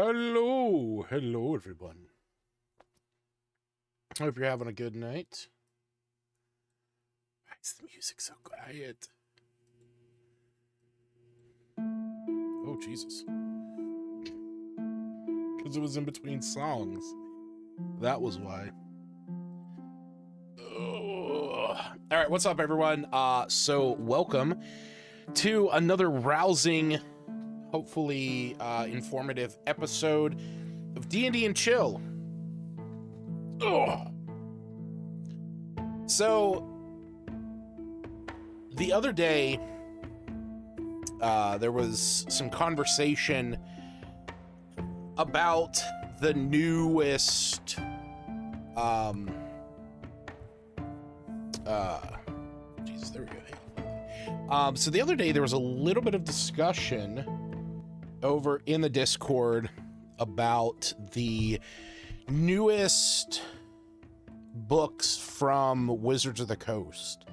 Hello, hello everyone. Hope you're having a good night. Why is the music so quiet? Oh, Jesus. Because it was in between songs. That was why. All right, what's up, everyone? So welcome to another rousing, hopefully informative episode of D&D&Chill. So the other day, there was some conversation about the newest Jesus, there we go. So the other day there was a little bit of discussion over in the Discord about the newest books from Wizards of the Coast.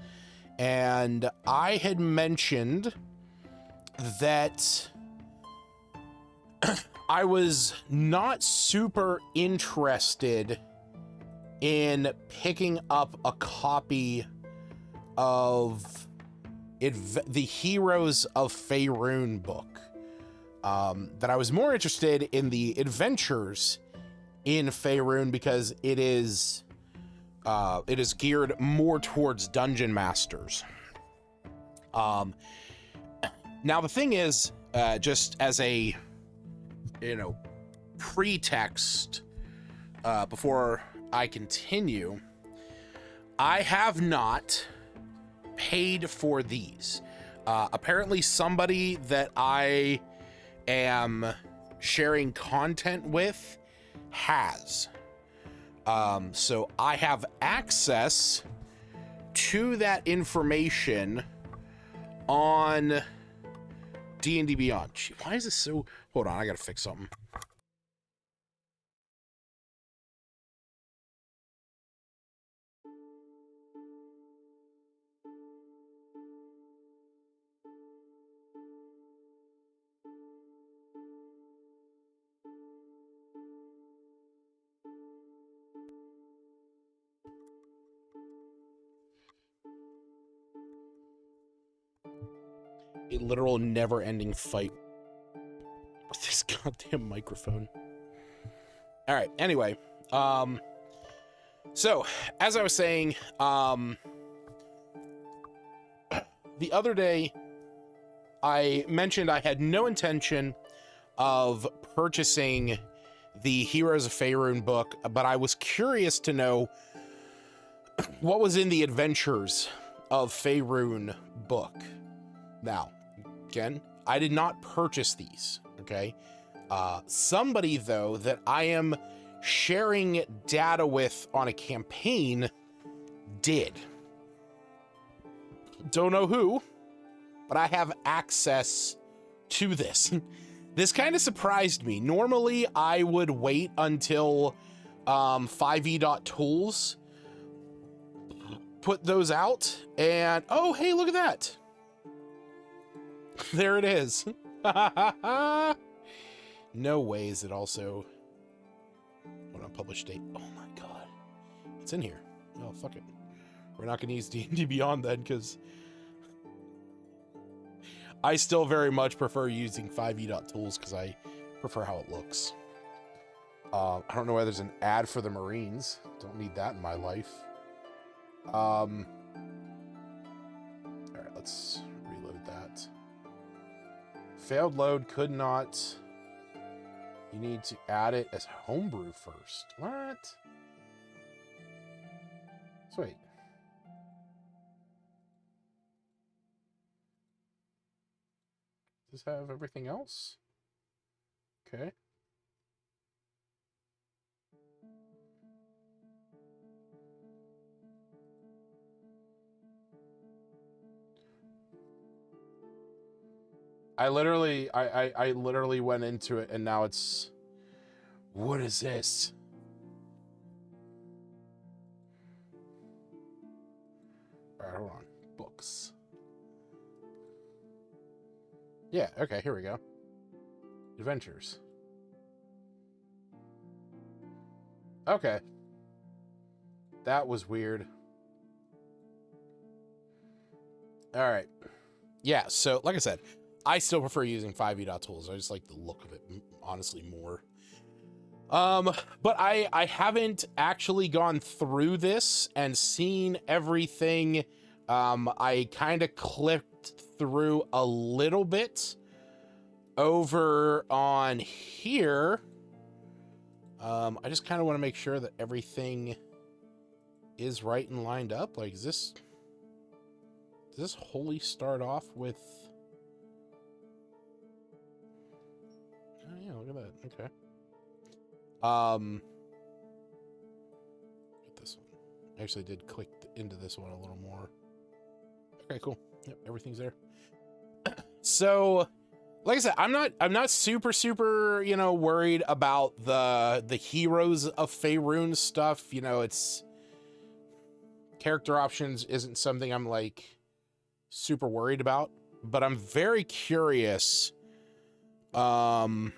And I had mentioned that I was not super interested in picking up a copy of the Heroes of Faerun book. That I was more interested in the adventures in Faerun because it is geared more towards dungeon masters. Now the thing is, just as a pretext before I continue, I have not paid for these. Apparently somebody that I am sharing content with has. So I have access to that information on D&D Beyond. Why is this so... Hold on, I gotta fix something. A literal never-ending fight with this goddamn microphone. All right, anyway, so as I was saying, the other day I mentioned I had no intention of purchasing the Heroes of Faerun book, but I was curious to know what was in the Adventures of Faerun book. Now, again, I did not purchase these, okay? Somebody, though, that I am sharing data with on a campaign did. Don't know who, but I have access to this. This kind of surprised me. Normally, I would wait until 5e.tools put those out, and oh, hey, look at that. There it is. No way is it also on a published date. Oh my god. It's in here. Oh, fuck it. We're not going to use D&D Beyond then, because I still very much prefer using 5e.tools because I prefer how it looks. I don't know why there's an ad for the Marines. Don't need that in my life. All right, let's reload that. Failed load, could not. You need to add it as homebrew first. What? So wait. Does this have everything else? Okay. I literally went into it and now it's... What is this? All right, hold on. Books. Yeah, okay, here we go. Adventures. Okay. That was weird. All right. Yeah, so like I said, I still prefer using 5e.tools. I just like the look of it, honestly, more. But I haven't actually gone through this and seen everything. I kind of clicked through a little bit over on here. I just kind of want to make sure that everything is right and lined up. Like, does this wholly start off with... Oh yeah, look at that. Okay. Get this one. I actually did click into this one a little more. Okay, cool. Yep, everything's there. So, like I said, I'm not super, you know, worried about the Heroes of Faerun stuff. You know, it's character options isn't something I'm like super worried about, but I'm very curious. Wait,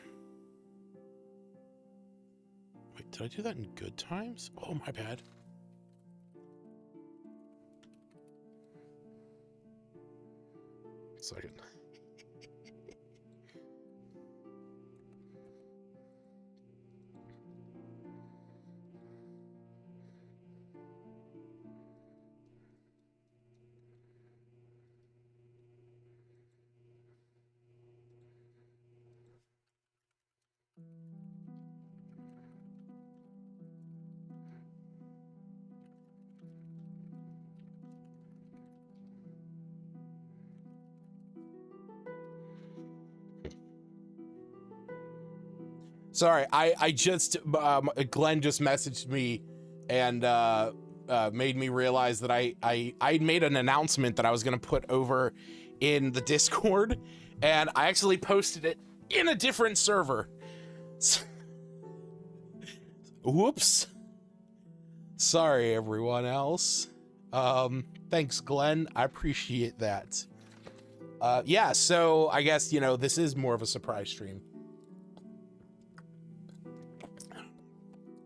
did I do that in good times? Oh, my bad. Second. Sorry, I just, Glenn just messaged me and made me realize that I made an announcement that I was going to put over in the Discord, and I actually posted it in a different server. Whoops. Sorry, everyone else. Thanks, Glenn. I appreciate that. Yeah, so I guess, you know, this is more of a surprise stream.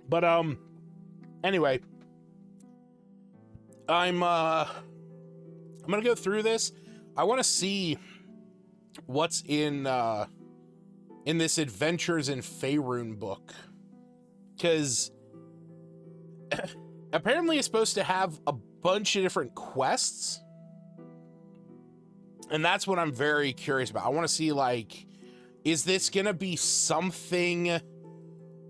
But, anyway, I'm gonna go through this. I want to see what's in this Adventures in Faerun book, because apparently it's supposed to have a bunch of different quests, and that's what I'm very curious about. I want to see, like, is this gonna be something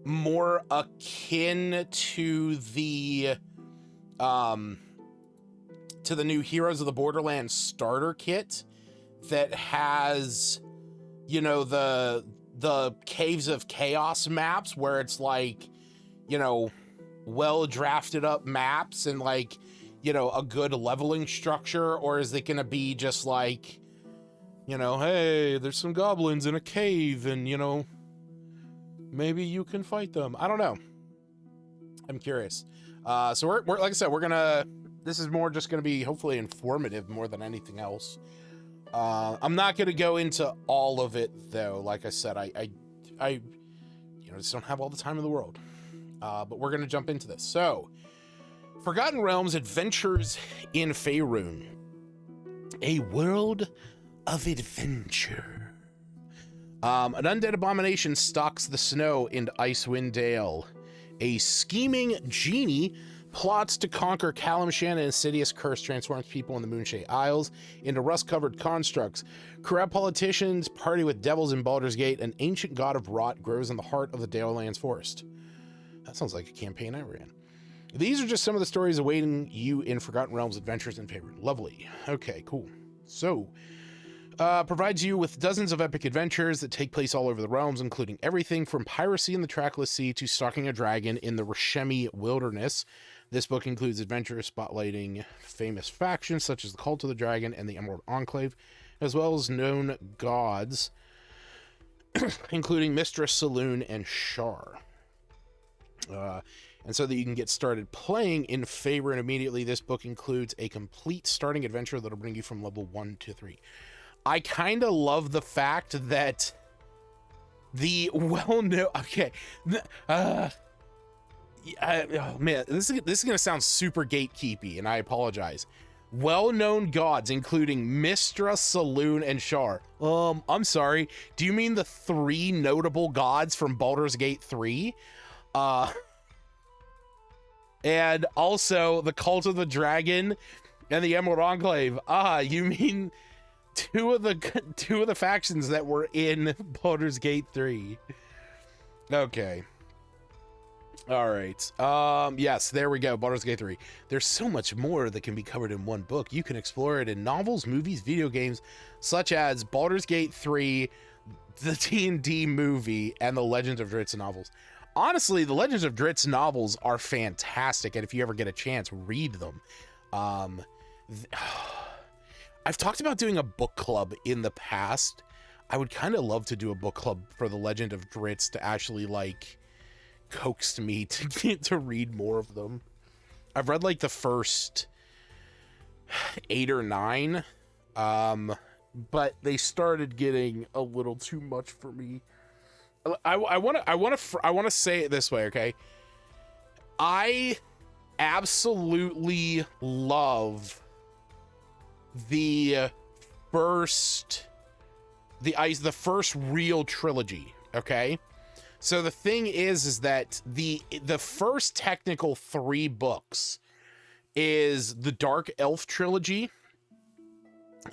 more akin to the new Heroes of the Borderlands starter kit that has, you know, the Caves of Chaos maps, where it's like, you know, well drafted up maps and, like, you know, a good leveling structure? Or is it gonna be just like, you know, hey, there's some goblins in a cave and, you know, maybe you can fight them? I don't know. I'm curious. So we're like I said, this is more just gonna be hopefully informative more than anything else. I'm not gonna go into all of it though. Like I said, I you know, just don't have all the time in the world. But we're gonna jump into this. So, Forgotten Realms: Adventures in Faerun, a world of adventure. An undead abomination stalks the snow in Icewind Dale. A scheming genie plots to conquer Kalimshan. An insidious curse transforms people in the Moonshade Isles into rust-covered constructs. Corrupt politicians party with devils in Baldur's Gate. An ancient god of rot grows in the heart of the Dale Lands forest. That sounds like a campaign I ran. These are just some of the stories awaiting you in Forgotten Realms: Adventures in Faerun. Lovely. Okay, cool. So, provides you with dozens of epic adventures that take place all over the realms, including everything from piracy in the Trackless Sea to stalking a dragon in the Rashemi Wilderness. This book includes adventures spotlighting famous factions such as the Cult of the Dragon and the Emerald Enclave, as well as known gods, including Mistress Saloon and Shar. And so that you can get started playing in Faerun immediately, this book includes a complete starting adventure that'll bring you from level 1 to 3. I kind of love the fact that the well-known... Okay. Oh man, this is gonna sound super gatekeepy, and I apologize. Well-known gods, including Mistra, Saloon, and Shar. I'm sorry. Do you mean the 3 notable gods from Baldur's Gate 3? And also the Cult of the Dragon and the Emerald Enclave. You mean two of the factions that were in Baldur's Gate 3. Okay. All right. Yes, there we go. Baldur's Gate 3. There's so much more that can be covered in one book. You can explore it in novels, movies, video games, such as Baldur's Gate 3, the D&D movie, and the Legends of Drizzt novels. Honestly, the Legends of Drizzt novels are fantastic, and if you ever get a chance, read them. I've talked about doing a book club in the past. I would kind of love to do a book club for the Legend of Drizzt to actually, like, coaxed me to get to read more of them. I've read like the first 8 or 9, but they started getting a little too much for me. I want to say it this way, okay? I absolutely love the first real trilogy, okay? So the thing is that the first technical 3 books is the Dark Elf trilogy,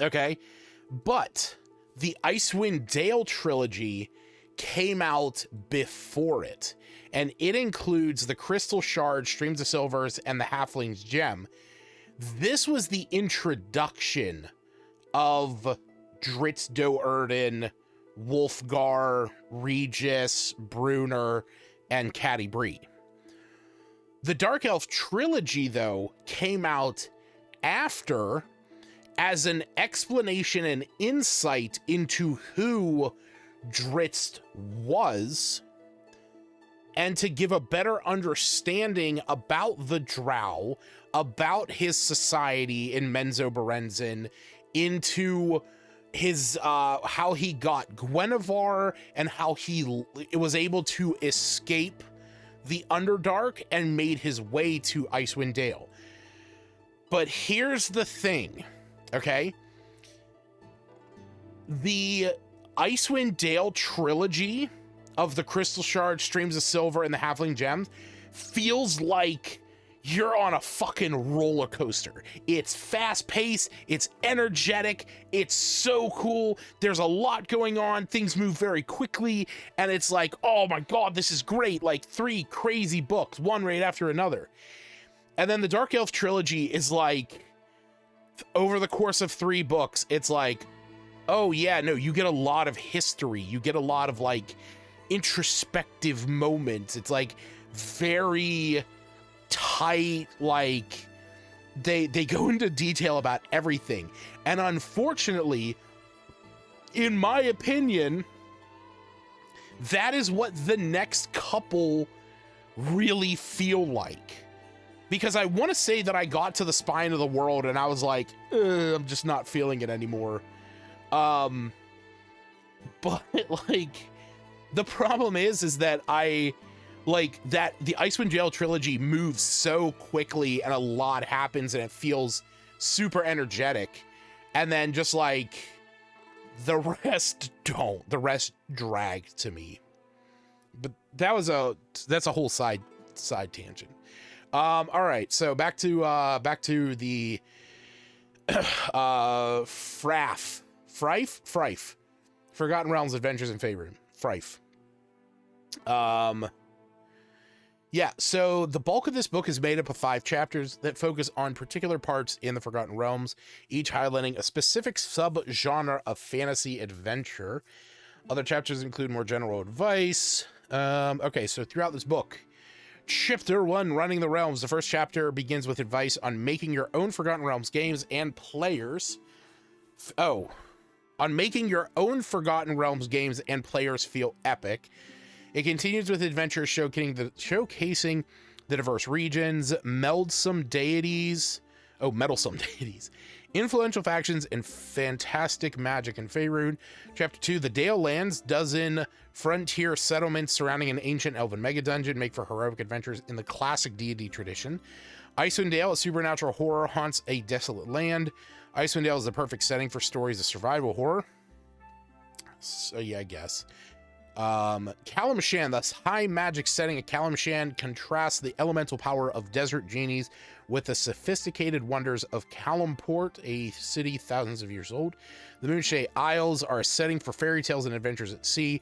okay? But the Icewind Dale trilogy came out before it, and it includes the Crystal Shard, Streams of Silvers, and the Halfling's Gem. This was the introduction of Drizzt Do'Urden, Wulfgar, Regis, Brunner, and Catti-brie. The Dark Elf trilogy, though, came out after as an explanation and insight into who Drizzt was, and to give a better understanding about the Drow, about his society in Menzoberranzan, into his how he got Guinevere and how he was able to escape the Underdark and made his way to Icewind Dale. But here's the thing, okay? The Icewind Dale trilogy of the Crystal Shard, Streams of Silver, and the Halfling Gems feels like you're on a fucking roller coaster. It's fast-paced, it's energetic, it's so cool, there's a lot going on, things move very quickly, and it's like, oh my god, this is great, like 3 crazy books, one right after another. And then the Dark Elf trilogy is like, over the course of 3 books, it's like, oh yeah, no, you get a lot of history, you get a lot of like introspective moments, it's like very tight, like they go into detail about everything. And unfortunately, in my opinion, that is what the next couple really feel like. Because I want to say that I got to the spine of the world and I was like, I'm just not feeling it anymore. But like the problem is that I like that the Icewind Dale trilogy moves so quickly and a lot happens and it feels super energetic, and then just like the rest drag to me. But that's a whole side tangent. All right, so back to the Frife, Forgotten Realms, Adventures in Faerun, Frife. Yeah, so the bulk of this book is made up of 5 chapters that focus on particular parts in the Forgotten Realms, each highlighting a specific subgenre of fantasy adventure. Other chapters include more general advice. Okay, so throughout this book, Chapter 1, Running the Realms. The first chapter begins with advice on making your own Forgotten Realms games and players. On making your own Forgotten Realms games and players feel epic. It continues with adventures showcasing the diverse regions, meddlesome deities, Influential factions and fantastic magic in Faerun. Chapter 2, the Dale Lands, dozen frontier settlements surrounding an ancient elven mega dungeon make for heroic adventures in the classic D&D tradition. Icewind Dale, a supernatural horror, haunts a desolate land. Icewind Dale is the perfect setting for stories of survival horror. So yeah, I guess. Kalimshan, the high magic setting of Kalimshan contrasts the elemental power of desert genies with the sophisticated wonders of Kalimport, a city thousands of years old. The Moonshae Isles are a setting for fairy tales and adventures at sea,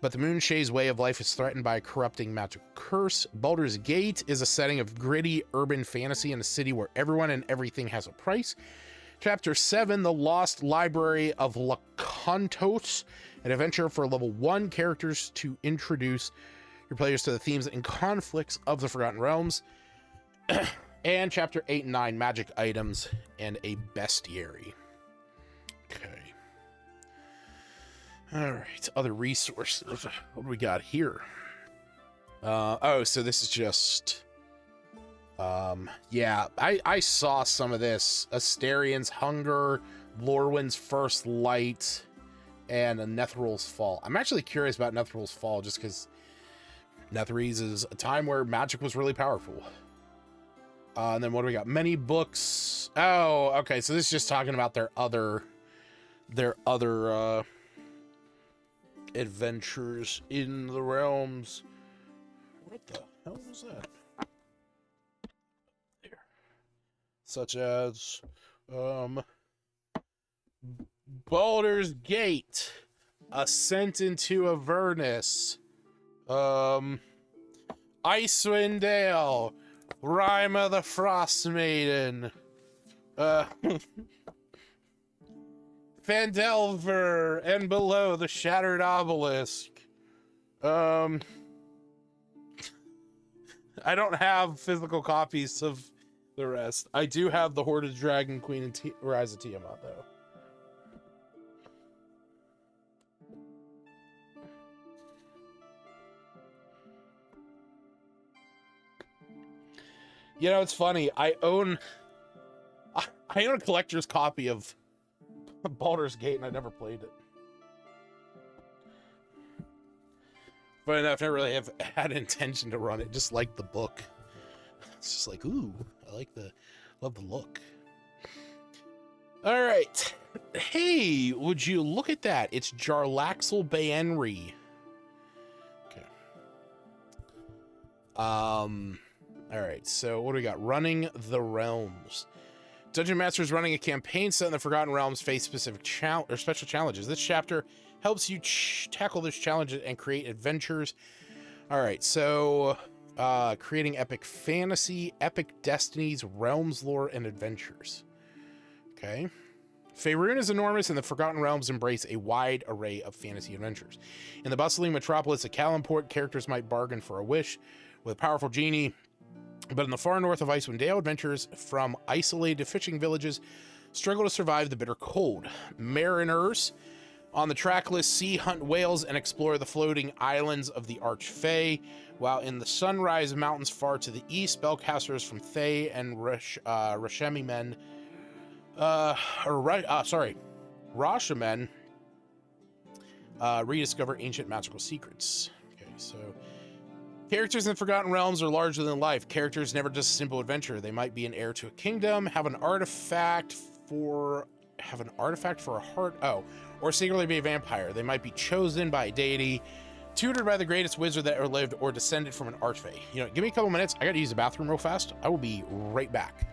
but the Moonshae's way of life is threatened by a corrupting magical curse. Baldur's Gate is a setting of gritty urban fantasy in a city where everyone and everything has a price. Chapter 7, The Lost Library of Lakantos, an adventure for level 1 characters to introduce your players to the themes and conflicts of the Forgotten Realms. And Chapter 8 and 9, Magic Items and a Bestiary. Okay. All right, other resources. What do we got here? Oh, so this is just... yeah, I saw some of this. Asterian's Hunger, Lorwyn's First Light, and a Netheral's Fall. I'm actually curious about Netheral's Fall just because Netherese is a time where magic was really powerful. And then what do we got? Many books. Oh, okay, so this is just talking about their other adventures in the realms. What the hell was that? There. Such as Baldur's Gate, Ascent into Avernus, Icewind Dale, Rime of the Frost Maiden, Phandelver, and Below the Shattered Obelisk. I don't have physical copies of the rest. I do have the Hoarded Dragon Queen and Rise of Tiamat, though. You know, it's funny. I own a collector's copy of Baldur's Gate, and I never played it. But enough, I never really have had intention to run it. Just like the book. It's just like, ooh, love the look. All right. Hey, would you look at that? It's Jarlaxle Baenri. Okay. All right, so what do we got? Running the Realms. Dungeon Masters running a campaign set in the Forgotten Realms face specific special challenges. This chapter helps you tackle those challenges and create adventures. All right, so creating epic fantasy, epic destinies, realms lore, and adventures. Okay. Faerun is enormous, and the Forgotten Realms embrace a wide array of fantasy adventures. In the bustling metropolis of Kalimport, characters might bargain for a wish with a powerful genie. But in the far north of Icewind Dale, adventurers from isolated fishing villages struggle to survive the bitter cold. Mariners on the trackless sea hunt whales and explore the floating islands of the Archfey, while in the Sunrise Mountains far to the east, spellcasters from Thay and Rashemen, Rashemen rediscover ancient magical secrets. Okay, so characters in the Forgotten Realms are larger than life. Characters never just a simple adventure. They might be an heir to a kingdom, have an artifact for a heart, or secretly be a vampire. They might be chosen by a deity, tutored by the greatest wizard that ever lived, or descended from an archfey. You know, give me a couple minutes. I gotta use the bathroom real fast. I will be right back.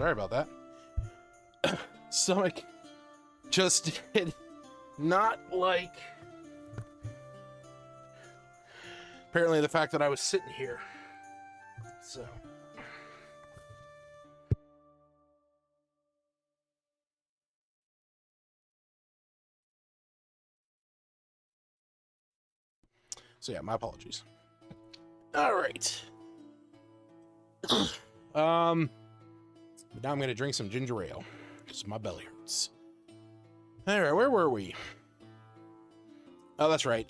Sorry about that. Stomach just did not like, apparently, the fact that I was sitting here. So. So yeah, my apologies. All right. But now I'm gonna drink some ginger ale because my belly hurts. All right, where were we? Oh, that's right.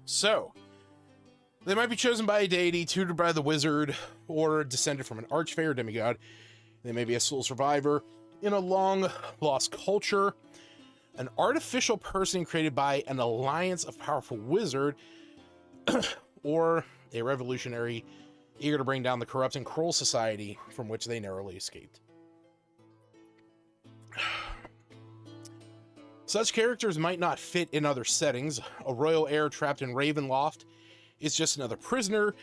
So they might be chosen by a deity, tutored by the wizard, or descended from an archfey or demigod. They may be a sole survivor in a long-lost culture, an artificial person created by an alliance of powerful wizard, or a revolutionary eager to bring down the corrupt and cruel society from which they narrowly escaped. Such characters might not fit in other settings. A royal heir trapped in Ravenloft is just another prisoner.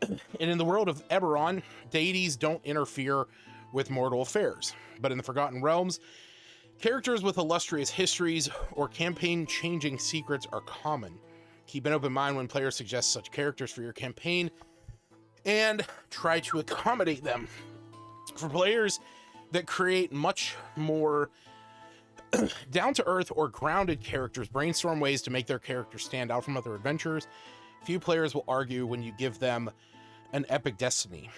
And in the world of Eberron, deities don't interfere with mortal affairs. But in the Forgotten Realms, characters with illustrious histories or campaign-changing secrets are common. Keep an open mind when players suggest such characters for your campaign, and try to accommodate them. For players that create much more down-to-earth or grounded characters, brainstorm ways to make their characters stand out from other adventurers. Few players will argue when you give them an epic destiny.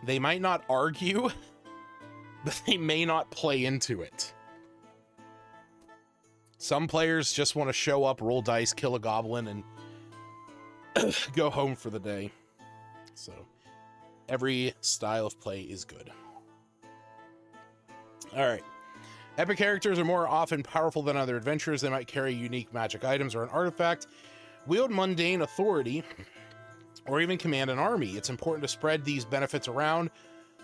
They might not argue, but they may not play into it. Some players just want to show up, roll dice, kill a goblin, and go home for the day. So every style of play is good. All right. Epic characters are more often powerful than other adventurers. They might carry unique magic items or an artifact, wield mundane authority, or even command an army. It's important to spread these benefits around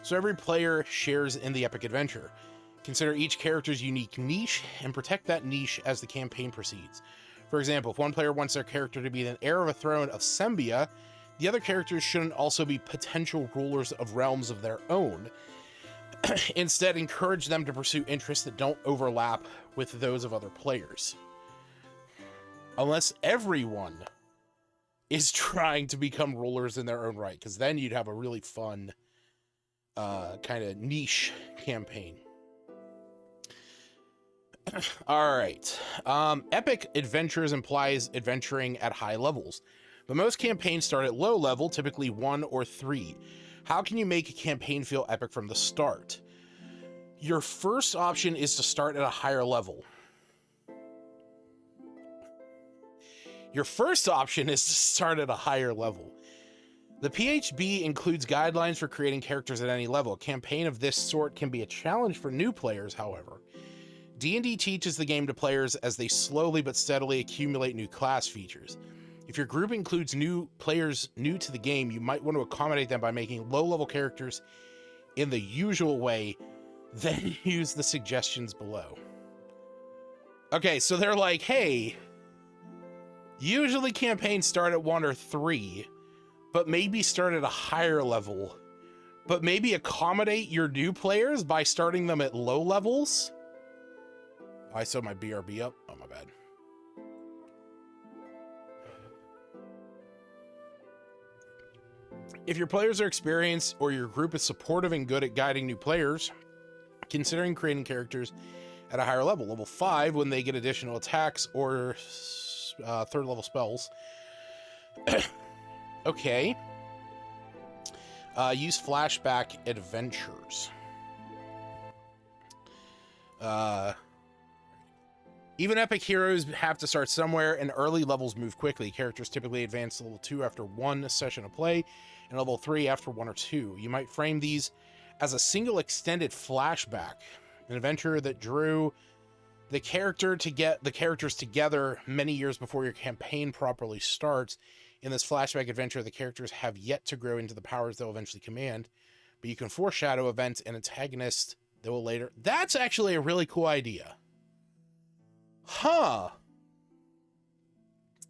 so every player shares in the epic adventure. Consider each character's unique niche and protect that niche as the campaign proceeds. For example, if one player wants their character to be the heir of a throne of Sembia, the other characters shouldn't also be potential rulers of realms of their own. Instead, encourage them to pursue interests that don't overlap with those of other players. Unless everyone is trying to become rulers in their own right, because then you'd have a really fun kind of niche campaign. All right. Epic adventures implies adventuring at high levels, but most campaigns start at low level, typically 1 or 3. How can you make a campaign feel epic from the start? Your first option is to start at a higher level. Your first option is to start at a higher level. The PHB includes guidelines for creating characters at any level. A campaign of this sort can be a challenge for new players, however. D&D teaches the game to players as they slowly but steadily accumulate new class features. If your group includes new players new to the game, you might want to accommodate them by making low-level characters in the usual way, then use the suggestions below. Okay, so they're like, hey, usually campaigns start at 1 or 3, but maybe start at a higher level, but maybe accommodate your new players by starting them at low levels. I sewed my BRB up. Oh, my bad. If your players are experienced or your group is supportive and good at guiding new players, considering creating characters at a higher level, level 5, when they get additional attacks or third level spells. Okay. Use flashback adventures. Even epic heroes have to start somewhere, and early levels move quickly. Characters typically advance to level 2 after 1 session of play, and level 3 after 1 or 2. You might frame these as a single extended flashback, an adventure that drew the characters together many years before your campaign properly starts. In this flashback adventure, the characters have yet to grow into the powers they'll eventually command, but you can foreshadow events and antagonists that will later... That's actually a really cool idea. Huh.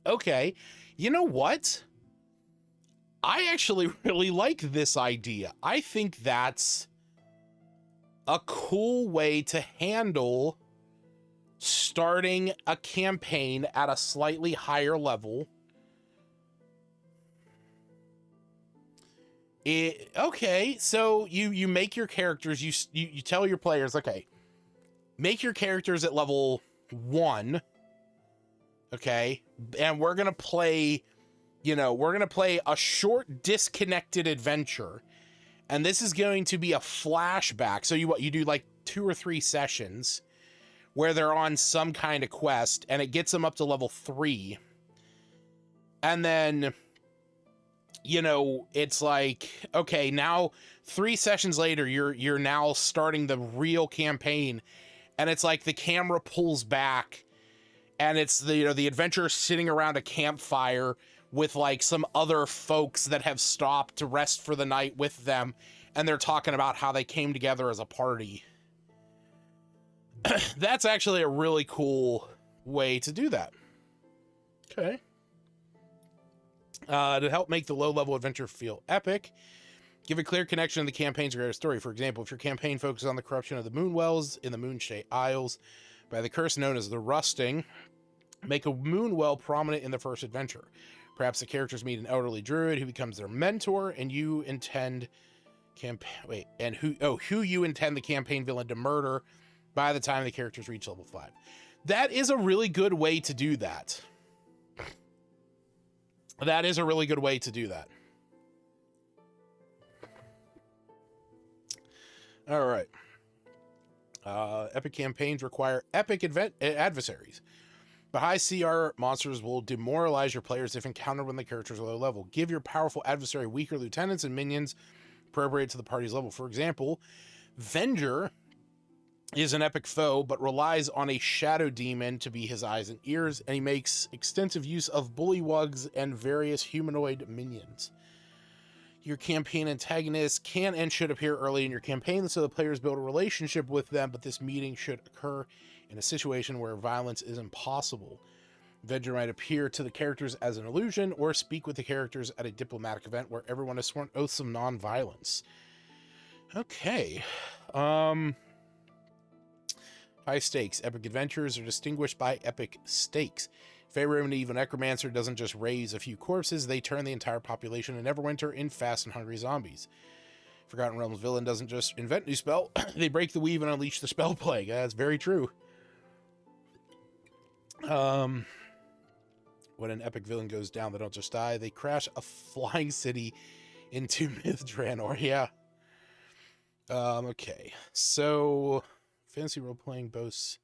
Okay. You know what? I actually really like this idea. I think that's a cool way to handle starting a campaign at a slightly higher level. Okay, so you make your characters, you tell your players, okay, make your characters at level 1, okay, and we're gonna play, we're gonna play a short disconnected adventure, and this is going to be a flashback. So you do like 2 or 3 sessions where they're on some kind of quest, and it gets them up to level 3, and then it's like, okay, now 3 sessions later, you're now starting the real campaign, and it's like the camera pulls back, and it's the adventurer sitting around a campfire with like some other folks that have stopped to rest for the night with them, and they're talking about how they came together as a party. That's actually a really cool way to do that. Okay. To help make the low-level adventure feel epic, give a clear connection to the campaign's greater story. For example, if your campaign focuses on the corruption of the Moonwells in the Moonshade Isles by the curse known as the Rusting, make a Moonwell prominent in the first adventure. Perhaps the characters meet an elderly druid who becomes their mentor, and who you intend the campaign villain to murder by the time the characters reach level 5. That is a really good way to do that. That is a really good way to do that. All right. Epic campaigns require epic adversaries. But high CR monsters will demoralize your players if encountered when the characters are low level. Give your powerful adversary weaker lieutenants and minions appropriate to the party's level. For example, Venger is an epic foe, but relies on a shadow demon to be his eyes and ears, and he makes extensive use of bullywugs and various humanoid minions. Your campaign antagonists can and should appear early in your campaign, so the players build a relationship with them, but this meeting should occur in a situation where violence is impossible. Venger might appear to the characters as an illusion, or speak with the characters at a diplomatic event where everyone has sworn oaths of non-violence. Okay. High stakes. Epic adventures are distinguished by epic stakes. Faerun Evil Necromancer doesn't just raise a few corpses, they turn the entire population in Neverwinter in fast and hungry zombies. Forgotten Realms villain doesn't just invent new spell, they break the weave and unleash the spell plague. That's very true. When an epic villain goes down, they don't just die, they crash a flying city into Myth Draenor. Yeah. Okay. So fantasy role-playing boasts.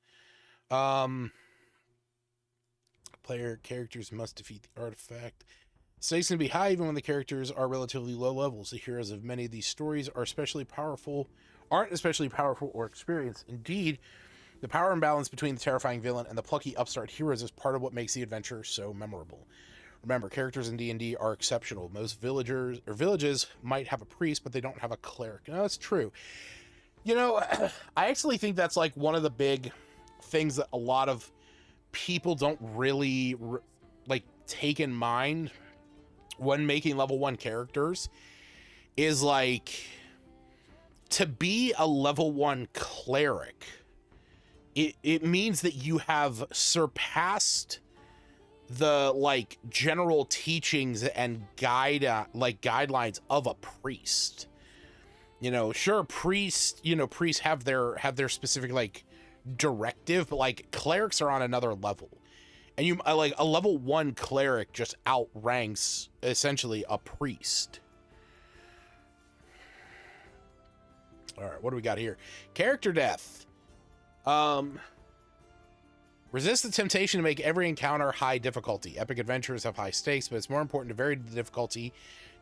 Player characters must defeat the artifact. Stakes can be high even when the characters are relatively low levels. The heroes of many of these stories aren't especially powerful or experienced. Indeed, the power imbalance between the terrifying villain and the plucky upstart heroes is part of what makes the adventure so memorable. Remember, characters in D&D are exceptional. Most villages might have a priest, but they don't have a cleric. No, that's true. I actually think that's like one of the big things that a lot of people don't really take in mind when making level 1 characters is like, to be a level 1 cleric, it means that you have surpassed the general teachings and guidelines of a priest. Sure, priests have their specific directive, but clerics are on another level, and a level 1 cleric just outranks essentially a priest. All right, what do we got here? Character death. Resist the temptation to make every encounter high difficulty. Epic adventures have high stakes, but it's more important to vary the difficulty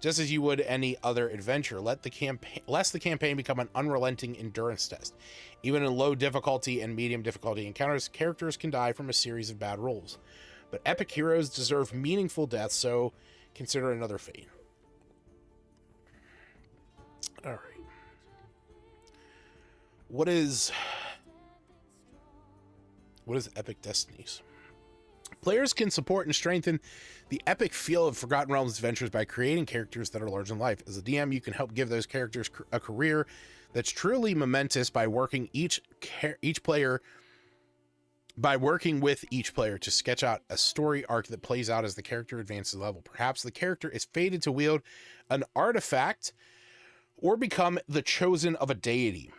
just as you would any other adventure. Lest the campaign become an unrelenting endurance test. Even in low difficulty and medium difficulty encounters, characters can die from a series of bad rolls. But epic heroes deserve meaningful deaths, so consider another fate. All right. What is Epic Destinies? Players can support and strengthen the epic feel of Forgotten Realms adventures by creating characters that are larger than life. As a DM, you can help give those characters a career that's truly momentous by working with each player to sketch out a story arc that plays out as the character advances level. Perhaps the character is fated to wield an artifact or become the chosen of a deity.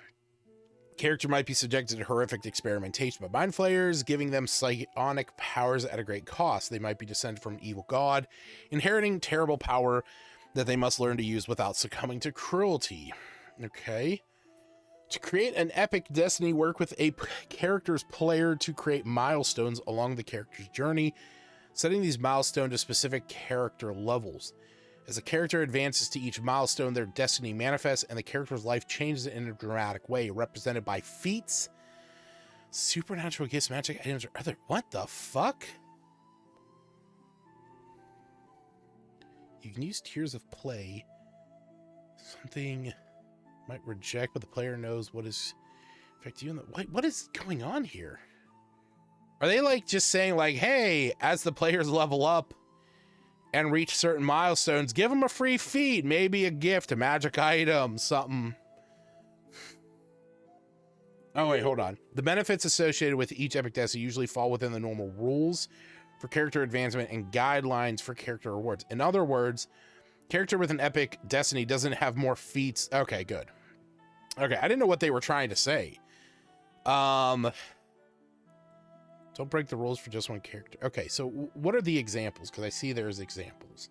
Character might be subjected to horrific experimentation by mind flayers, giving them psionic powers at a great cost. They might be descended from an evil god, inheriting terrible power that they must learn to use without succumbing to cruelty. Okay. To create an epic destiny, work with a character's player to create milestones along the character's journey, setting these milestones to specific character levels. As a character advances to each milestone, their destiny manifests and the character's life changes in a dramatic way, represented by feats, supernatural gifts, magic items, or other. What the fuck? You can use tiers of play. Something might reject, but the player knows what is affect you. What is going on here? Are they like just saying like, hey, as the players level up and reach certain milestones, give them a free feat, maybe a gift, a magic item, something. Oh, wait, hold on. The benefits associated with each epic destiny usually fall within the normal rules for character advancement and guidelines for character rewards. In other words, character with an epic destiny doesn't have more feats. Okay, good. Okay, I didn't know what they were trying to say. Don't break the rules for just one character. Okay, so what are the examples? Because I see there's examples.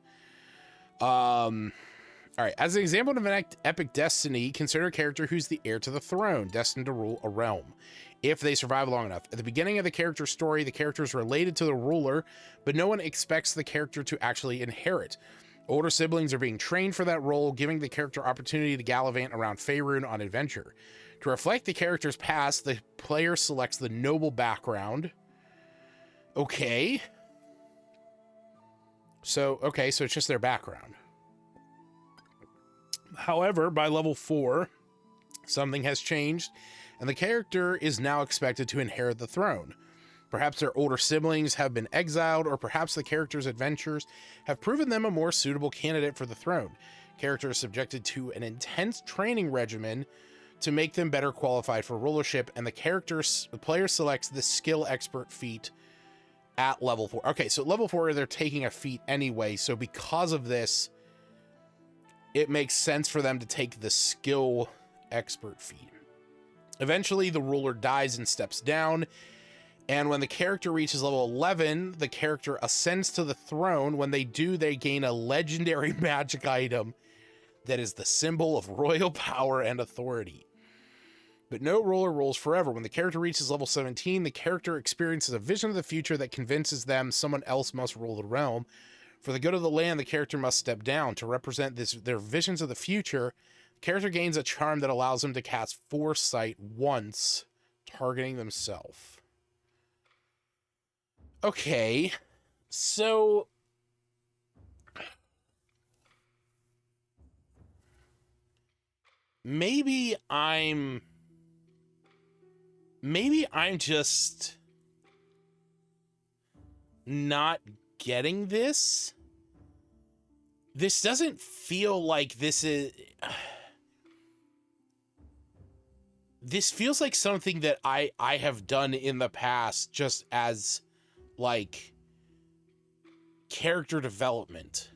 All right, as an example of an epic destiny, consider a character who's the heir to the throne, destined to rule a realm, if they survive long enough. At the beginning of the character's story, the character is related to the ruler, but no one expects the character to actually inherit. Older siblings are being trained for that role, giving the character opportunity to gallivant around Faerun on adventure. To reflect the character's past, the player selects the noble background. Okay. So it's just their background. However, by level 4, something has changed, and the character is now expected to inherit the throne. Perhaps their older siblings have been exiled, or perhaps the character's adventures have proven them a more suitable candidate for the throne. Character is subjected to an intense training regimen to make them better qualified for rulership, and the player selects the skill expert feat at level 4. Okay, so level 4, they're taking a feat anyway, so because of this, it makes sense for them to take the skill expert feat. Eventually, the ruler dies and steps down, and when the character reaches level 11, the character ascends to the throne. When they do, they gain a legendary magic item that is the symbol of royal power and authority. But no ruler rules forever. When the character reaches level 17, the character experiences a vision of the future that convinces them someone else must rule the realm. For the good of the land, the character must step down. To represent their visions of the future, the character gains a charm that allows them to cast Foresight once, targeting themselves. Okay, so maybe I'm just not getting this. This doesn't feel like this is... This feels like something that I have done in the past just as, like, character development.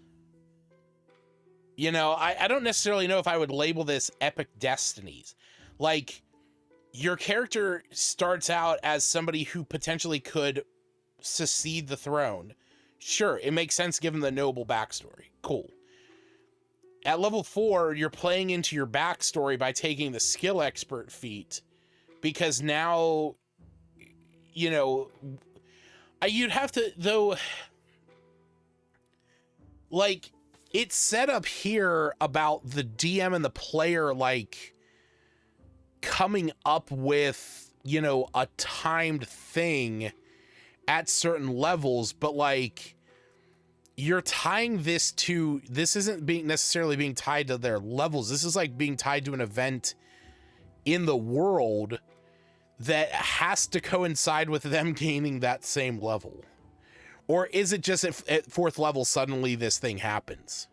You know, I don't necessarily know if I would label this epic destinies. Like, your character starts out as somebody who potentially could succeed the throne. Sure, it makes sense given the noble backstory. Cool. At level 4, you're playing into your backstory by taking the skill expert feat, because now, you know, you'd have to, though, like, it's set up here about the DM and the player, like, coming up with, you know, a timed thing at certain levels, but, like, you're tying this to, this isn't necessarily being tied to their levels. This is like being tied to an event in the world that has to coincide with them gaining that same level, Or is it just at 4th level, suddenly this thing happens?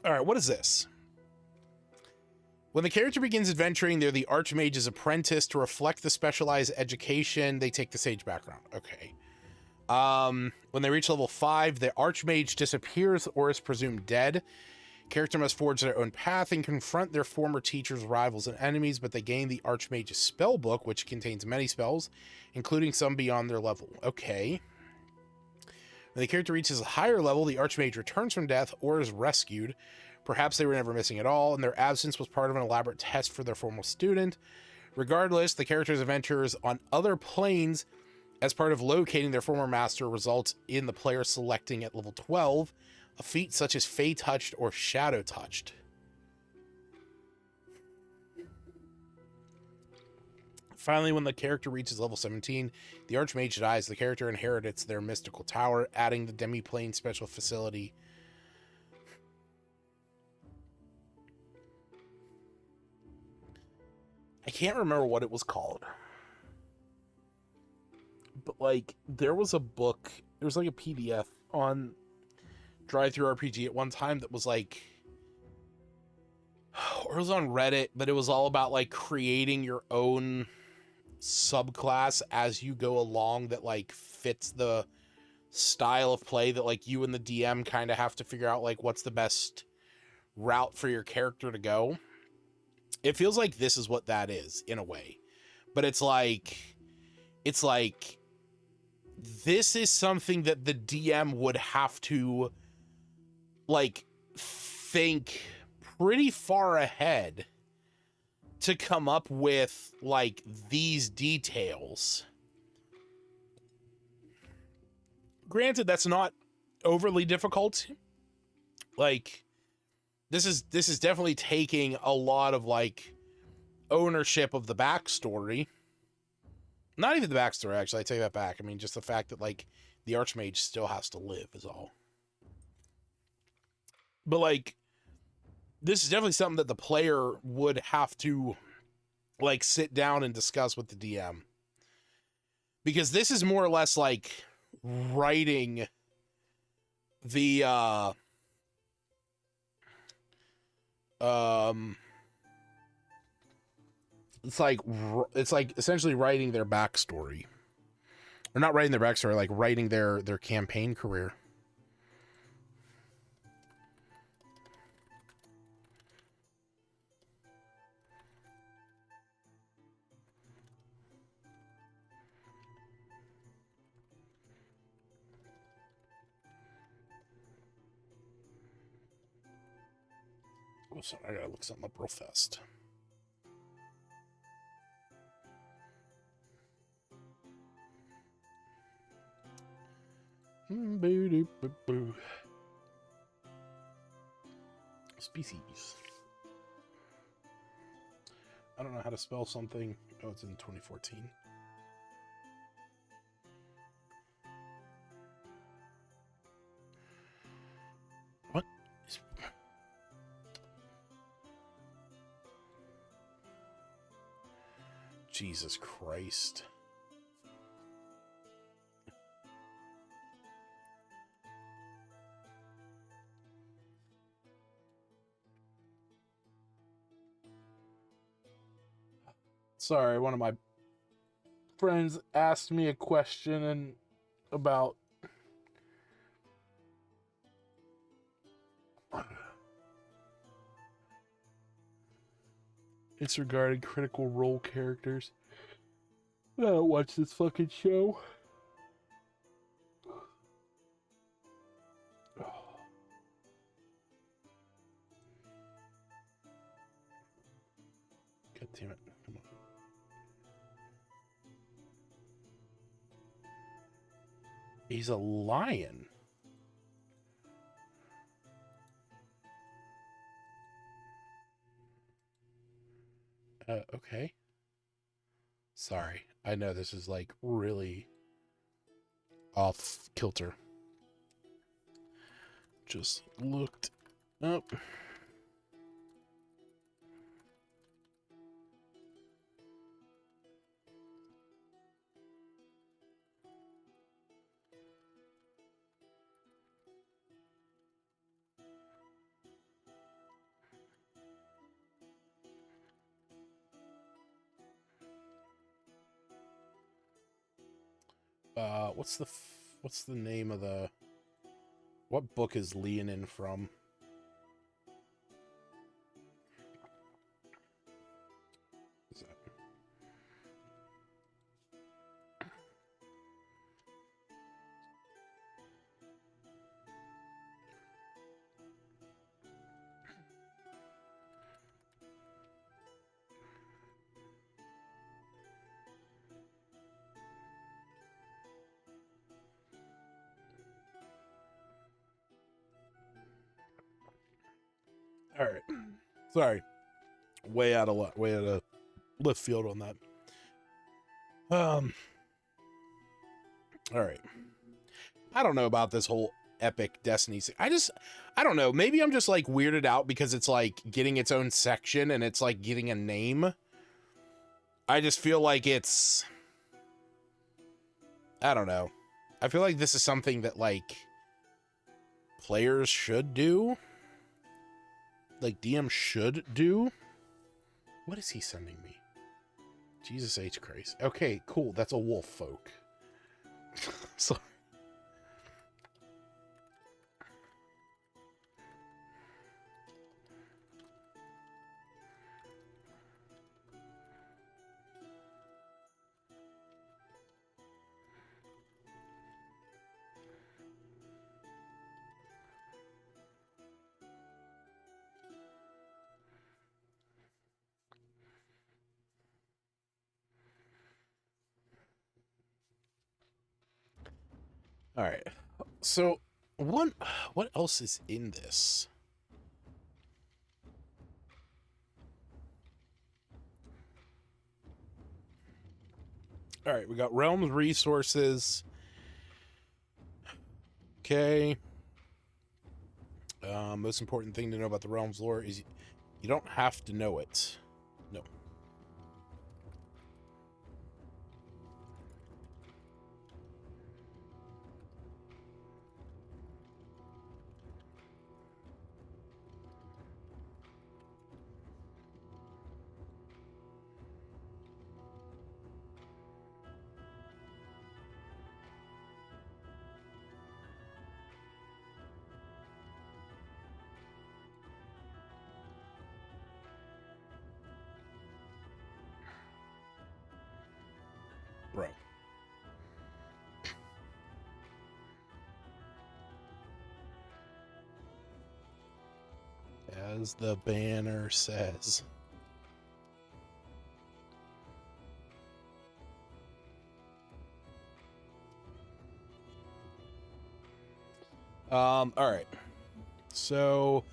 All right, what is this? When the character begins adventuring, they're the Archmage's apprentice. To reflect the specialized education, they take the sage background. Okay. When they reach level 5, the Archmage disappears or is presumed dead. Character must forge their own path and confront their former teachers, rivals, and enemies, but they gain the Archmage's spell book, which contains many spells, including some beyond their level. Okay. When the character reaches a higher level, the Archmage returns from death or is rescued. Perhaps they were never missing at all, and their absence was part of an elaborate test for their former student. Regardless, the character's adventures on other planes as part of locating their former master results in the player selecting at level 12 a feat such as Fey Touched or Shadow Touched. Finally, when the character reaches level 17, the Archmage dies. The character inherits their mystical tower, adding the demi-plane special facility. I can't remember what it was called. But, like, there was a book, there was like a PDF on Drive-Thru RPG at one time that was like, or it was on Reddit, but it was all about like creating your own subclass as you go along that like fits the style of play that like you and the DM kind of have to figure out like what's the best route for your character to go. It feels like this is what that is in a way, but it's like this is something that the DM would have to like think pretty far ahead to come up with like these details. Granted, that's not overly difficult. Like this is definitely taking a lot of like ownership of the backstory. Not even the backstory, actually. I take that back. I mean, just the fact that like the Archmage still has to live is all. But like, this is definitely something that the player would have to like sit down and discuss with the DM. Because this is more or less like writing the it's like essentially writing their backstory. Or not writing their backstory, like writing their campaign career. Oh, sorry, I gotta look something up real fast. Species. I don't know how to spell something. Oh, it's in 2014. What? Jesus Christ. Sorry, one of my friends asked me a question and about it's regarding Critical Role characters. I don't watch this fucking show. God damn it. Come on. He's a lion. Okay. Sorry. I know this is like really off kilter. Just looked up. what's the name of what book is Leonin from? Is that... All right. Sorry. Way out of left field on that. All right. I don't know about this whole epic Destiny. I don't know. Maybe I'm just like weirded out because it's like getting its own section and it's like getting a name. I just feel like I don't know. I feel like this is something that like players should do. Like DM should do. What is he sending me? Jesus H. Christ. Okay, cool. That's a wolf folk. Sorry. All right. So, what else is in this? All right, we got realms resources. Okay. Most important thing to know about the realms lore is you don't have to know it. No. Bro. As the banner says. All right. So,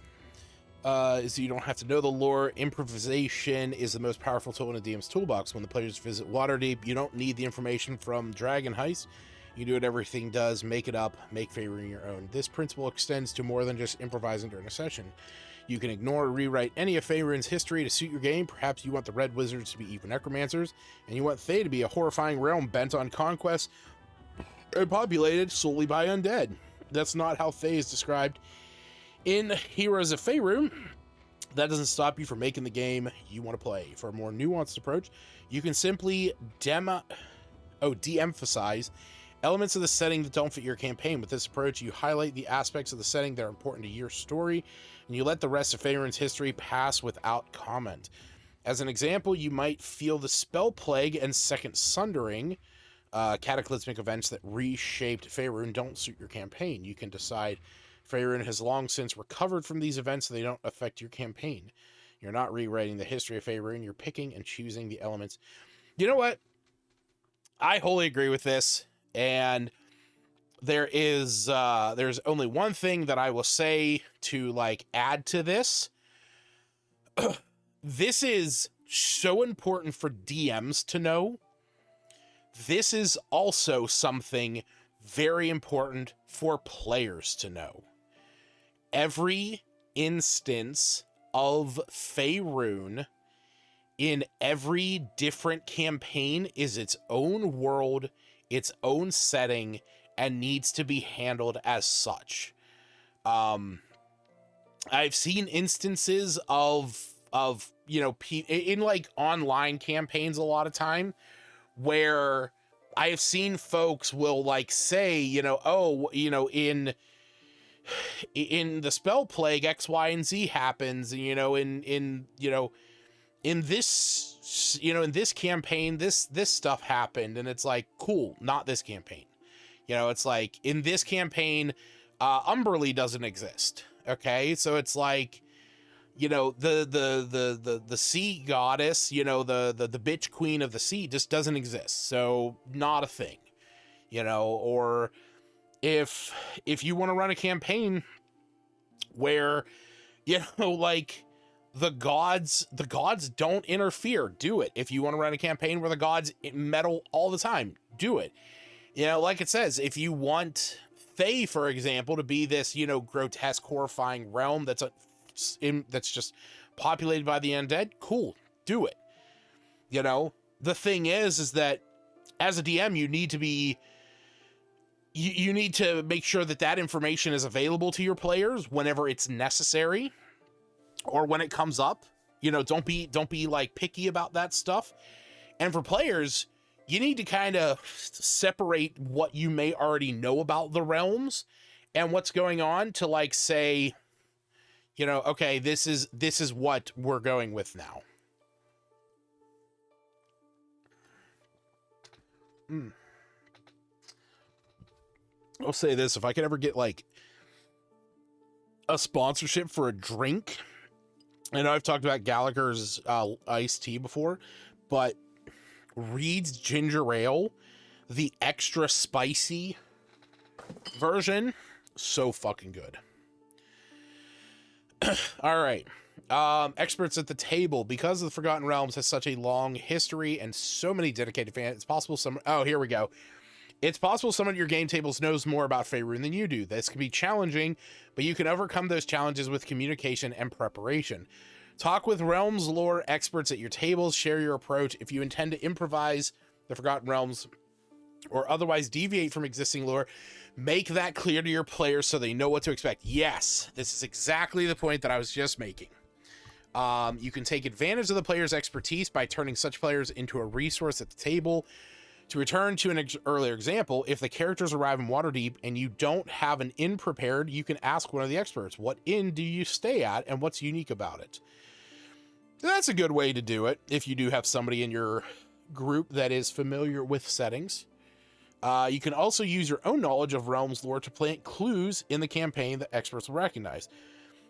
you don't have to know the lore. Improvisation is the most powerful tool in a DM's toolbox. When the players visit Waterdeep, you don't need the information from Dragon Heist. You do what everything does, make it up, make Faerun your own. This principle extends to more than just improvising during a session. You can ignore or rewrite any of Faerun's history to suit your game. Perhaps you want the Red Wizards to be evil necromancers, and you want Thay to be a horrifying realm bent on conquest and populated solely by undead. That's not how Thay is described in Heroes of Faerun. That doesn't stop you from making the game you want to play. For a more nuanced approach, you can simply de-emphasize elements of the setting that don't fit your campaign. With this approach, you highlight the aspects of the setting that are important to your story, and you let the rest of Faerun's history pass without comment. As an example, you might feel the Spell Plague and Second Sundering, cataclysmic events that reshaped Faerun, don't suit your campaign. You can decide Faerun has long since recovered from these events, so they don't affect your campaign. You're not rewriting the history of Faerun, you're picking and choosing the elements. You know what? I wholly agree with this, and there's only one thing that I will say to like add to this. This is so important for DMs to know. This is also something very important for players to know. Every instance of Faerun in every different campaign is its own world, its own setting, and needs to be handled as such. I've seen instances of you know, in like online campaigns a lot of time where I have seen folks will like say, oh, in the spell plague, X, Y, and Z happens, in this campaign, this stuff happened, and it's like, cool, not this campaign. It's like, in this campaign, Umberly doesn't exist. Okay, so it's like, the sea goddess, the bitch queen of the sea just doesn't exist, so not a thing. Or if you want to run a campaign where, like, the gods don't interfere, do it. If you want to run a campaign where the gods meddle all the time, do it. Like it says, if you want Fae, for example, to be this, grotesque, horrifying realm that's just populated by the undead, cool, do it. The thing is that as a DM, you need to be, you need to make sure that information is available to your players whenever it's necessary, or when it comes up. Don't be like picky about that stuff. And for players, you need to kind of separate what you may already know about the realms and what's going on to, like, say, okay, this is what we're going with now. I'll say this, if I could ever get like a sponsorship for a drink, I know I've talked about Gallagher's iced tea before, but Reed's ginger ale, the extra spicy version, so fucking good. All right. Experts at the table. Because the Forgotten Realms has such a long history and so many dedicated fans, it's possible here we go. It's possible someone at your game tables knows more about Faerun than you do. This can be challenging, but you can overcome those challenges with communication and preparation. Talk with Realms lore experts at your tables. Share your approach. If you intend to improvise the Forgotten Realms or otherwise deviate from existing lore, make that clear to your players so they know what to expect. Yes, this is exactly the point that I was just making. You can take advantage of the player's expertise by turning such players into a resource at the table. To return to an earlier example, if the characters arrive in Waterdeep and you don't have an inn prepared, you can ask one of the experts, what inn do you stay at and what's unique about it? That's a good way to do it if you do have somebody in your group that is familiar with settings. You can also use your own knowledge of Realms lore to plant clues in the campaign that experts will recognize.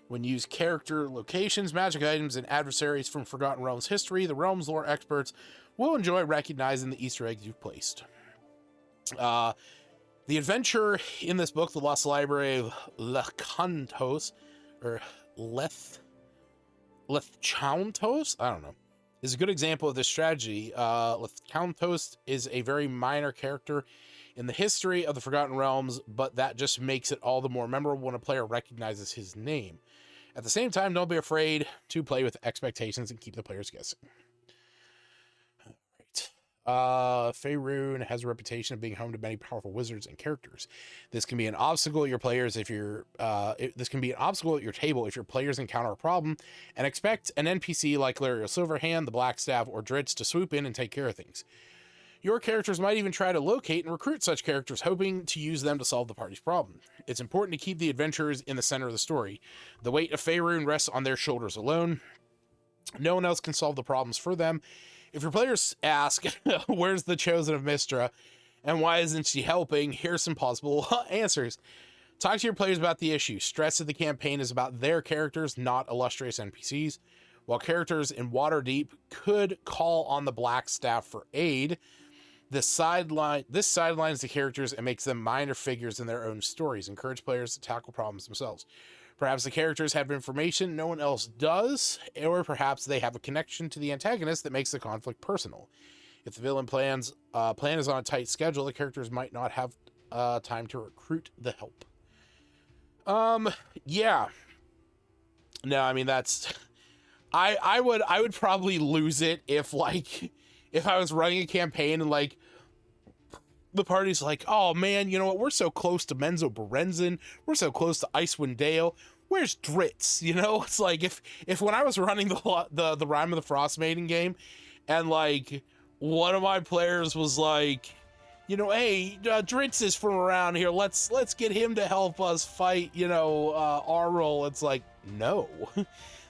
When you use character, locations, magic items, and adversaries from Forgotten Realms history, the Realms lore experts will enjoy recognizing the Easter eggs you've placed. The adventure in this book, The Lost Library of Lethchauntos, or Lethchauntos, I don't know, is a good example of this strategy. Lethchauntos is a very minor character in the history of the Forgotten Realms, but that just makes it all the more memorable when a player recognizes his name. At the same time, don't be afraid to play with expectations and keep the players guessing. Faerun has a reputation of being home to many powerful wizards and characters. This can be an obstacle at your players this can be an obstacle at your table if your players encounter a problem and expect an NPC like Lariel Silverhand, the Blackstaff, or Dritz to swoop in and take care of things. Your characters might even try to locate and recruit such characters, hoping to use them to solve the party's problem. It's important to keep the adventurers in the center of the story. The weight of Faerun rests on their shoulders alone. No one else can solve the problems for them. If your players ask, where's the Chosen of Mystra, and why isn't she helping, here's some possible answers. Talk to your players about the issue. Stress that the campaign is about their characters, not illustrious NPCs. While characters in Waterdeep could call on the Blackstaff for aid, this sidelines the characters and makes them minor figures in their own stories. Encourage players to tackle problems themselves. Perhaps the characters have information no one else does, or perhaps they have a connection to the antagonist that makes the conflict personal. If the villain plan is on a tight schedule, the characters might not have time to recruit the help. Yeah. No, I mean, that's... I would probably lose it if I was running a campaign and, like, the party's like, oh man, you know what? We're so close to Menzo Berenzin. We're so close to Icewind Dale. Where's Dritz? It's like if when I was running the Rime of the Frost Maiden game, and like one of my players was like, you know, hey, Dritz is from around here. Let's get him to help us fight, you know, our role. It's like, no,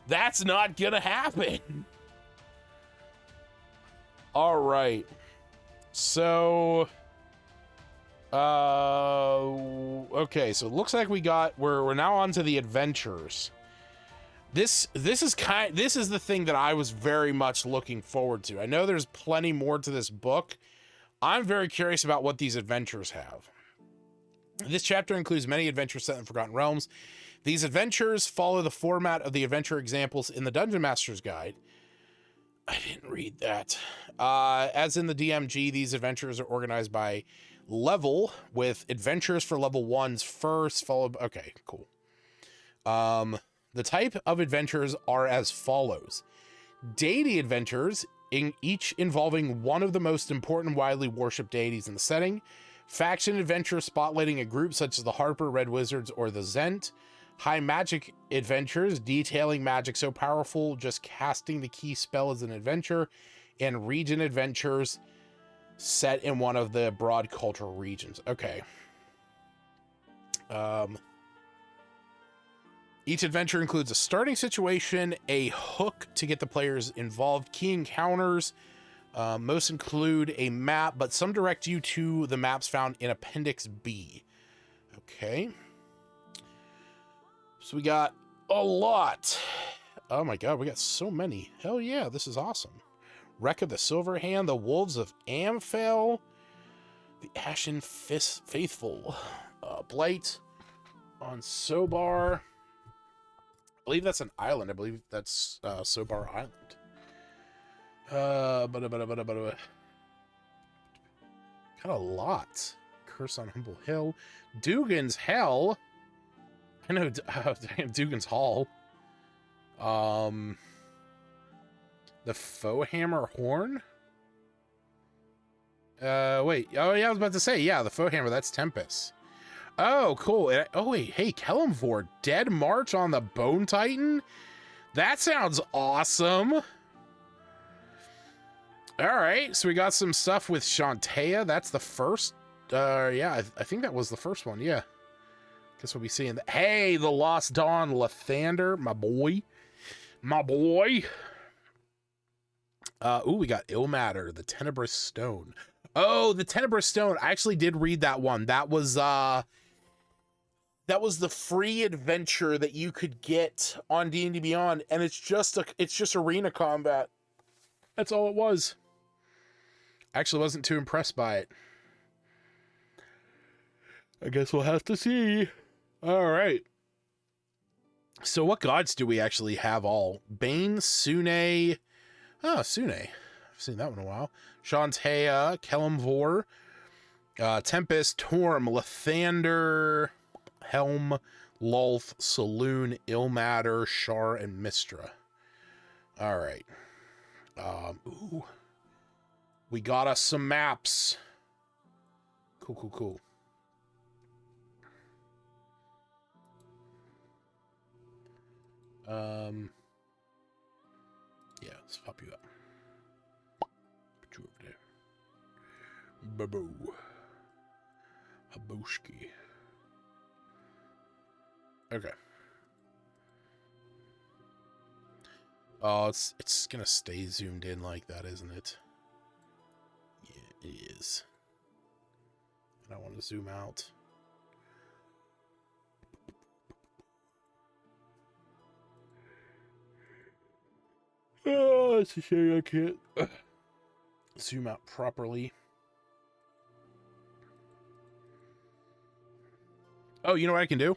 that's not gonna happen. All right. So, okay. So it looks like we're now on to the adventures. This is the thing that I was very much looking forward to. I know there's plenty more to this book. I'm very curious about what these adventures have. This chapter includes many adventures set in Forgotten Realms. These adventures follow the format of the adventure examples in the Dungeon Master's Guide. I didn't read that. As in the DMG, these adventures are organized by level, with adventures for level 1s first, followed... Okay, cool. The type of adventures are as follows. Deity adventures, each involving one of the most important widely worshipped deities in the setting. Faction adventures spotlighting a group such as the Harper, Red Wizards, or the Zent. High magic adventures detailing magic so powerful just casting the key spell is an adventure. And region adventures set in one of the broad cultural regions. Okay. Each adventure includes a starting situation, a hook to get the players involved, key encounters. Most include a map, but some direct you to the maps found in Appendix B. Okay. So we got a lot. Oh my god, we got so many. Hell yeah, this is awesome. Wreck of the Silver Hand, the Wolves of Amphel, the Ashen Faithful, Blight on Sobar. I believe that's an island. I believe that's Sobar Island. Kind of a lot. Curse on Humble Hill. Dugan's Hell. I know, Dugan's Hall. The Foehammer Horn? Wait. Oh, yeah, I was about to say, yeah, the Foehammer, that's Tempest. Oh, cool. Oh, wait, hey, Kellamvor, Dead March on the Bone Titan? That sounds awesome. All right, so we got some stuff with Shantaea. That's the first. Yeah, I think that was the first one, yeah. Guess we'll be seeing that. Hey, the Lost Dawn, Lathander, my boy. My boy. Ooh, we got Ilmater, the Tenebrous Stone. Oh, the Tenebrous Stone. I actually did read that one. That was the free adventure that you could get on D&D Beyond, and it's just arena combat. That's all it was. I actually wasn't too impressed by it. I guess we'll have to see. All right. So what gods do we actually have all? Bane, Sune. Oh, Sune. I've seen that one in a while. Shantaea, Kellamvor, Tempest, Torm, Lathander, Helm, Lulth, Saloon, Ilmater, Shar, and Mistra. All right. Ooh. We got us some maps. Cool. Yeah, let's pop you up. Put you over there. Babo. Haboshki. Okay. Oh, it's gonna stay zoomed in like that, isn't it? Yeah, it is. And I want to zoom out. Oh, it's a shame I can't zoom out properly. Oh, you know what I can do?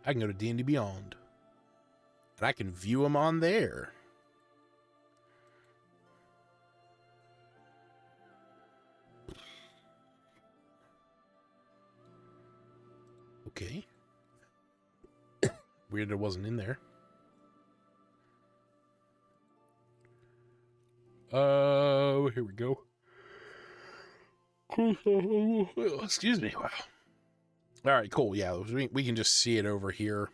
I can go to D&D Beyond. And I can view them on there. Okay. Weird it wasn't in there. Here we go. Excuse me. Wow. All right, cool. Yeah, we can just see it over here.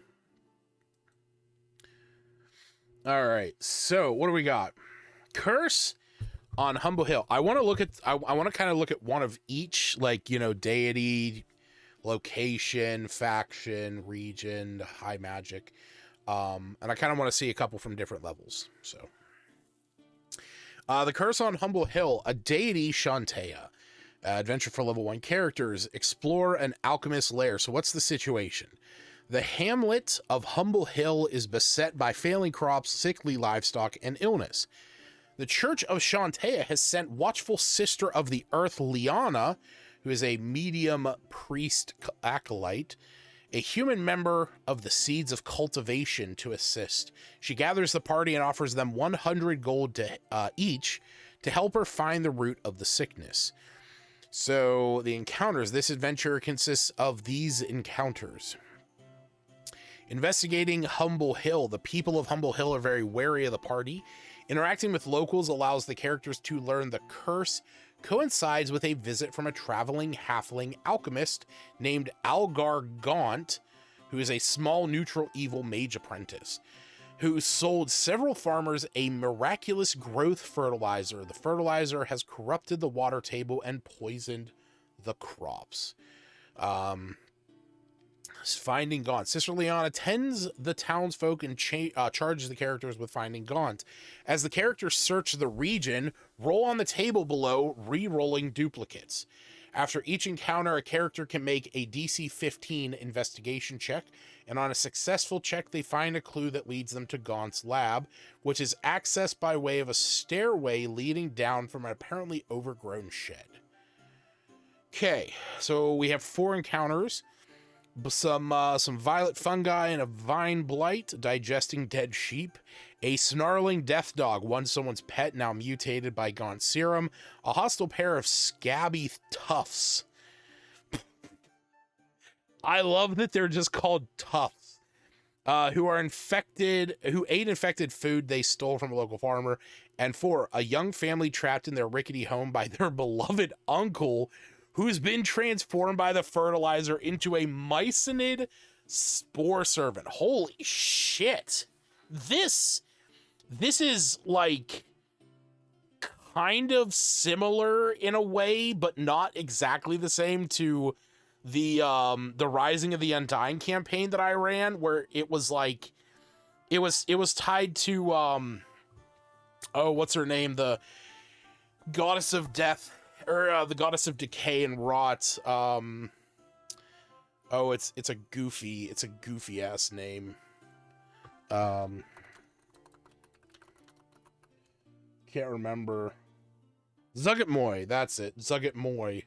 All right, so what do we got? Curse on Humble Hill, I want to look at, I want to kind of look at one of each, like, you know, deity, location, faction, region, high magic. And I kind of want to see a couple from different levels. So, the curse on Humble Hill, a deity, Shantea. Adventure for level 1 characters. Explore an alchemist lair. So what's the situation? The hamlet of Humble Hill is beset by failing crops, sickly livestock, and illness. The Church of Shantea has sent watchful sister of the earth, Liana, who is a medium priest acolyte, a human member of the Seeds of Cultivation, to assist. She gathers the party and offers them 100 gold to, each to help her find the root of the sickness. So the encounters, this adventure consists of these encounters. Investigating Humble Hill. The people of Humble Hill are very wary of the party. Interacting with locals allows the characters to learn the curse coincides with a visit from a traveling halfling alchemist named Algar Gaunt, who is a small neutral evil mage apprentice, who sold several farmers a miraculous growth fertilizer. The fertilizer has corrupted the water table and poisoned the crops. Finding Gaunt. Sister Liana tends the townsfolk and charges the characters with finding Gaunt. As the characters search the region, roll on the table below, re-rolling duplicates. After each encounter, a character can make a DC 15 investigation check, and on a successful check, they find a clue that leads them to Gaunt's lab, which is accessed by way of a stairway leading down from an apparently overgrown shed. Okay, so we have 4 encounters. Some violet fungi and a vine blight, digesting dead sheep, a snarling death dog, once someone's pet, now mutated by Gaunt serum, a hostile pair of scabby toughs. I love that they're just called toughs, who are infected, who ate infected food they stole from a local farmer, and 4, a young family trapped in their rickety home by their beloved uncle, who's been transformed by the fertilizer into a myconid spore servant. Holy shit. This is like kind of similar in a way, but not exactly the same to the Rising of the Undying campaign that I ran, where it was like it was tied to oh, what's her name? The goddess of death, or the goddess of decay and rot. Oh, it's a goofy ass name. Can't remember. Zugat Moy, that's it. Zugat Moy.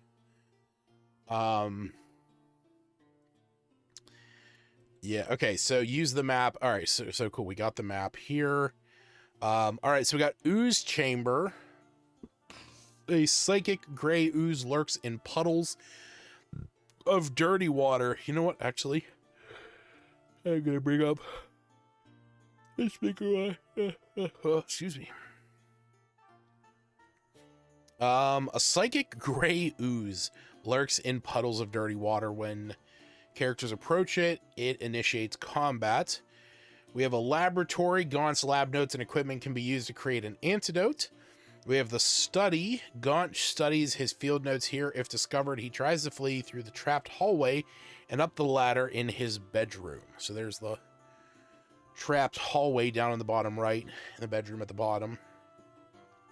Yeah, okay, so use the map. All right, so cool. We got the map here. All right, so we got Ooze Chamber. A psychic gray ooze lurks in puddles of dirty water. You know what? Actually, I'm gonna bring up the speaker. Excuse me. A psychic gray ooze lurks in puddles of dirty water. When characters approach it, it initiates combat. We have a laboratory. Gaunt's lab notes and equipment can be used to create an antidote. We have the study. Gaunt studies his field notes here. If discovered, he tries to flee through the trapped hallway and up the ladder in his bedroom. So there's the trapped hallway down in the bottom right, and the bedroom at the bottom.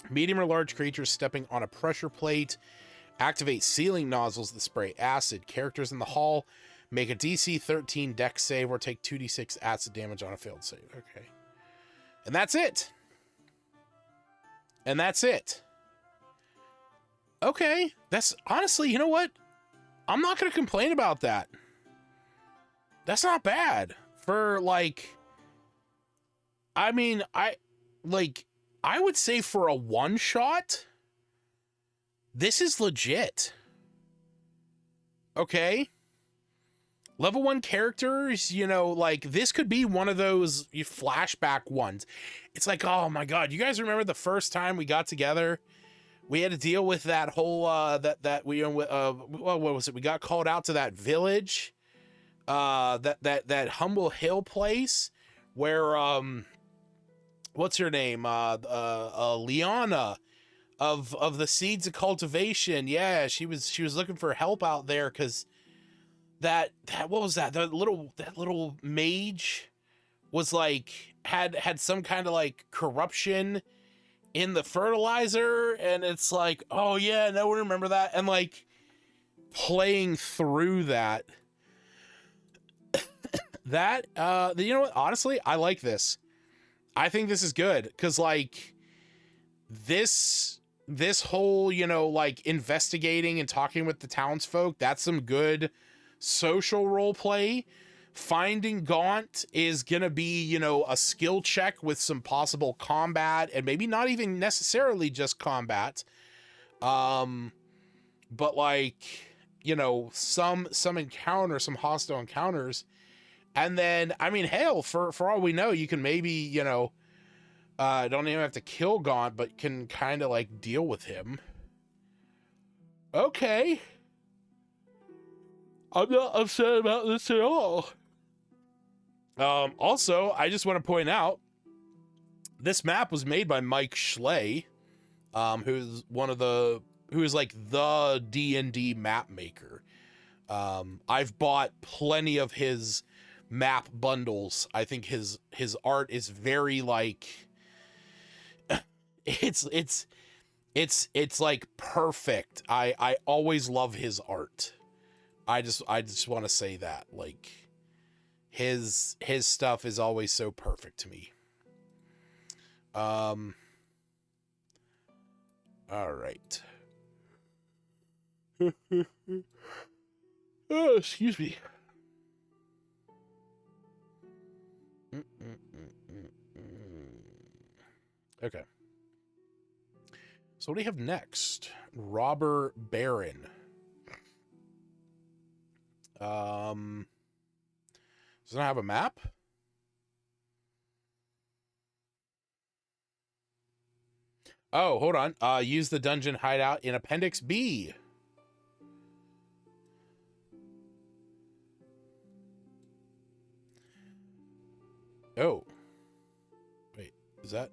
Medium or large creatures stepping on a pressure plate activate ceiling nozzles that spray acid. Characters in the hall make a DC 13 dex save or take 2d6 acid damage on a failed save. Okay. And that's it. And that's it. Okay. That's honestly, you know what? I'm not going to complain about that. That's not bad for like, I mean, I would say for a one shot, this is legit. Okay. Level 1 characters, you know, like this could be one of those flashback ones. It's like, oh my God, you guys remember the first time we got together? We had to deal with that whole, what was it? We got called out to that village, that Humble Hill place where, what's her name? Liana, of the seeds of cultivation. Yeah, she was looking for help out there because that what was that? That little mage was like had some kind of like corruption in the fertilizer, and it's like, oh yeah, no one remember that, and like playing through that you know what, honestly, I like this. I think this is good because like this whole, you know, like investigating and talking with the townsfolk, that's some good social role play. Finding Gaunt is gonna be, you know, a skill check with some possible combat, and maybe not even necessarily just combat, but like, you know, some encounter, some hostile encounters. And then, I mean, hell, for all we know, you can maybe, you know, don't even have to kill Gaunt, but can kind of like deal with him. Okay, I'm not upset about this at all. Also, I just want to point out, this map was made by Mike Schley, who's like the D&D map maker. I've bought plenty of his map bundles. I think his art is very like, it's like perfect. I always love his art. I just want to say that, like, his stuff is always so perfect to me. All right. Oh, excuse me. Okay. So what do you have next? Robber Baron. Does it have a map? Oh, hold on. Use the dungeon hideout in Appendix B. Oh. Wait, is that?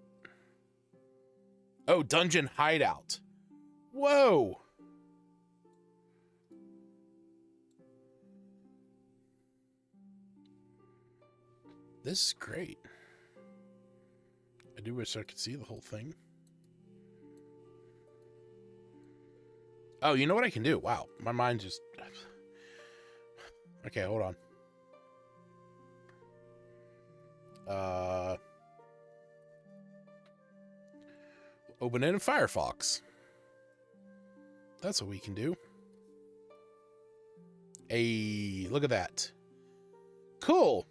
Oh, dungeon hideout. Whoa. This is great. I do wish I could see the whole thing. Oh, you know what I can do? Wow, my mind just... Okay, hold on. Open it in Firefox. That's what we can do. Hey, look at that. Cool.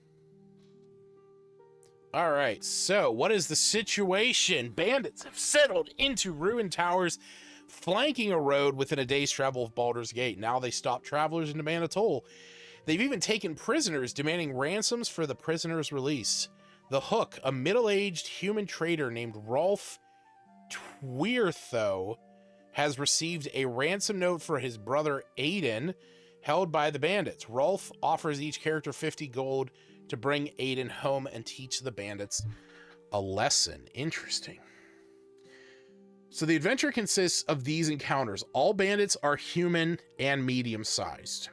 All right, so what is the situation? Bandits have settled into ruined towers, flanking a road within a day's travel of Baldur's Gate. Now they stop travelers and demand a toll. They've even taken prisoners, demanding ransoms for the prisoners' release. The Hook, a middle-aged human trader named Rolf Tweertho, has received a ransom note for his brother Aiden, held by the bandits. Rolf offers each character 50 gold to bring Aiden home and teach the bandits a lesson. Interesting. So the adventure consists of these encounters. All bandits are human and medium-sized.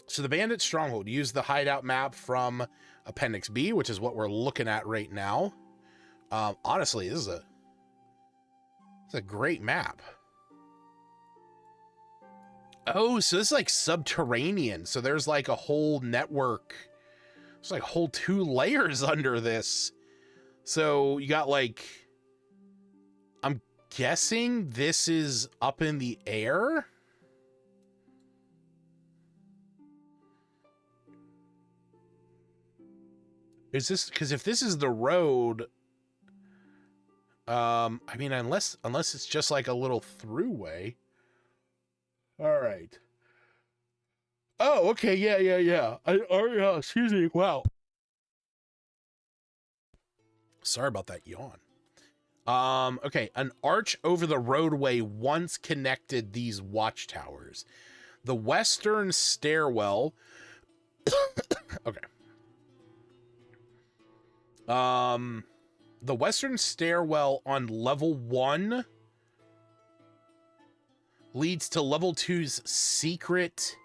So the bandit stronghold, use the hideout map from Appendix B, which is what we're looking at right now. Honestly, this is a great map. Oh, so this is like subterranean. So there's like a whole network. There's like whole 2 layers under this. So you got like, I'm guessing this is up in the air. Is this, because if this is the road, I mean, unless it's just like a little throughway. All right. Oh, okay. Yeah. Excuse me. Wow. Sorry about that yawn. Okay. An arch over the roadway once connected these watchtowers. The western stairwell. Okay. The western stairwell on level 1 leads to level 2's secret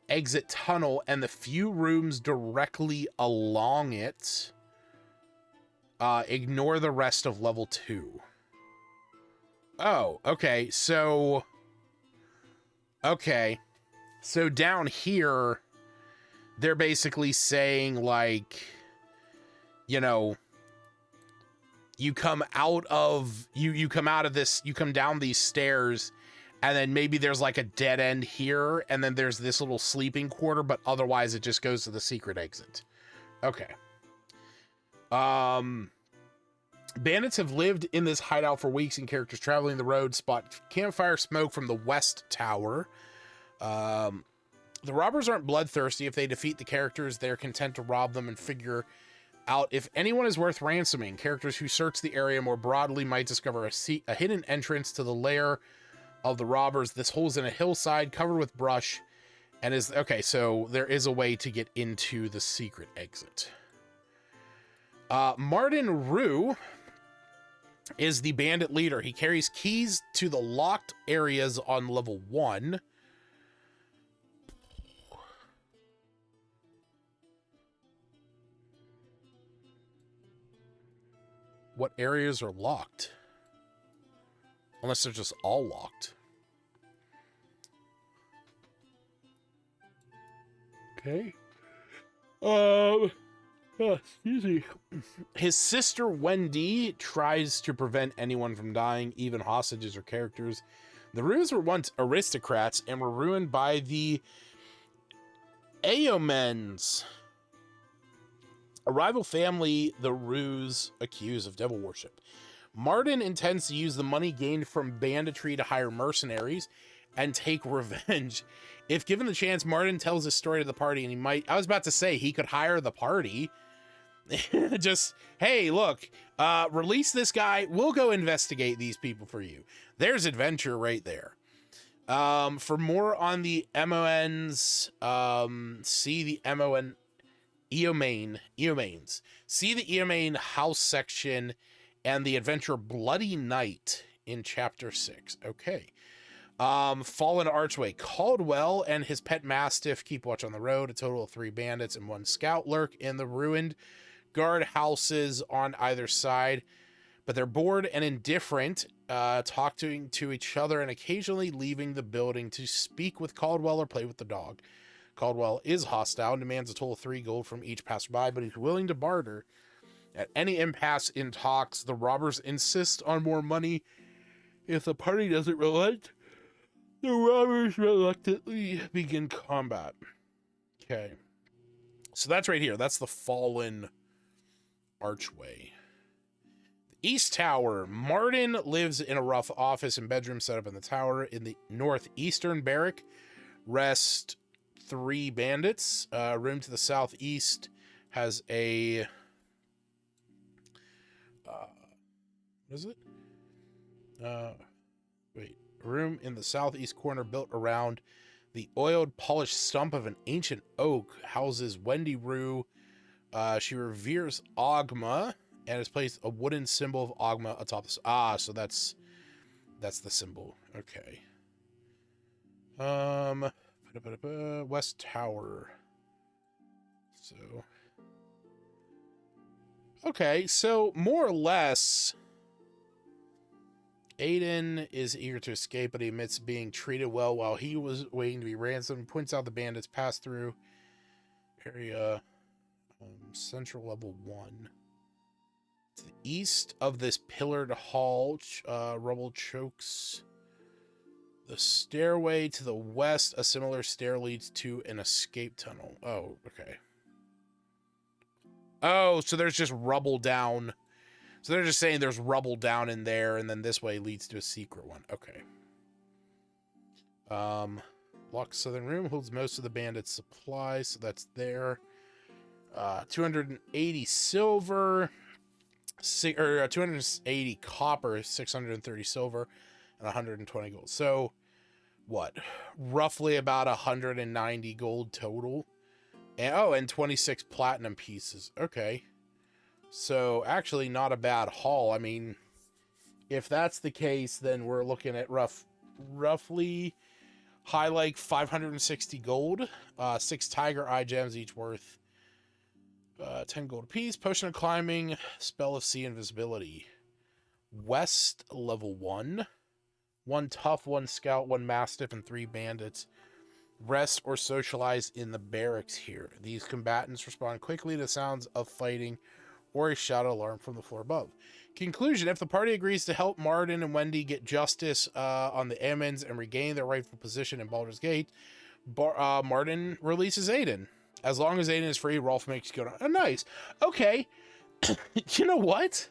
exit tunnel and the few rooms directly along it. Ignore the rest of level 2. Oh, okay. So down here, they're basically saying, like, you know, you come out of this, you come down these stairs, and then maybe there's like a dead end here, and then there's this little sleeping quarter, but otherwise it just goes to the secret exit. Okay. Bandits have lived in this hideout for weeks, and characters traveling the road spot campfire smoke from the west tower. The robbers aren't bloodthirsty. If they defeat the characters, they're content to rob them and figure out if anyone is worth ransoming. Characters who search the area more broadly might discover a hidden entrance to the lair of the robbers. This hole's in a hillside covered with brush and is... Okay, so there is a way to get into the secret exit. Martin Rue is the bandit leader. He carries keys to the locked areas on level 1. What areas are locked? Unless they're just all locked. Okay. Excuse me. His sister Wendy tries to prevent anyone from dying, even hostages or characters. The Rues were once aristocrats and were ruined by the Aomens, a rival family the Rues accuse of devil worship. Martin intends to use the money gained from banditry to hire mercenaries and take revenge. If given the chance, Martin tells his story to the party, and he might... I was about to say, he could hire the party. Just, hey, look, release this guy. We'll go investigate these people for you. There's adventure right there. For more on the MONs, see the Eomanes. See the Eomane house section and the adventure Bloody Night in chapter 6. Okay. Fallen Archway. Caldwell and his pet mastiff keep watch on the road. A total of 3 bandits and 1 scout lurk in the ruined guard houses on either side, but they're bored and indifferent, talking to each other and occasionally leaving the building to speak with Caldwell or play with the dog. Caldwell is hostile and demands a total of 3 gold from each passerby, but he's willing to barter. At any impasse in talks, the robbers insist on more money. If the party doesn't relent, the robbers reluctantly begin combat. Okay. So that's right here. That's the Fallen Archway. The East Tower. Martin lives in a rough office and bedroom set up in the tower. In the northeastern barrack rest 3 bandits. Room to the southeast has a... what is it? Wait. A room in the southeast corner built around the oiled, polished stump of an ancient oak houses Wendy Rue. She reveres Ogma and has placed a wooden symbol of Ogma atop this. So that's the symbol. Okay. West Tower. So. Okay, so more or less, Aiden is eager to escape, but he admits being treated well while he was waiting to be ransomed. Points out the bandits pass through area central level 1. To the east of this pillared hall, rubble chokes the stairway. To the west, a similar stair leads to an escape tunnel. Oh, okay. Oh, so there's just rubble down. So they're just saying there's rubble down in there, and then this way leads to a secret one. Okay. Locked southern room holds most of the bandits' supplies, so that's there. 280 silver, 280 copper, 630 silver, and 120 gold. So, what? Roughly about 190 gold total. And 26 platinum pieces. Okay. So, actually not a bad haul. I mean, if that's the case, then we're looking at roughly high like 560 gold. 6 tiger eye gems, each worth 10 gold apiece. Potion of climbing, spell of sea invisibility. West level 1. 1 tough, 1 scout, 1 mastiff, and 3 bandits. Rest or socialize in the barracks here. These combatants respond quickly to sounds of fighting or a shout alarm from the floor above. Conclusion: if the party agrees to help Martin and Wendy get justice on the Ammons and regain their rightful position in Baldur's Gate, Martin releases Aiden. As long as Aiden is free, Rolf makes go down. Oh, nice. Okay. You know what?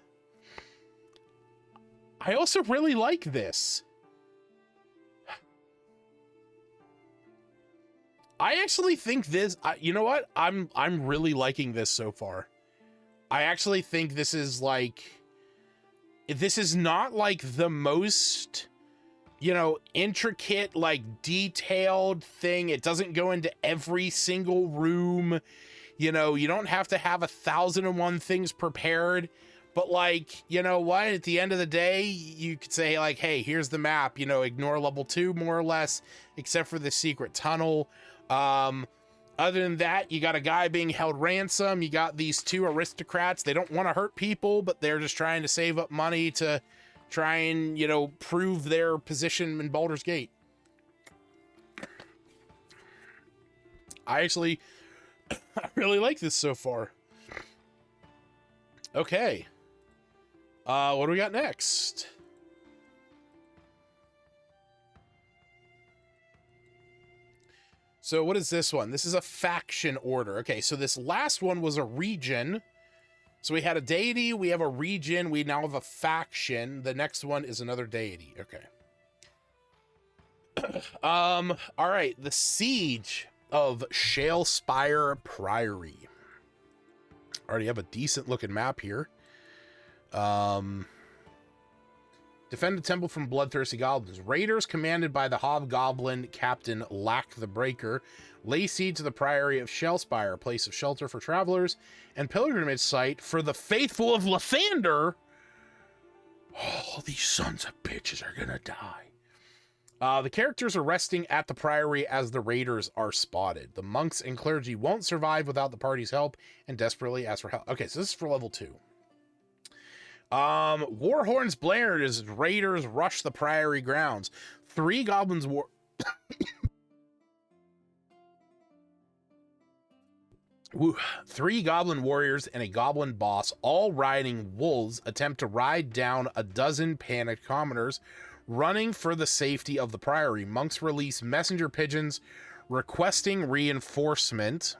I also really like this. I actually think this, you know what? I'm really liking this so far. I actually think this is like, this is not like the most, you know, intricate, like detailed thing. It doesn't go into every single room. You know, you don't have to have 1,001 things prepared. But like, you know what? At the end of the day, you could say like, hey, here's the map, you know, ignore level 2 more or less, except for the secret tunnel. Other than that, you got a guy being held ransom. You got these 2 aristocrats. They don't want to hurt people, but they're just trying to save up money to try and, you know, prove their position in Baldur's Gate. I actually, I really like this so far. Okay. What do we got next? So what is this one? This is a faction order. Okay, so this last one was a region. So we had a deity, we have a region, we now have a faction. The next one is another deity. Okay. All right, the siege of Shalespire Priory. Already have a decent looking map here. Defend the temple from bloodthirsty goblins. Raiders commanded by the hobgoblin captain Lack the Breaker lay siege to the priory of Shalespire, a place of shelter for travelers and pilgrimage site for the faithful of Lathander. Oh, these sons of bitches are gonna die. The characters are resting at the priory as the raiders are spotted. The monks and clergy won't survive without the party's help and desperately ask for help. Okay, so this is for level 2. Warhorns blared as raiders rush the priory grounds. 3 goblins Three goblin warriors and a goblin boss, all riding wolves, attempt to ride down a dozen panicked commoners running for the safety of the priory. Monks release messenger pigeons requesting reinforcement.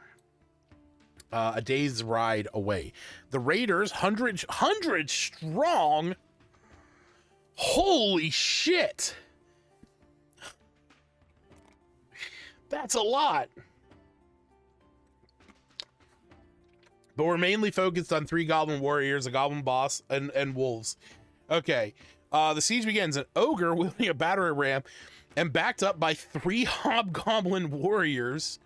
A day's ride away. The raiders, 100 strong. Holy shit. That's a lot. But we're mainly focused on 3 goblin warriors, a goblin boss, and wolves. Okay. The siege begins. An ogre wielding a battering ram and backed up by 3 hobgoblin warriors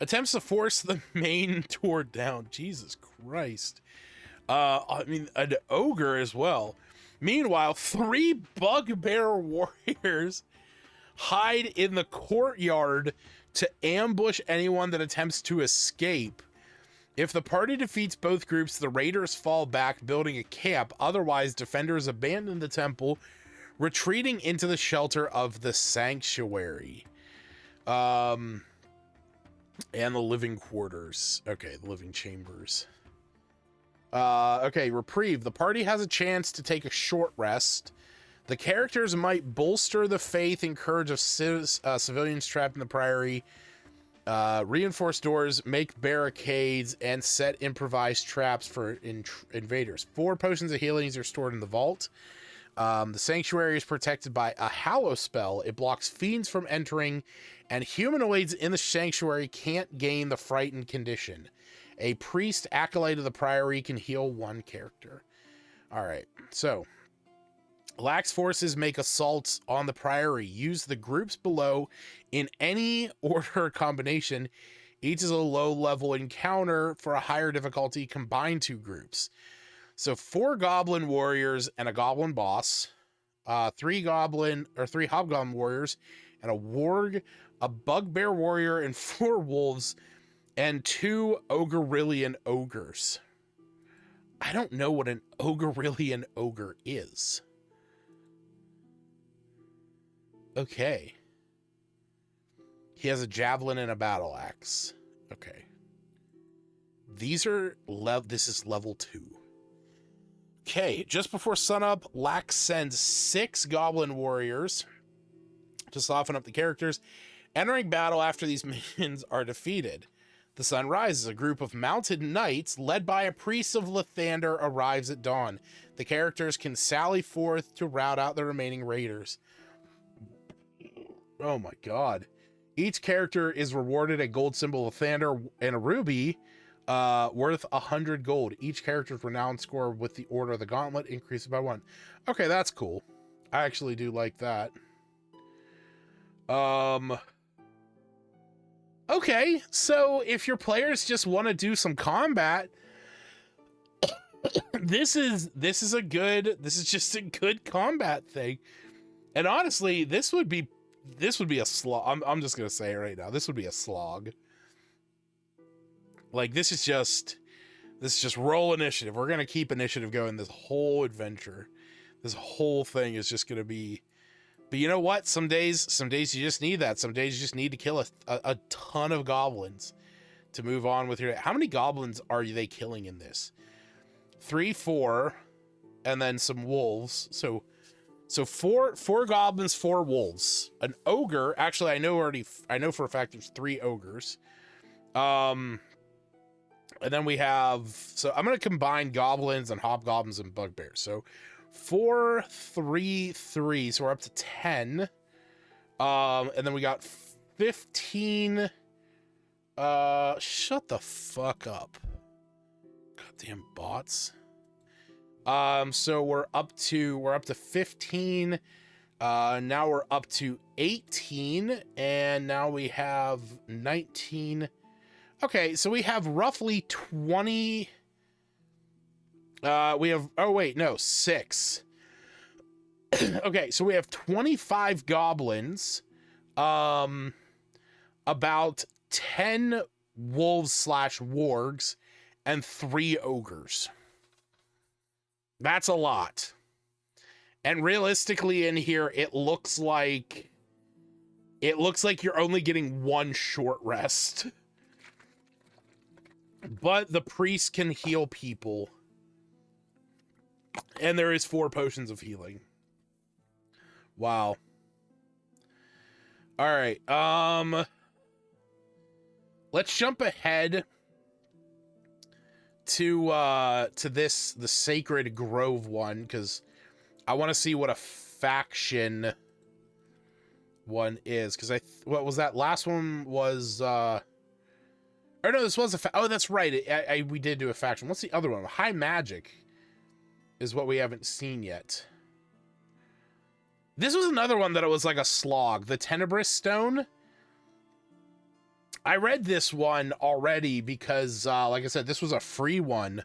attempts to force the main door down. Jesus Christ. I mean, an ogre as well. Meanwhile, 3 bugbear warriors hide in the courtyard to ambush anyone that attempts to escape. If the party defeats both groups, the raiders fall back, building a camp. Otherwise, defenders abandon the temple, retreating into the shelter of the sanctuary. And the living quarters. Okay, the living chambers. Okay, reprieve. The party has a chance to take a short rest. The characters might bolster the faith and courage of civilians trapped in the priory, reinforce doors, make barricades, and set improvised traps for invaders. 4 potions of healings are stored in the vault. The sanctuary is protected by a hallow spell. It blocks fiends from entering, and humanoids in the sanctuary can't gain the frightened condition. A priest acolyte of the priory can heal 1 character. All right, so Lax forces make assaults on the priory. Use the groups below in any order combination. Each is a low-level encounter for a higher difficulty. Combine 2 groups. So 4 goblin warriors and a goblin boss. three hobgoblin warriors, and a warg, a bugbear warrior, and 4 wolves, and 2 ogrerillion ogres. I don't know what an ogrerillion ogre is. Okay. He has a javelin and a battle axe. Okay. These are this is level 2. Okay, just before sunup, Lax sends 6 goblin warriors to soften up the characters, entering battle after these minions are defeated. The sun rises. A group of mounted knights, led by a priest of Lathander, arrives at dawn. The characters can sally forth to rout out the remaining raiders. Oh my god. Each character is rewarded a gold symbol of Lathander and a ruby, worth 100 gold. Each character's renown score with the Order of the Gauntlet increases by 1. Okay, that's cool. I actually do like that. Okay, so if your players just want to do some combat, this is just a good combat thing. And honestly, this would be a slog. I'm just gonna say it right now. This would be a slog. Like, this is just roll initiative. We're gonna keep initiative going this whole adventure. This whole thing is just gonna be. But you know what? Some days you just need that. Some days you just need to kill a ton of goblins to move on with your. How many goblins are they killing in this? 3, 4, and then some wolves. So four goblins, 4 wolves, an ogre. Actually, I know for a fact there's 3 ogres. And then we have. So I'm gonna combine goblins and hobgoblins and bugbears. So 4, 3, 3. So we're up to 10. And then we got 15. Shut the fuck up. Goddamn bots. So we're up to 15. Now we're up to 18, and now we have 19. Okay, so we have roughly 20. We have, oh wait, no, 6. Okay, so we have 25 goblins, about 10 wolves/wargs, and 3 ogres. That's a lot. And realistically in here, it looks like you're only getting 1 short rest. But the priest can heal people. And there is 4 potions of healing. Wow. All right. Let's jump ahead to the Sacred Grove one, because I want to see what a faction one is. Because what was that last one was? Or no, this was oh, that's right. We did do a faction. What's the other one? High Magic is what we haven't seen yet. This was another one that it was like a slog. The Tenebrous Stone. I read this one already because, like I said, this was a free one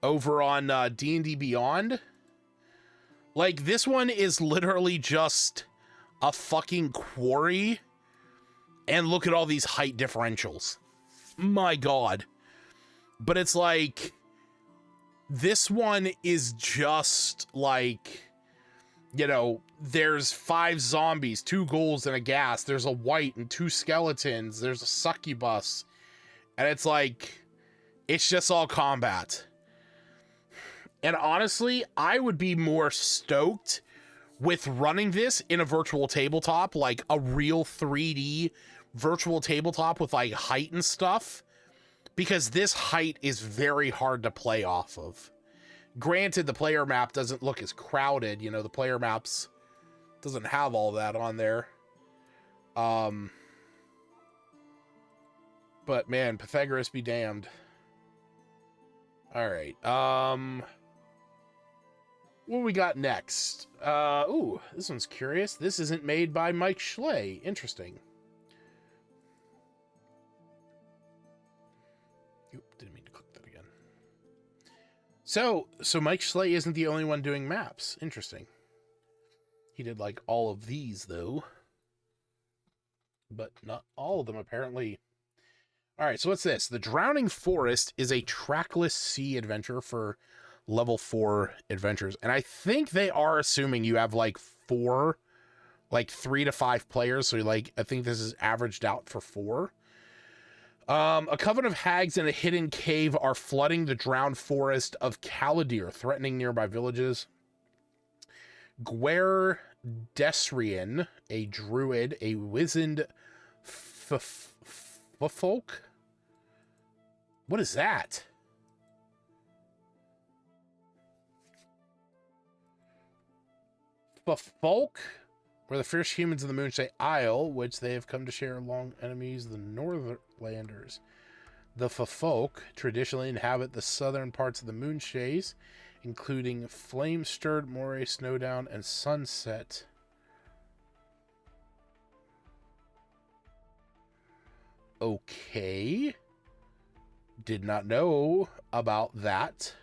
over on D&D Beyond. Like, this one is literally just a fucking quarry. And look at all these height differentials. My God. But it's like, this one is just like, you know, there's 5 zombies, 2 ghouls, and a ghast. There's a wight and 2 skeletons. There's a succubus. And it's like, it's just all combat. And honestly, I would be more stoked with running this in a virtual tabletop, like a real 3D virtual tabletop with like height and stuff, because this height is very hard to play off of. Granted, the player map doesn't look as crowded, you know, the player maps doesn't have all that on there. But man, Pythagoras be damned. All right. What we got next? Ooh, this one's curious. This isn't made by Mike Schley. Interesting. Oop, didn't mean to click that again. So Mike Schley isn't the only one doing maps. Interesting. He did like all of these though, but not all of them apparently. All right, so what's this? The Drowning Forest is a trackless sea adventure for level 4 adventures. And I think they are assuming you have like 3 to 5 players. So like, I think this is averaged out for 4. A coven of hags in a hidden cave are flooding the drowned forest of Caladir, threatening nearby villages. Gwer Desrian, a druid, a wizened folk. What is that? Folk, where the fierce humans of the Moonshae Isle, which they have come to share along enemies, the Northlanders. The folk traditionally inhabit the southern parts of the Moonshaes, including Flame-Stirred, Moray, Snowdown, and Sunset. Okay. Did not know about that.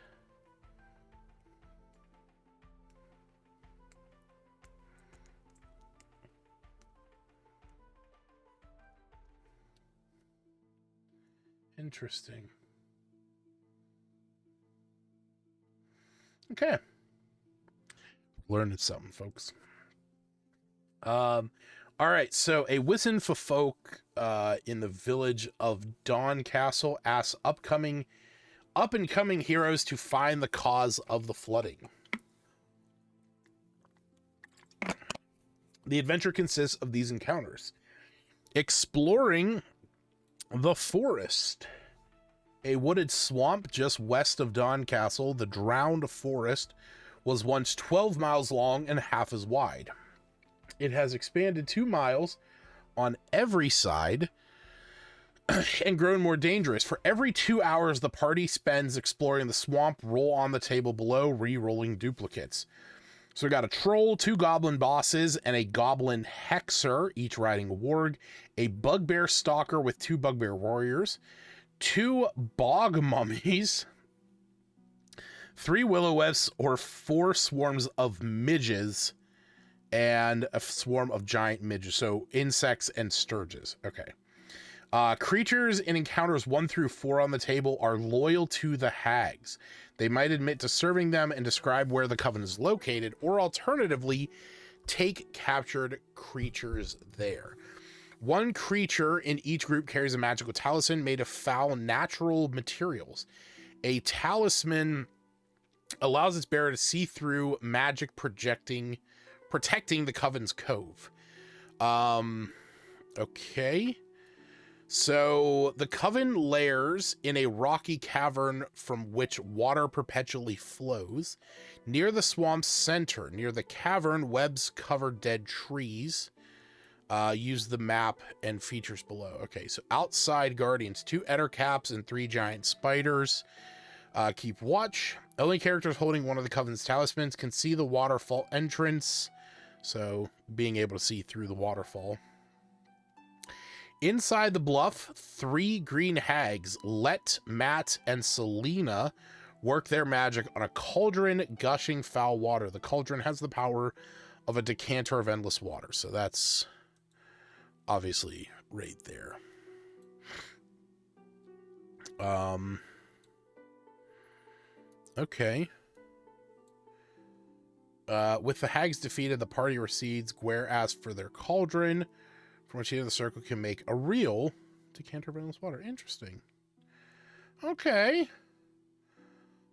Interesting. Okay. Learning something, folks. All right, so a wizened folk in the village of Dawn Castle asks up and coming heroes to find the cause of the flooding. The adventure consists of these encounters: exploring the forest, a wooded swamp just west of Dawn Castle. The drowned forest was once 12 miles long and half as wide. It has expanded 2 miles on every side and grown more dangerous. For every 2 hours the party spends exploring the swamp, roll on the table below, re-rolling duplicates. So we got a troll, 2 goblin bosses, and a goblin hexer, each riding a warg, a bugbear stalker with 2 bugbear warriors, 2 bog mummies, 3 will-o-wisps or 4 swarms of midges, and a swarm of giant midges, so insects and sturges. Okay. Creatures in encounters 1 through 4 on the table are loyal to the hags. They might admit to serving them and describe where the coven is located, or alternatively, take captured creatures there. 1 creature in each group carries a magical talisman made of foul natural materials. A talisman allows its bearer to see through magic protecting the coven's cove. Okay. So the coven lairs in a rocky cavern from which water perpetually flows. Near the swamp's center, near the cavern, webs cover dead trees. Use the map and features below. Okay, so outside guardians, 2 ettercaps and 3 giant spiders. Keep watch. Only characters holding one of the coven's talismans can see the waterfall entrance. So being able to see through the waterfall. Inside the bluff, 3 green hags, Let, Matt, and Selena, work their magic on a cauldron gushing foul water. The cauldron has the power of a decanter of endless water. So that's obviously right there. Okay. With the hags defeated, the party recedes. Gwer asks for their cauldron, from which the circle can make a real decanter of endless water. Interesting. Okay.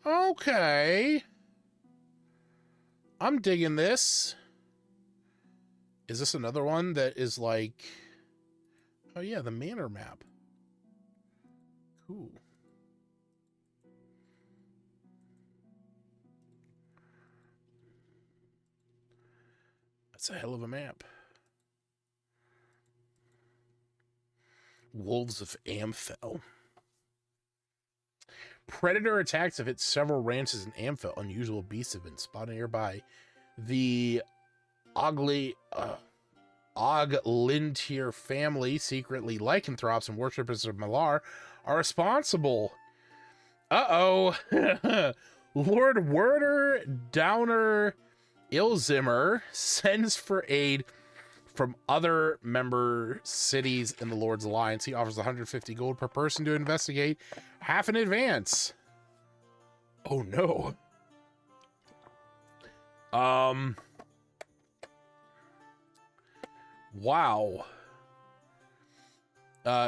Okay. I'm digging this. Is this another one that is like... Oh yeah, the manor map. Cool. That's a hell of a map. Wolves of Amfell. Predator attacks have hit several ranches in Amfell. Unusual beasts have been spotted nearby. The Oglintier family, secretly lycanthropes and worshippers of Malar, are responsible. Uh-oh. Lord Werder Downer Ilzimmer sends for aid from other member cities in the Lord's Alliance. He offers 150 gold per person to investigate, half in advance. Oh no. Wow.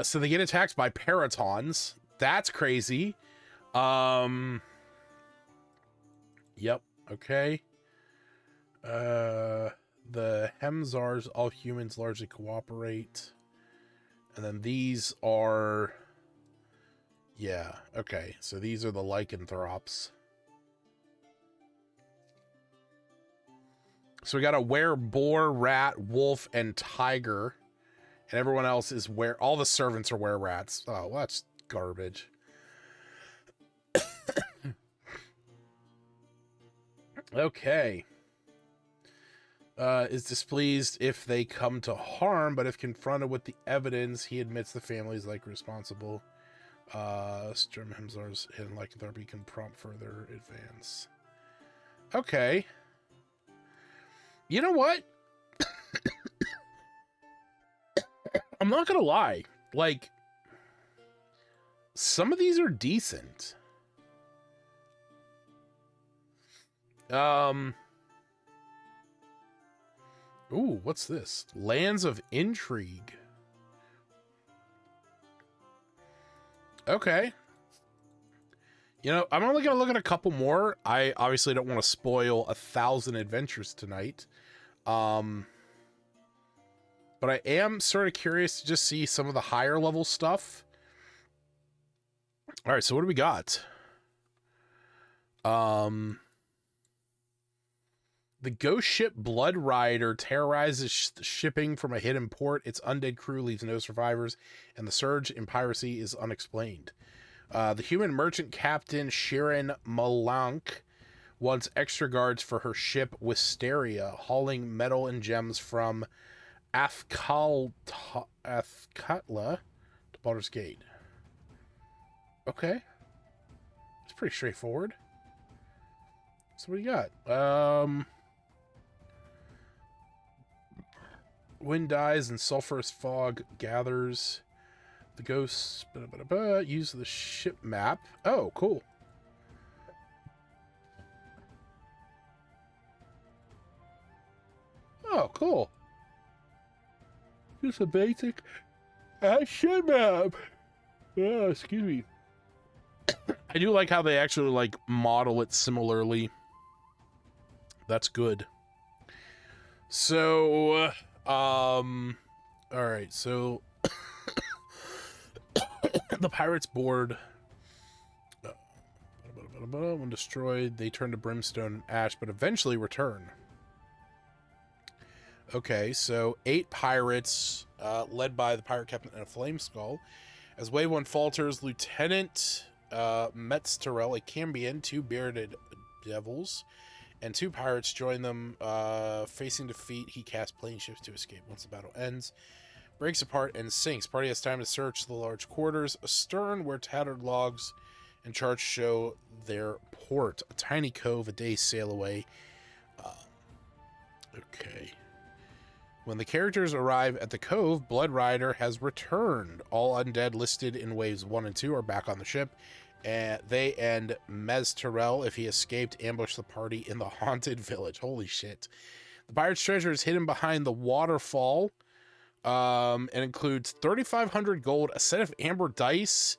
So they get attacked by paratons. That's crazy. Yep. Okay. The Hemzars, all humans largely cooperate. And then these are... Yeah, okay. So these are the lycanthropes. So we got a were, boar, rat, wolf, and tiger. And everyone else is were... All the servants are were rats. Oh, well, that's garbage. Okay. Is displeased if they come to harm, but if confronted with the evidence, he admits the family is likely responsible. Sturm Hemzar's hidden lycanthropy can prompt further advance. Okay. You know what? I'm not gonna lie. Like, some of these are decent. Ooh, what's this? Lands of Intrigue. Okay. You know, I'm only going to look at a couple more. I obviously don't want to spoil 1,000 adventures tonight. But I am sort of curious to just see some of the higher level stuff. All right, so what do we got? The ghost ship Blood Rider terrorizes shipping from a hidden port. Its undead crew leaves no survivors, and the surge in piracy is unexplained. The human merchant captain Sharon Malank wants extra guards for her ship Wisteria, hauling metal and gems from Athkatla to Baldur's Gate. Okay. It's pretty straightforward. So what do you got? Wind dies and sulfurous fog gathers. The ghosts use the ship map. Oh, cool. Oh, cool. Just a basic ship map. Oh, excuse me. I do like how they actually like model it similarly. That's good. So, all right, so the pirates board. When destroyed, they turn to brimstone and ash, but eventually return. Okay, so 8 pirates, led by the pirate captain and a flame skull. As wave 1 falters, Lieutenant Metzterel, a Cambion, 2 bearded devils, and 2 pirates join them. Facing defeat, he casts plane ships to escape. Once the battle ends, breaks apart and sinks. Party has time to search the large quarters astern, where tattered logs and charts show their port. A tiny cove a day's sail away. Okay. When the characters arrive at the cove, Blood Rider has returned. All undead listed in waves 1 and 2 are back on the ship. And they and Mezterel, if he escaped, ambush the party in the haunted village. Holy shit. The pirate's treasure is hidden behind the waterfall. And includes 3,500 gold, a set of amber dice,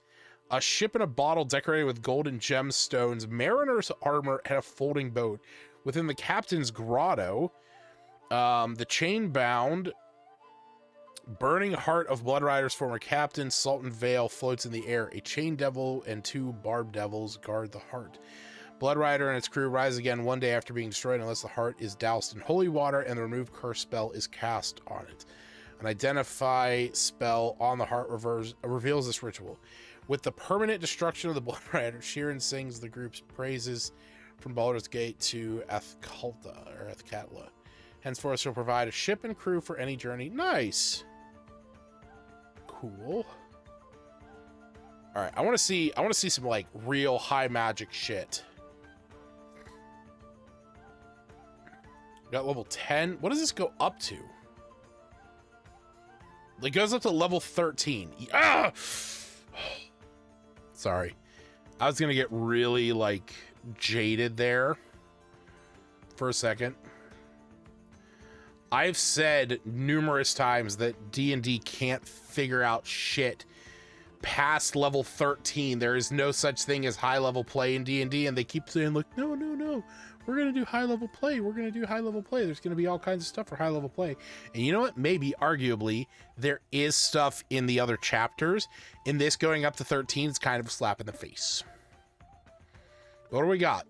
a ship in a bottle decorated with golden gemstones, mariner's armor, and a folding boat. Within the captain's grotto, the chain-bound, burning heart of Blood Rider's former captain, Sultan Vale, floats in the air. A chain devil and 2 barbed devils guard the heart. Blood Rider and its crew rise again one day after being destroyed unless the heart is doused in holy water and the remove curse spell is cast on it. An identify spell on the heart reveals this ritual. With the permanent destruction of the Blood Rider, Sheeran sings the group's praises from Baldur's Gate to Athkatla. Henceforth, she'll provide a ship and crew for any journey. Nice. Cool. All right, I want to see some like real high magic shit. Got level 10. What does this go up to? It goes up to level 13. Ah! Sorry. I was going to get really, like, jaded there for a second. I've said numerous times that D&D can't figure out shit past level 13. There is no such thing as high-level play in D&D, and they keep saying, like, no, no, no. We're going to do high-level play. We're going to do high-level play. There's going to be all kinds of stuff for high-level play. And you know what? Maybe, arguably, there is stuff in the other chapters. In this going up to 13, it's kind of a slap in the face. What do we got?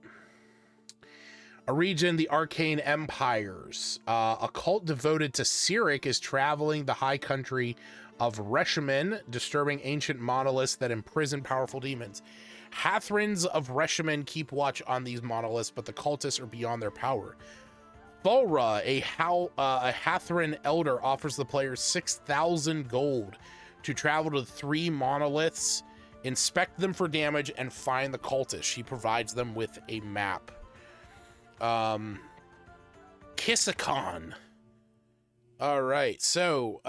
A region, the Arcane Empires. A cult devoted to Cyric is traveling the high country of Reshimen, disturbing ancient monoliths that imprison powerful demons. Hathrins of Reshimen keep watch on these monoliths, but the cultists are beyond their power. Thulra, a Hathrin elder, offers the players 6,000 gold to travel to 3 monoliths, inspect them for damage, and find the cultists. She provides them with a map. Kisakon. All right, so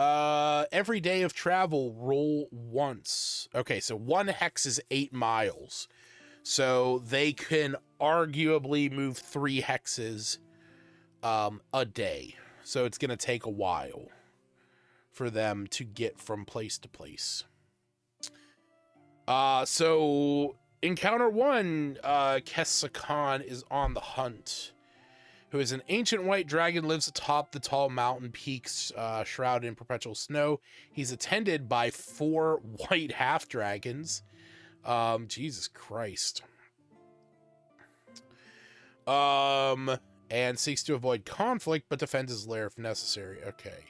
every day of travel, roll once. Okay, so 1 hex is 8 miles. So they can arguably move 3 hexes a day. So it's going to take a while for them to get from place to place. So encounter 1, Kisakon is on the hunt. Who is an ancient white dragon, lives atop the tall mountain peaks shrouded in perpetual snow. He's attended by 4 white half-dragons. Jesus Christ. And seeks to avoid conflict, but defends his lair if necessary. Okay.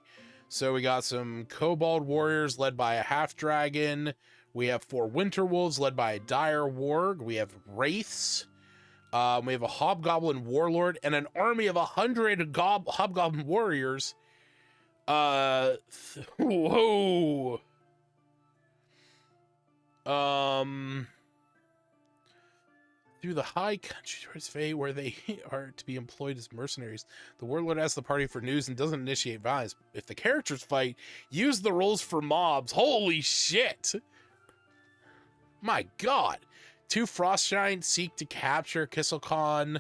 So we got some kobold warriors led by a half-dragon. We have 4 winter wolves led by a dire warg. We have wraiths. We have a hobgoblin warlord and an army of 100 hobgoblin warriors. Whoa. Through the high country towards Fae, where they are to be employed as mercenaries. The warlord asks the party for news and doesn't initiate violence. If the characters fight, use the rolls for mobs. Holy shit! My God. 2 frost giants seek to capture Kisakon.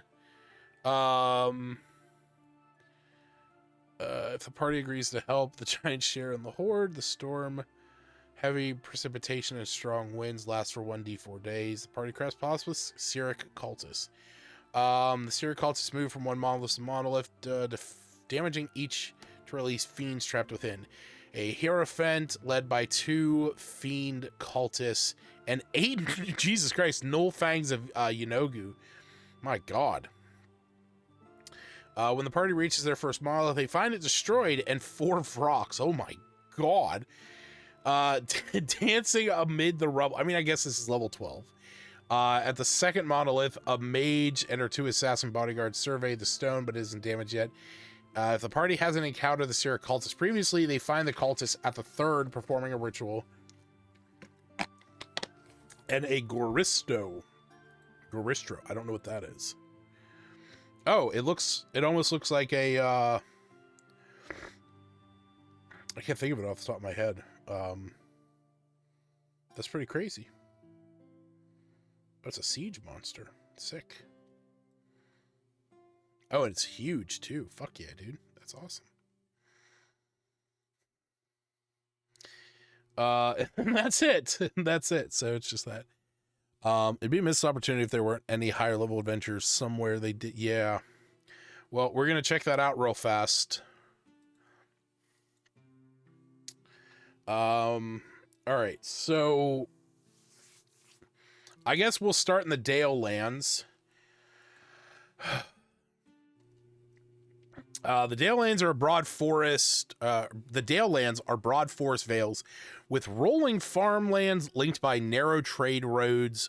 If the party agrees to help, the giants share in the horde. The storm, heavy precipitation, and strong winds last for 1d4 days. The party crafts possible Cyric cultists. The Cyric cultists move from one monolith to monolith, damaging each to release fiends trapped within. A Hierophant led by 2 fiend cultists and 8 Jesus Christ, Null Fangs of Yenogu. My God. When the party reaches their first monolith, they find it destroyed and 4 Vrox. Oh my God. Dancing amid the rubble. I mean, I guess this is level 12. At the second monolith, a mage and her 2 assassin bodyguards survey the stone, but isn't damaged yet. If the party hasn't encountered the Cyric cultists previously, they find the cultists at the third performing a ritual. And a Goristro. I don't know what that is. Oh, it almost looks like a, I can't think of it off the top of my head. That's pretty crazy. That's a siege monster. Sick. Oh, and it's huge too. Fuck yeah, dude. That's awesome. And that's it. That's it. So it's just that. It'd be a missed opportunity if there weren't any higher level adventures somewhere they did. Yeah. Well, we're going to check that out real fast. All right. So I guess we'll start in the Dale Lands. The Dale Lands are a broad forest. The Dale Lands are broad forest vales with rolling farmlands linked by narrow trade roads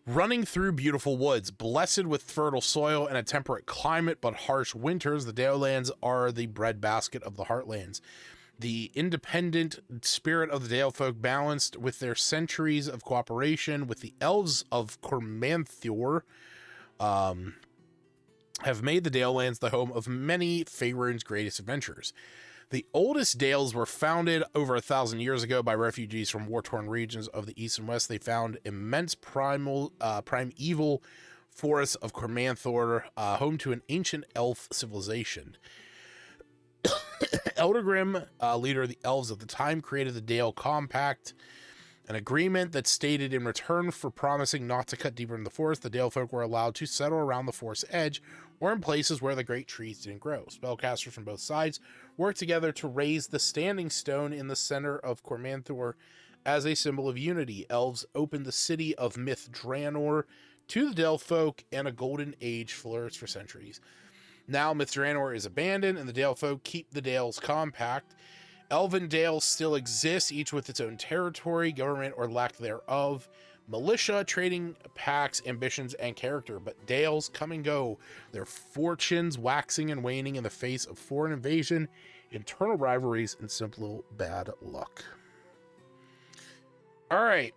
running through beautiful woods. Blessed with fertile soil and a temperate climate but harsh winters, the Dale Lands are the breadbasket of the Heartlands. The independent spirit of the Dale folk, balanced with their centuries of cooperation with the elves of Cormanthor, have made the Dale Lands the home of many Faerun's greatest adventurers. The oldest Dales were founded over 1,000 years ago by refugees from war-torn regions of the East and West. They found immense primeval forests of Cormanthor, home to an ancient elf civilization. Eldergrim, leader of the elves at the time, created the Dale Compact, an agreement that stated in return for promising not to cut deeper in the forest, the Dale folk were allowed to settle around the forest's edge or in places where the great trees didn't grow. Spellcasters from both sides worked together to raise the standing stone in the center of Cormanthor as a symbol of unity. Elves opened the city of Myth Dranor to the Dale folk, and a golden age flourished for centuries. Now Myth Dranor is abandoned, and the Dale folk keep the Dales Compact. Elven Dales still exist, each with its own territory, government, or lack thereof, militia, trading packs, ambitions, and character. But Dales come and go, their fortunes waxing and waning in the face of foreign invasion, internal rivalries, and simple bad luck. All right.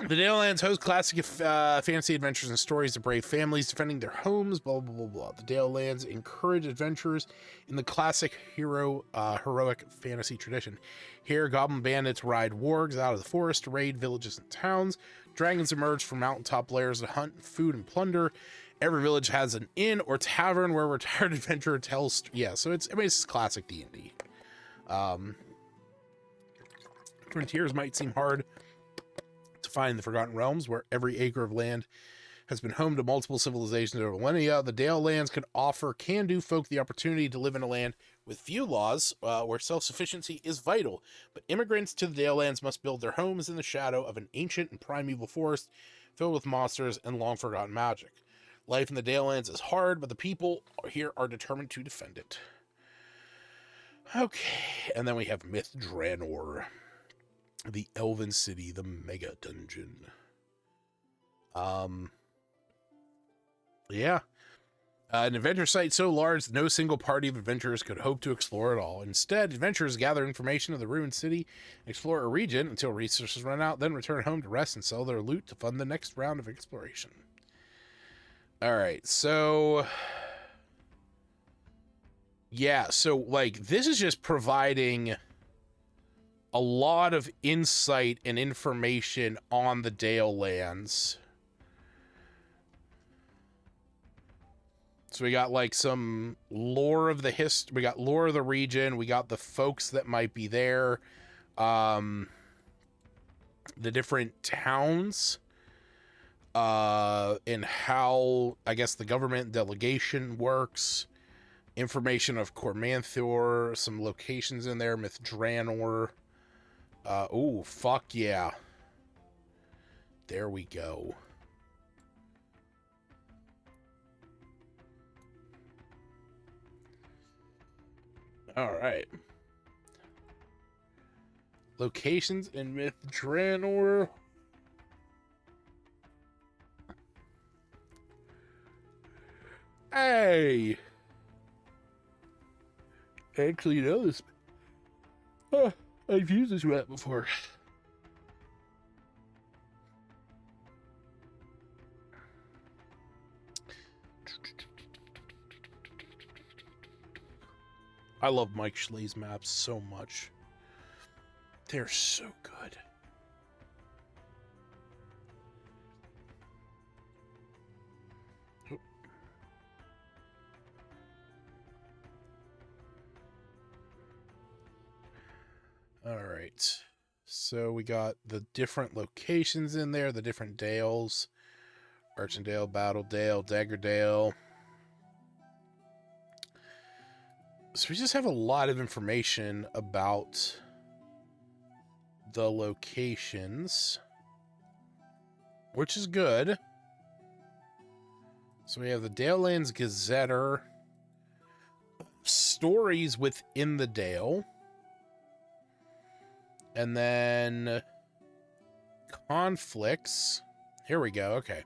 The Dale Lands host classic fantasy adventures and stories of brave families defending their homes, blah, blah, blah, blah. The Dale Lands encourage adventurers in the classic heroic fantasy tradition. Here, goblin bandits ride wargs out of the forest to raid villages and towns. Dragons emerge from mountaintop lairs to hunt food and plunder. Every village has an inn or tavern where a retired adventurer tells... Yeah, so it's classic D&D. Frontiers might seem hard to find in the Forgotten Realms, where every acre of land has been home to multiple civilizations over millennia. The Dale Lands can offer can-do folk the opportunity to live in a land with few laws, where self-sufficiency is vital. But immigrants to the Dale Lands must build their homes in the shadow of an ancient and primeval forest filled with monsters and long-forgotten magic. Life in the Dale Lands is hard, but the people here are determined to defend it. Okay, and then we have Myth Dranor, the Elven City, the Mega Dungeon. Yeah. An adventure site so large that no single party of adventurers could hope to explore it all. Instead, adventurers gather information of the ruined city, explore a region until resources run out, then return home to rest and sell their loot to fund the next round of exploration. All right, so... yeah, so, like, this is just providing a lot of insight and information on the Dale Lands. So we got like some lore of the we got lore of the region, we got the folks that might be there, the different towns, and how, I guess, the government delegation works, information of Cormanthor, some locations in there, Myth Dranor. Oh, fuck yeah. There we go. All right. Locations in Myth Dranor. Hey! Actually, you know this. I've used this map before. I love Mike Schlee's maps so much. They're so good. All right. So we got the different locations in there, the different Dales. Archendale, Battledale, Daggerdale. So we just have a lot of information about the locations, which is good. So we have the Dale Lands Gazetter, stories within the Dale, and then conflicts. Here we go. Okay.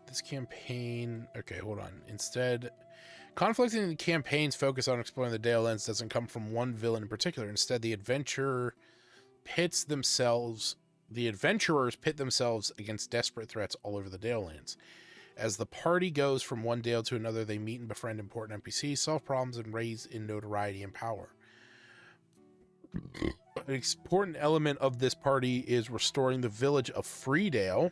This campaign... okay, hold on. Instead, conflict in the campaigns focus on exploring the Dale Lands doesn't come from one villain in particular. Instead, the adventurer pits themselves The adventurers pit themselves against desperate threats all over the Dalelands. As the party goes from one Dale to another, they meet and befriend important NPCs, solve problems, and raise in notoriety and power. An important element of this party is restoring the village of Freedale.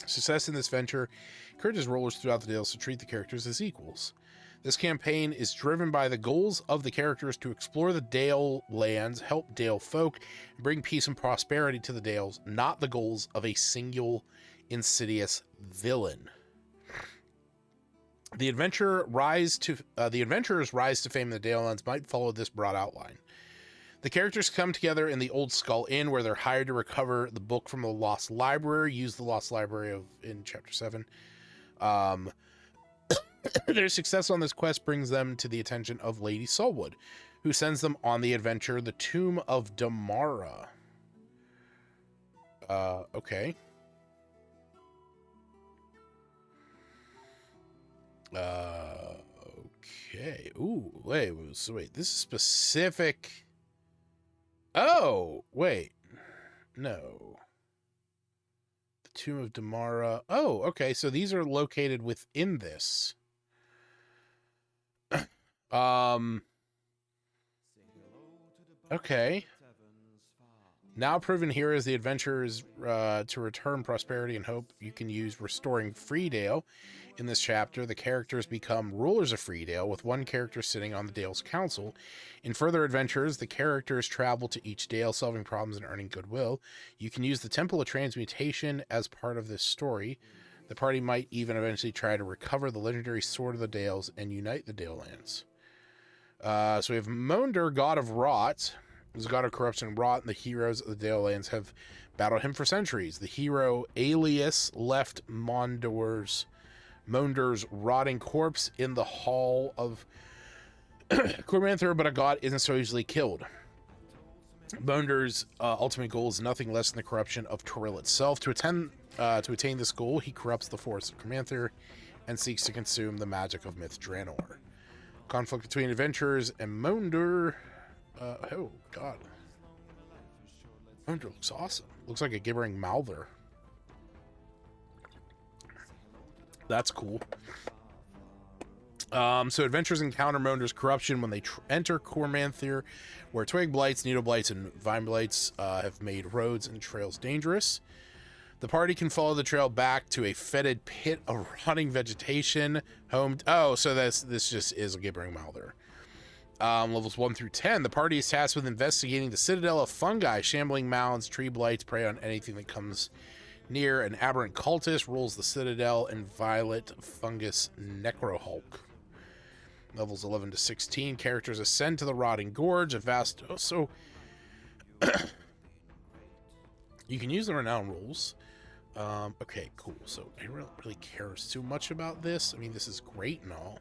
Success in this venture encourages rollers throughout the Dales to treat the characters as equals. This campaign is driven by the goals of the characters to explore the Dale lands, help Dale folk, and bring peace and prosperity to the Dales, not the goals of a single insidious villain. The adventurers' rise to fame in the Dale lands might follow this broad outline. The characters come together in the Old Skull Inn, where they're hired to recover the book from the Lost Library. Use the Lost Library in Chapter 7. Their success on this quest brings them to the attention of Lady Solwood, who sends them on the adventure, the Tomb of Damara. Okay. Okay. Ooh, wait, this is specific. Oh, wait. No. The Tomb of Damara. Oh, okay, so these are located within this. Okay. Now proven here as the adventurers to return prosperity and hope, you can use Restoring Freedale. In this chapter, the characters become rulers of Freedale, with one character sitting on the Dale's council. In further adventures, the characters travel to each Dale, solving problems and earning goodwill. You can use the Temple of Transmutation as part of this story. The party might even eventually try to recover the legendary Sword of the Dales and unite the Dale lands. So we have Monder, God of Rot. He's a god of corruption and rot, and the heroes of the Dale lands have battled him for centuries. The hero Alias left Monder's rotting corpse in the hall of Cormanther, but a god isn't so easily killed. Monder's ultimate goal is nothing less than the corruption of Toril itself. To attain this goal, he corrupts the forest of Cormanther and seeks to consume the magic of Myth Draenor. Conflict between adventurers and Monder. Oh, God. Monder looks awesome. Looks like a gibbering mouther. That's cool. So adventurers encounter Monder's corruption when they enter Cormanther, where twig blights, needle blights, and vine blights have made roads and trails dangerous. The party can follow the trail back to a fetid pit of rotting vegetation. So this just is a gibbering mouther. Levels 1 through 10. The party is tasked with investigating the citadel of fungi, shambling mounds, tree blights, prey on anything that comes near. An aberrant cultist rules the citadel, and violet fungus necrohulk. Levels 11 to 16. Characters ascend to the rotting gorge, a vast. You can use the renown rules. Okay, cool. So I don't really care too much about this. I mean, this is great and all.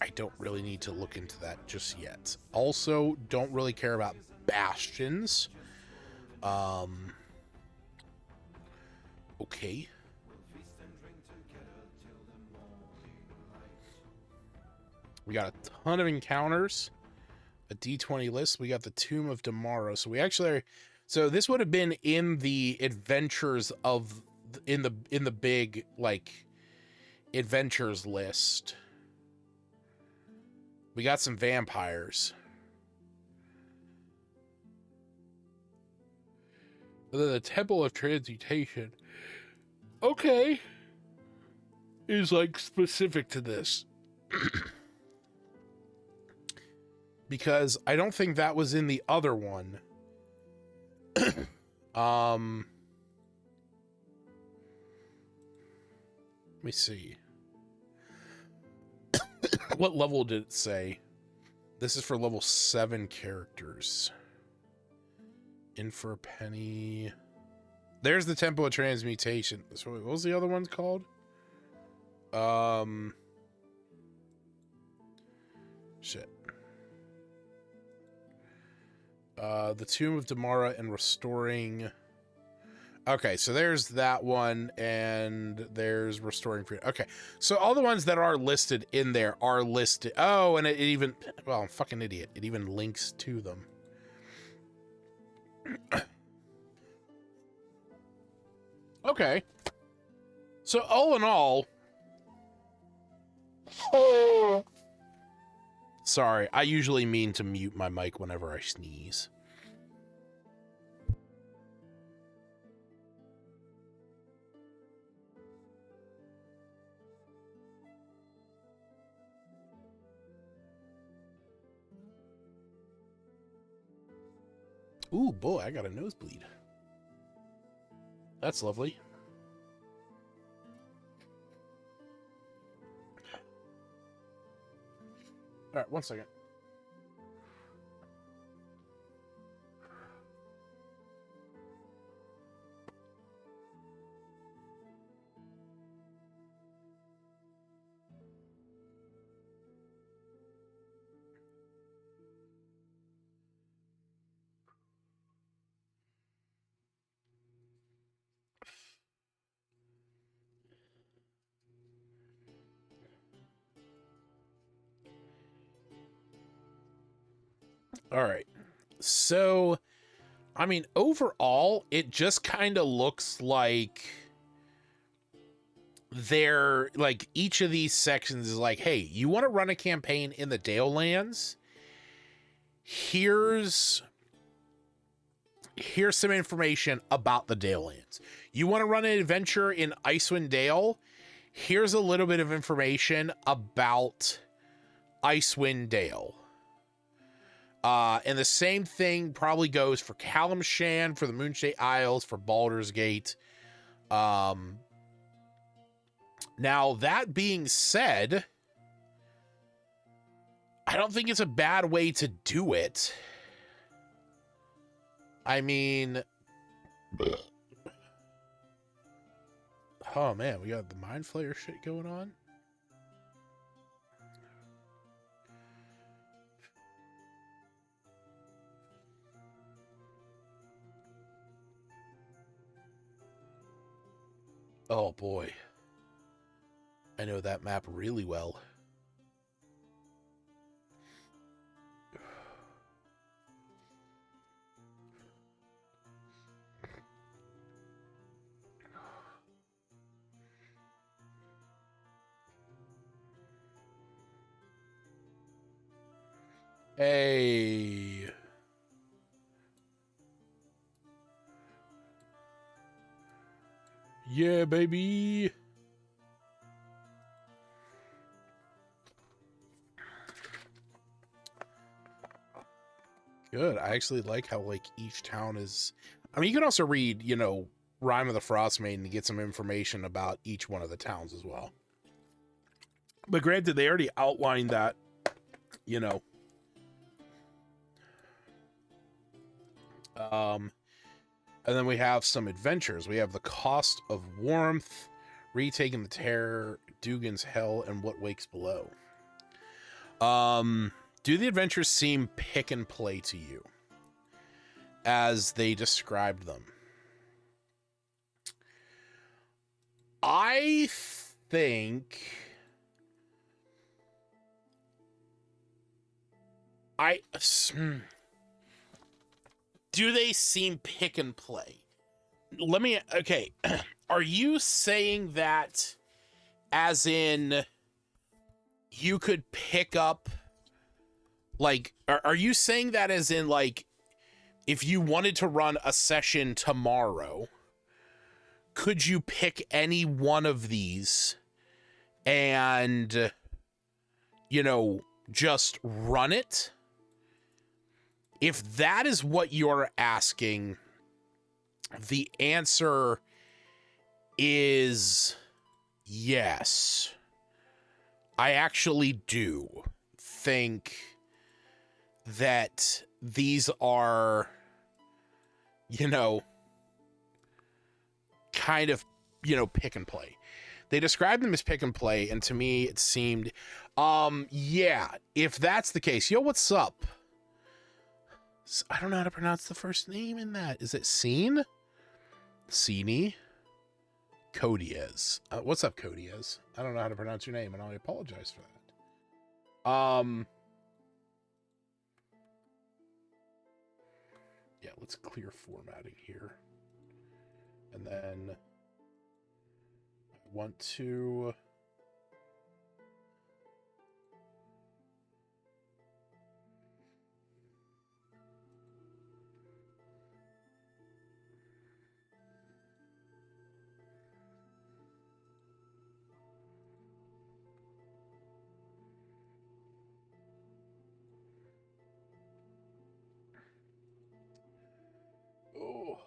I don't really need to look into that just yet. Also, don't really care about bastions. Okay. We got a ton of encounters. A D20 list. We got the Tomb of Damara. So we actually are, so this would have been in the adventures of in the big like adventures list. We got some vampires. The Temple of Transmutation. Okay. Is like specific to this. Because I don't think that was in the other one. Let me see. What level did it say? This is for level 7 characters. In for a penny. There's the Temple of Transmutation. So what was the other one called? Shit. The Tomb of Damara and Restoring. Okay, so there's that one, and there's Restoring Freedom. Okay, so all the ones that are listed in there are listed. Oh, and it even, well, I'm a fucking idiot. It even links to them. Okay. So all in all, sorry, I usually mean to mute my mic whenever I sneeze. Ooh, boy, I got a nosebleed. That's lovely. All right, 1 second. All right. So, I mean, overall, it just kind of looks like they're like each of these sections is like, hey, you want to run a campaign in the Dale Lands? Here's some information about the Dale Lands. You want to run an adventure in Icewind Dale? Here's a little bit of information about Icewind Dale. And the same thing probably goes for Calimshan, for the Moonshade Isles, for Baldur's Gate. Now, that being said, I don't think it's a bad way to do it. I mean, oh man, we got the Mind Flayer shit going on. Oh boy. I know that map really well. Hey. Yeah, baby. Good. I actually like how like each town is. I mean, you can also read, you know, Rime of the Frost Maiden to get some information about each one of the towns as well. But granted, they already outlined that, you know. And then we have some adventures. We have the Cost of Warmth, Retaking the Terror, Dugan's Hell, and What Wakes Below. Do the adventures seem pick and play to you as they described them? I think do they seem pick and play? Okay. Are you saying that as in you could pick up, like, are you saying that as in, like, if you wanted to run a session tomorrow, could you pick any one of these and, you know, just run it? If that is what you're asking, the answer is yes. I actually do think that these are, you know, kind of, you know, pick and play. They described them as pick and play, and to me it seemed, yeah, if that's the case, yo, what's up? I don't know how to pronounce the first name in that. Is it Scene? Cini? Codiez. What's up, Codiez? I don't know how to pronounce your name, and I apologize for that. Yeah, let's clear formatting here. And then want to... Oh,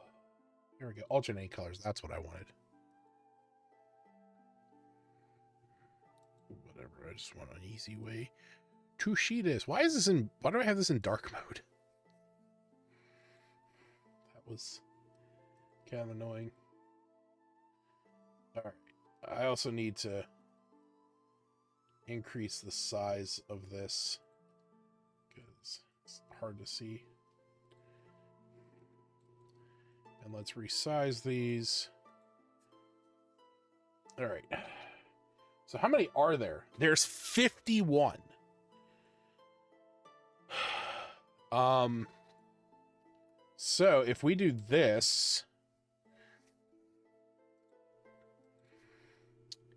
here we go. Alternate colors. That's what I wanted. Whatever. I just want an easy way to see this. Why is this in... Why do I have this in dark mode? That was kind of annoying. All right. I also need to increase the size of this because it's hard to see. And let's resize these. All right. So how many are there? There's 51. So if we do this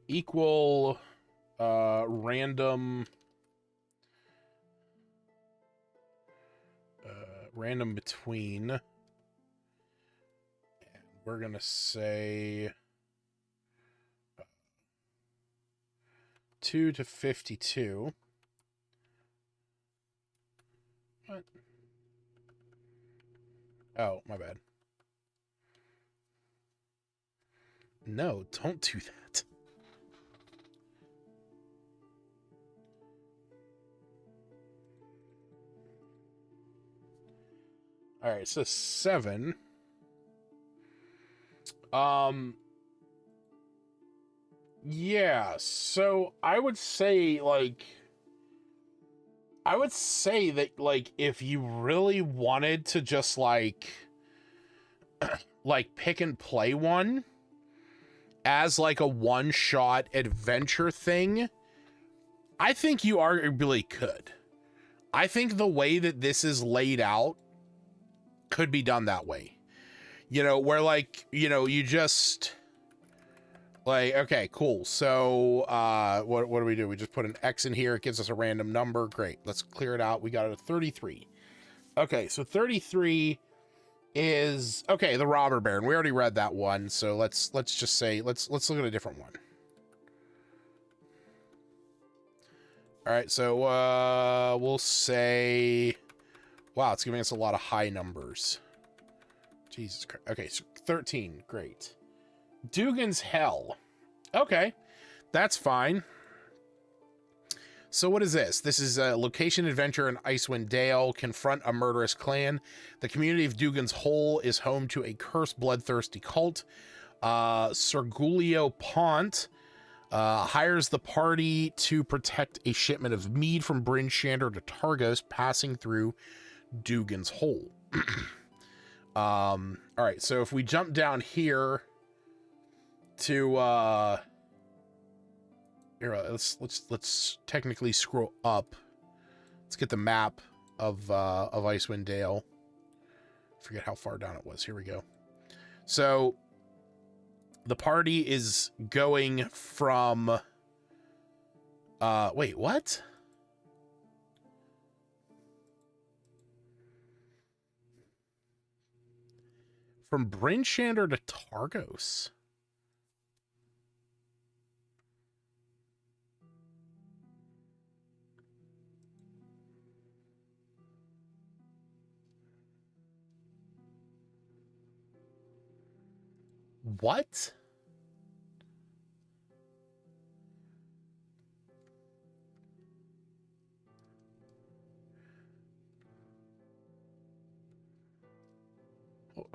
equal random between, and we're gonna say 2 to 52. What? Oh, my bad. No, don't do that. All right, so 7. Yeah, so I would say, like, that, like, if you really wanted to just, like, pick and play one as, like, a one-shot adventure thing, I think you arguably could. I think the way that this is laid out could be done that way. You know, where, like, you know, you just... Like, okay, cool. So, what do we do? We just put an X in here. It gives us a random number. Great. Let's clear it out. We got it at 33. Okay, so 33 is... Okay, the Robber Baron. We already read that one. So let's just say... Let's look at a different one. All right, so, we'll say... Wow, it's giving us a lot of high numbers. Jesus Christ. Okay, so 13. Great. Dugan's Hell. Okay, that's fine. So what is this? This is a location adventure in Icewind Dale. Confront a murderous clan. The community of Dugan's Hole is home to a cursed, bloodthirsty cult. Sergulio Pont hires the party to protect a shipment of mead from Bryn Shander to Targos passing through Dugan's Hole. All right, so if we jump down here to here, let's technically scroll up. Let's get the map of Icewind Dale. Forget how far down it was. Here we go. So the party is going from wait, what? From Bryn Shander to Targos. What?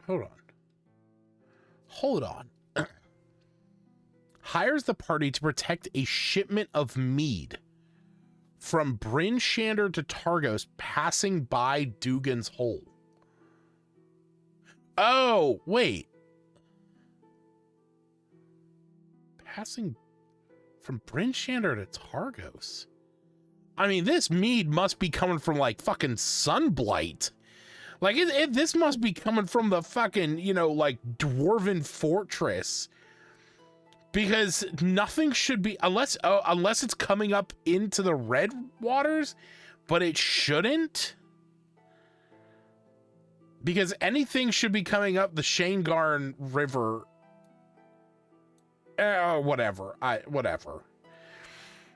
Hold on. Hold on. Hires the party to protect a shipment of mead from Bryn Shander to Targos passing by Dugan's Hole. Oh, wait. Passing from Bryn Shander to Targos. I mean, this mead must be coming from, like, fucking Sunblight. Like, this must be coming from the fucking, you know, like, Dwarven Fortress. because nothing should be, unless it's coming up into the red waters, but it shouldn't, because anything should be coming up the Shangarn River. Whatever.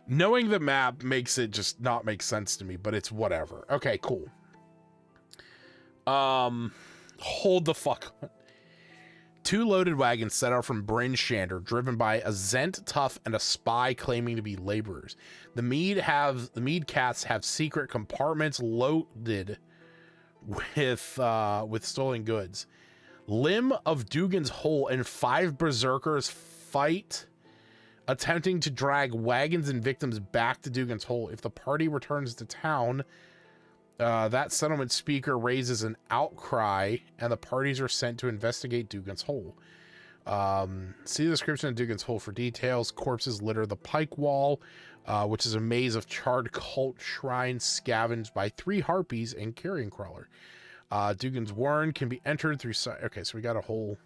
Knowing the map makes it just not make sense to me, but it's whatever. Okay, cool. Hold the fuck on. 2 loaded wagons set out from Bryn Shander, driven by a Zent tough and a spy claiming to be laborers. The Mead cats have secret compartments loaded with stolen goods. Limb of Dugan's Hole and 5 berserkers fight, attempting to drag wagons and victims back to Dugan's Hole. If the party returns to town, that settlement speaker raises an outcry, and the parties are sent to investigate Dugan's Hole. See the description of Dugan's Hole for details. Corpses litter the pike wall, which is a maze of charred cult shrines scavenged by 3 harpies and carrion crawler. Dugan's Warren can be entered through... Okay, so we got a whole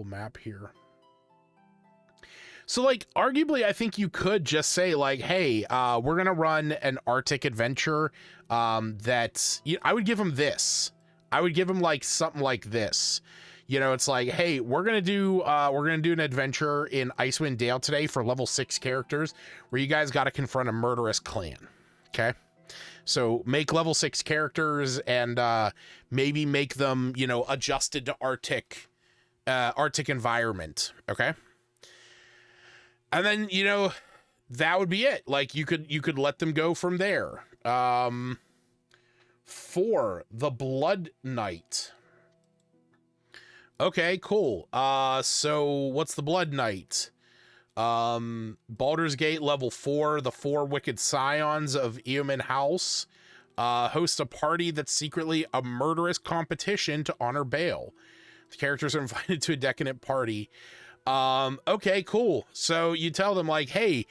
map here. So, like, arguably, I think you could just say, like, hey, we're going to run an Arctic adventure that... I would give them this. I would give them, like, something like this. You know, it's like, hey, we're going to do an adventure in Icewind Dale today for level 6 characters where you guys got to confront a murderous clan. Okay? So make level 6 characters and maybe make them, you know, adjusted to Arctic environment. Okay? And then, you know, that would be it. Like, you could let them go from there. 4, the Blood Knight. Okay, cool. So what's the Blood Knight? Baldur's Gate level 4, the 4 wicked scions of Eoman House host a party that's secretly a murderous competition to honor Bale. The characters are invited to a decadent party. Okay, cool. So you tell them, like, hey,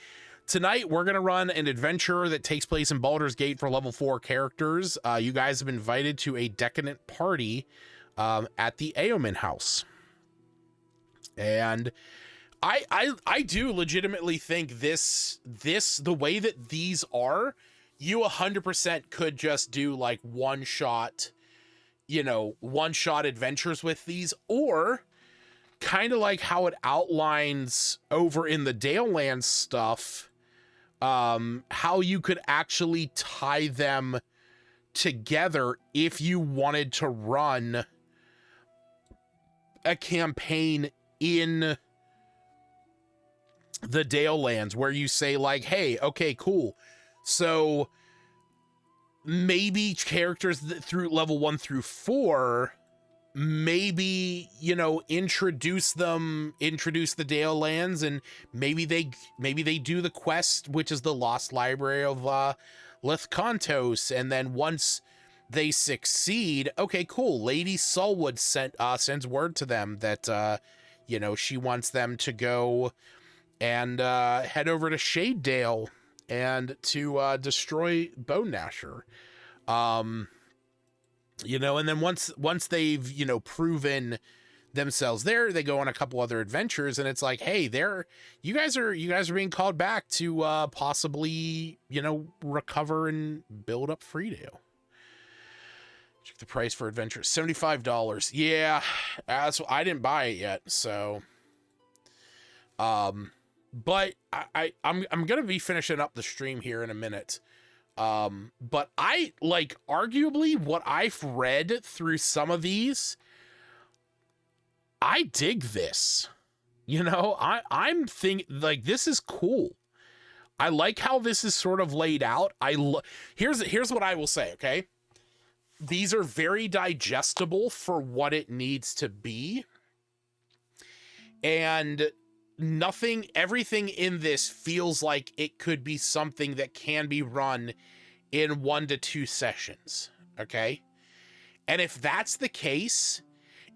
tonight we're going to run an adventure that takes place in Baldur's Gate for level 4 characters. You guys have been invited to a decadent party at the Eoman House. And I do legitimately think this the way that these are, you 100% could just do like one-shot adventures with these, or kind of like how it outlines over in the Daleland stuff, how you could actually tie them together if you wanted to run a campaign in the Dalelands where you say, like, hey, okay, cool. So maybe characters through level 1 through 4, maybe, you know, introduce the Dalelands, and maybe they do the quest, which is the Lost Library of Lithcontos, and then once they succeed, okay, cool, Lady Sulwood sends word to them that you know, she wants them to go and head over to Shadedale and to destroy Bone Gnasher. You know, and then once they've, you know, proven themselves there, they go on a couple other adventures, and it's like, hey, you guys are being called back to possibly, you know, recover and build up Freedale. Check the price for adventure, $75. Yeah, I didn't buy it yet, so but I'm gonna be finishing up the stream here in a minute. But I, like, arguably what I've read through some of these, I dig this. You know, I'm thinking, like, this is cool. I like how this is sort of laid out. Here's what I will say, okay? These are very digestible for what it needs to be. And everything in this feels like it could be something that can be run in 1 to 2 sessions. Okay. And if that's the case,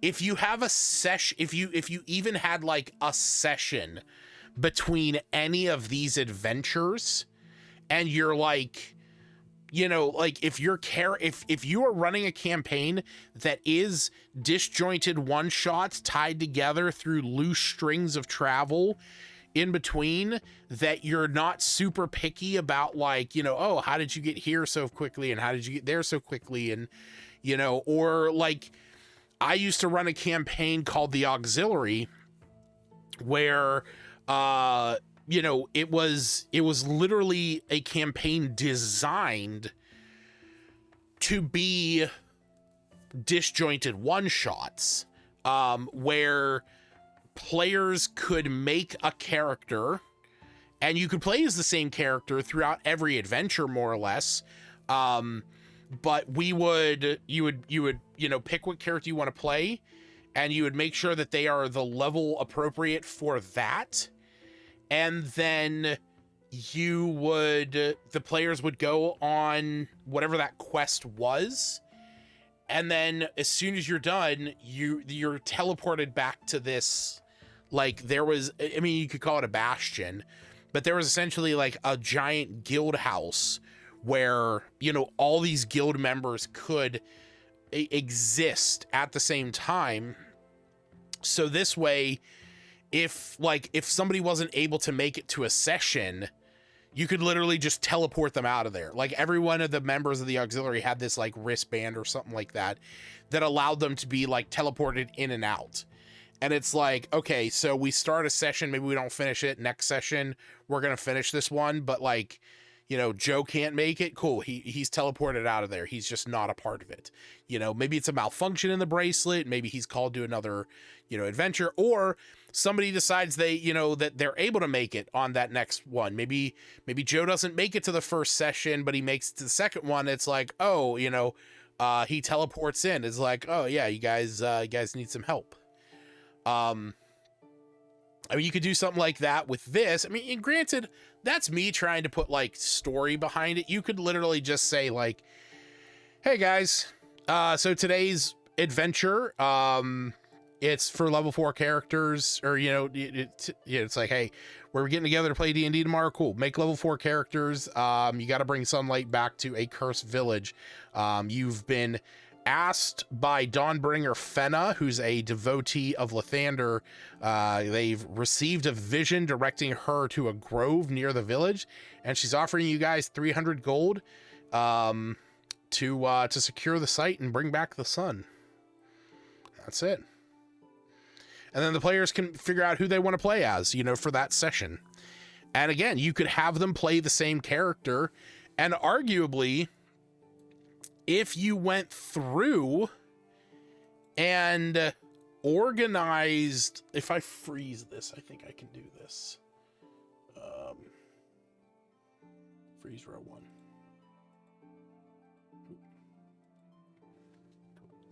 if you have a session, if you even had like a session between any of these adventures, and you're like, you know, like if if you are running a campaign that is disjointed one shots tied together through loose strings of travel in between, that you're not super picky about, like, you know, oh, how did you get here so quickly and how did you get there so quickly, and you know, or like I used to run a campaign called the Auxiliary where you know, it was literally a campaign designed to be disjointed one shots, where players could make a character and you could play as the same character throughout every adventure, more or less. But you would, you know, pick what character you want to play, and you would make sure that they are the level appropriate for that. And then the players would go on whatever that quest was. And then as soon as you're done, you're teleported back to this, like, there was, I mean, you could call it a bastion, but there was essentially like a giant guild house where, you know, all these guild members could exist at the same time. So this way, if somebody wasn't able to make it to a session, you could literally just teleport them out of there. Like, every one of the members of the auxiliary had this like wristband or something like that allowed them to be like teleported in and out. And it's like, okay, so we start a session, maybe we don't finish it. Next session, we're going to finish this one. But like, you know, Joe can't make it. Cool. He's teleported out of there. He's just not a part of it. You know, maybe it's a malfunction in the bracelet. Maybe he's called to another, you know, adventure, or somebody decides they, you know, that they're able to make it on that next one. Maybe Joe doesn't make it to the first session, but he makes it to the second one. It's like, oh, you know, he teleports in. It's like, oh yeah, you guys need some help. I mean, you could do something like that with this. I mean, and granted, that's me trying to put like story behind it. You could literally just say like, hey guys, so today's adventure, it's for level 4 characters, or, you know, it's like, hey, we're getting together to play D&D tomorrow. Cool. Make level 4 characters. You got to bring sunlight back to a cursed village. You've been asked by Dawnbringer Fenna, who's a devotee of Lathander. They've received a vision directing her to a grove near the village, and she's offering you guys 300 gold to secure the site and bring back the sun. That's it. And then the players can figure out who they want to play as, you know, for that session. And again, you could have them play the same character, and arguably, if you went through and organized, if I freeze this, I think I can do this. Freeze row 1.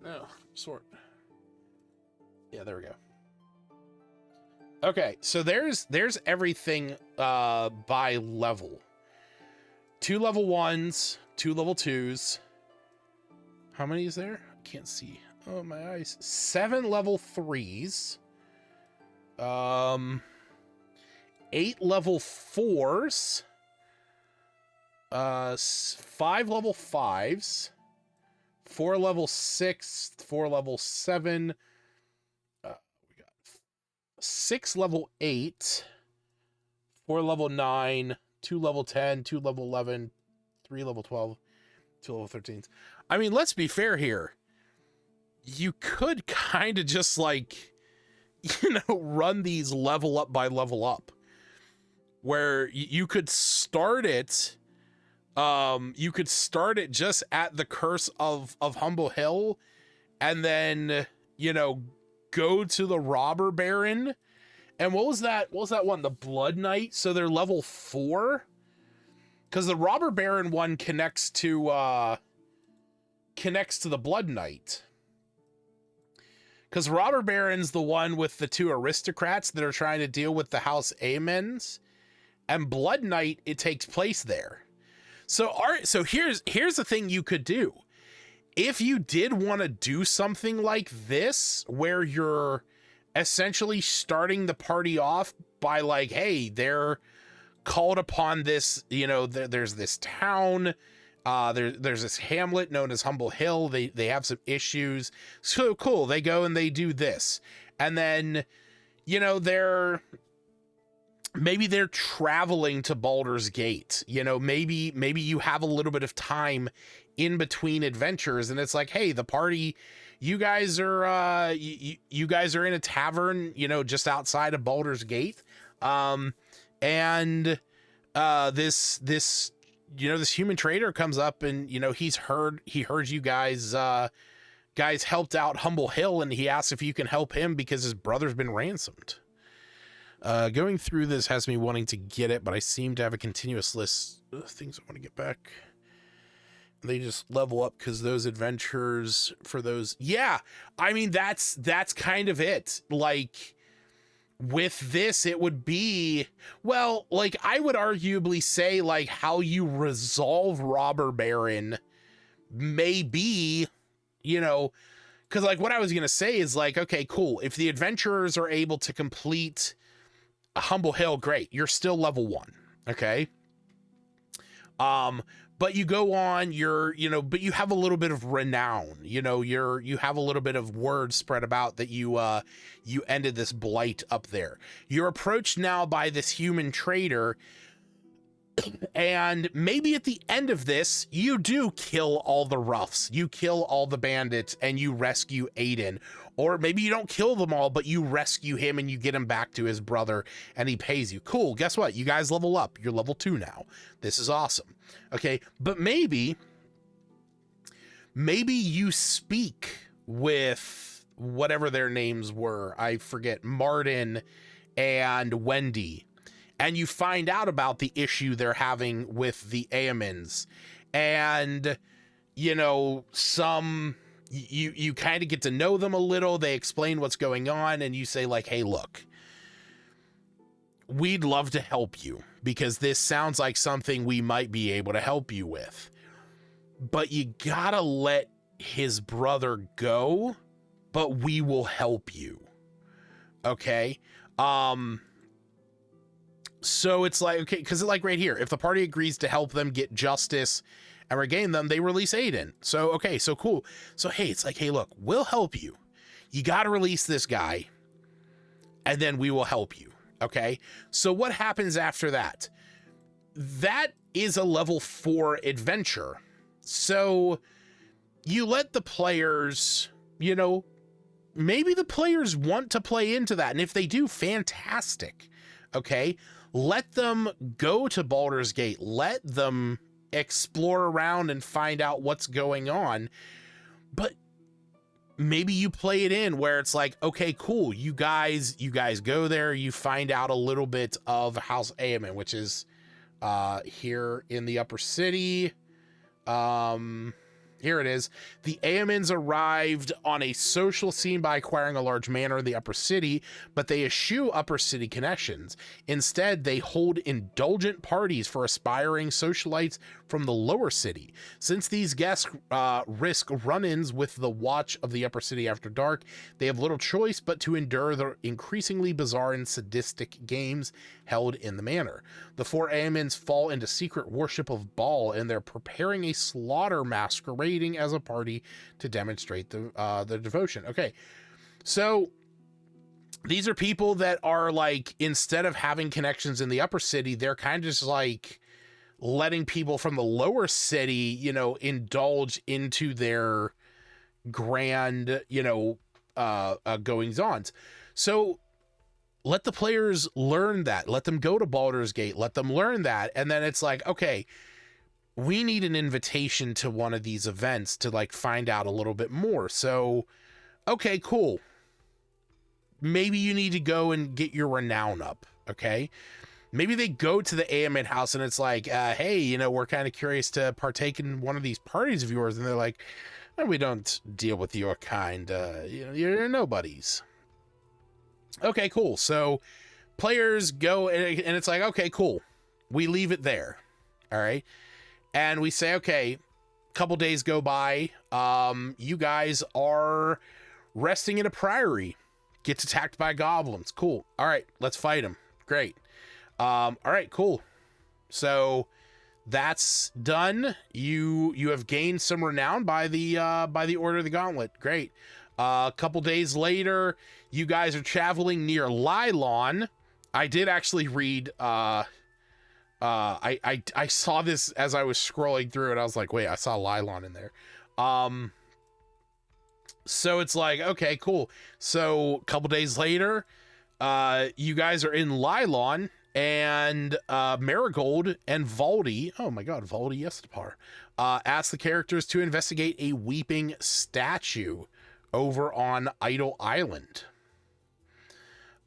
No, sort. Yeah, there we go. Okay, so there's everything by level. 2 level 1s, 2 level 2s. How many is there? I can't see. Oh, my eyes. 7 level 3s. 8 level 4s. 5 level 5s. 4 level 6. 4 level 7. We got 6 level 8. 4 level 9. 2 level 10. 2 level 11. 3 level 12. 2 level 13s. I mean, let's be fair here. You could kind of just like, you know, run these level up by level up, where you could start it. You could start it just at the Curse of Humble Hill, and then, you know, go to the Robber Baron. And what was that one? The Blood Knight. So they're level 4, because the Robber Baron one connects to the Blood Knight. Because Robber Baron's the one with the 2 aristocrats that are trying to deal with the House Amens, and Blood Knight, it takes place there. So here's the thing you could do. If you did want to do something like this, where you're essentially starting the party off by like, hey, they're called upon this, you know, there's this town, There's this hamlet known as Humble Hill. They have some issues. So cool. They go and they do this. And then, you know, maybe they're traveling to Baldur's Gate. You know, maybe you have a little bit of time in between adventures, and it's like, hey, the party, you guys are you guys are in a tavern, you know, just outside of Baldur's Gate. And this you know, this human trader comes up, and you know, he heard you guys helped out Humble Hill, and he asks if you can help him because his brother's been ransomed. Going through this has me wanting to get it, but I seem to have a continuous list of things I want to get back. They just level up because those adventures for those. Yeah, I mean, that's kind of it. Like, with this, it would be, well, like, I would arguably say, like, how you resolve Robber Baron may be, you know, because, like, what I was going to say is, like, okay, cool. If the adventurers are able to complete a Humble Hill, great. You're still level 1, okay? But you go on, but you have a little bit of renown, you know, you have a little bit of word spread about that you ended this blight up there. You're approached now by this human trader, and maybe at the end of this, you do kill all the roughs, you kill all the bandits, and you rescue Aiden. Or maybe you don't kill them all, but you rescue him and you get him back to his brother and he pays you. Cool. Guess what? You guys level up. You're level 2 now. This is awesome. Okay. But maybe you speak with whatever their names were. I forget, Martin and Wendy, and you find out about the issue they're having with the Aemons, and, you know, you kind of get to know them a little. They explain what's going on, and you say, like, hey, look, we'd love to help you because this sounds like something we might be able to help you with, but you gotta let his brother go, but we will help you. Okay. So it's like, okay, because like right here, if the party agrees to help them get justice and regain them, they release Aiden. So, okay, so cool. So, hey, it's like, hey, look, we'll help you. You got to release this guy, and then we will help you. Okay. So what happens after that? That is a level 4 adventure. So you let the players, you know, maybe the players want to play into that. And if they do, fantastic. Okay. Let them go to Baldur's Gate. Let them explore around and find out what's going on. But maybe you play it in where it's like, okay, cool. You guys go there. You find out a little bit of House Aemon, which is here in the upper city. Here it is. The Aemons arrived on a social scene by acquiring a large manor in the upper city, but they eschew upper city connections. Instead, they hold indulgent parties for aspiring socialites from the lower city. Since these guests risk run-ins with the watch of the upper city after dark, they have little choice but to endure the increasingly bizarre and sadistic games held in the manor. The 4 Aemons fall into secret worship of Baal, and they're preparing a slaughter masquerading as a party to demonstrate the devotion. Okay, so these are people that are like, instead of having connections in the upper city, they're kind of just like letting people from the lower city, you know, indulge into their grand, you know, goings on. So let the players learn that. Let them go to Baldur's Gate. Let them learn that. And then it's like, okay, we need an invitation to one of these events to like find out a little bit more. So, okay, cool. Maybe you need to go and get your renown up. Okay. Maybe they go to the Aemon house and it's like, hey, you know, we're kind of curious to partake in one of these parties of yours. And they're like, oh, we don't deal with your kind. You know, you're nobodies. Okay, cool. So players go and it's like, okay, cool. We leave it there. All right. And we say, okay, a couple days go by. You guys are resting in a priory. Gets attacked by goblins. Cool. All right, let's fight them. Great. All right, cool. So that's done. You have gained some renown by the Order of the Gauntlet. Great. A couple days later, you guys are traveling near Lylon. I did actually read. I saw this as I was scrolling through, and I was like, wait, I saw Lylon in there. So it's like, okay, cool. So a couple days later, you guys are in Lylon, and Marigold and Valdi, oh my god, Valdi Estepar, ask the characters to investigate a weeping statue over on Idle Island.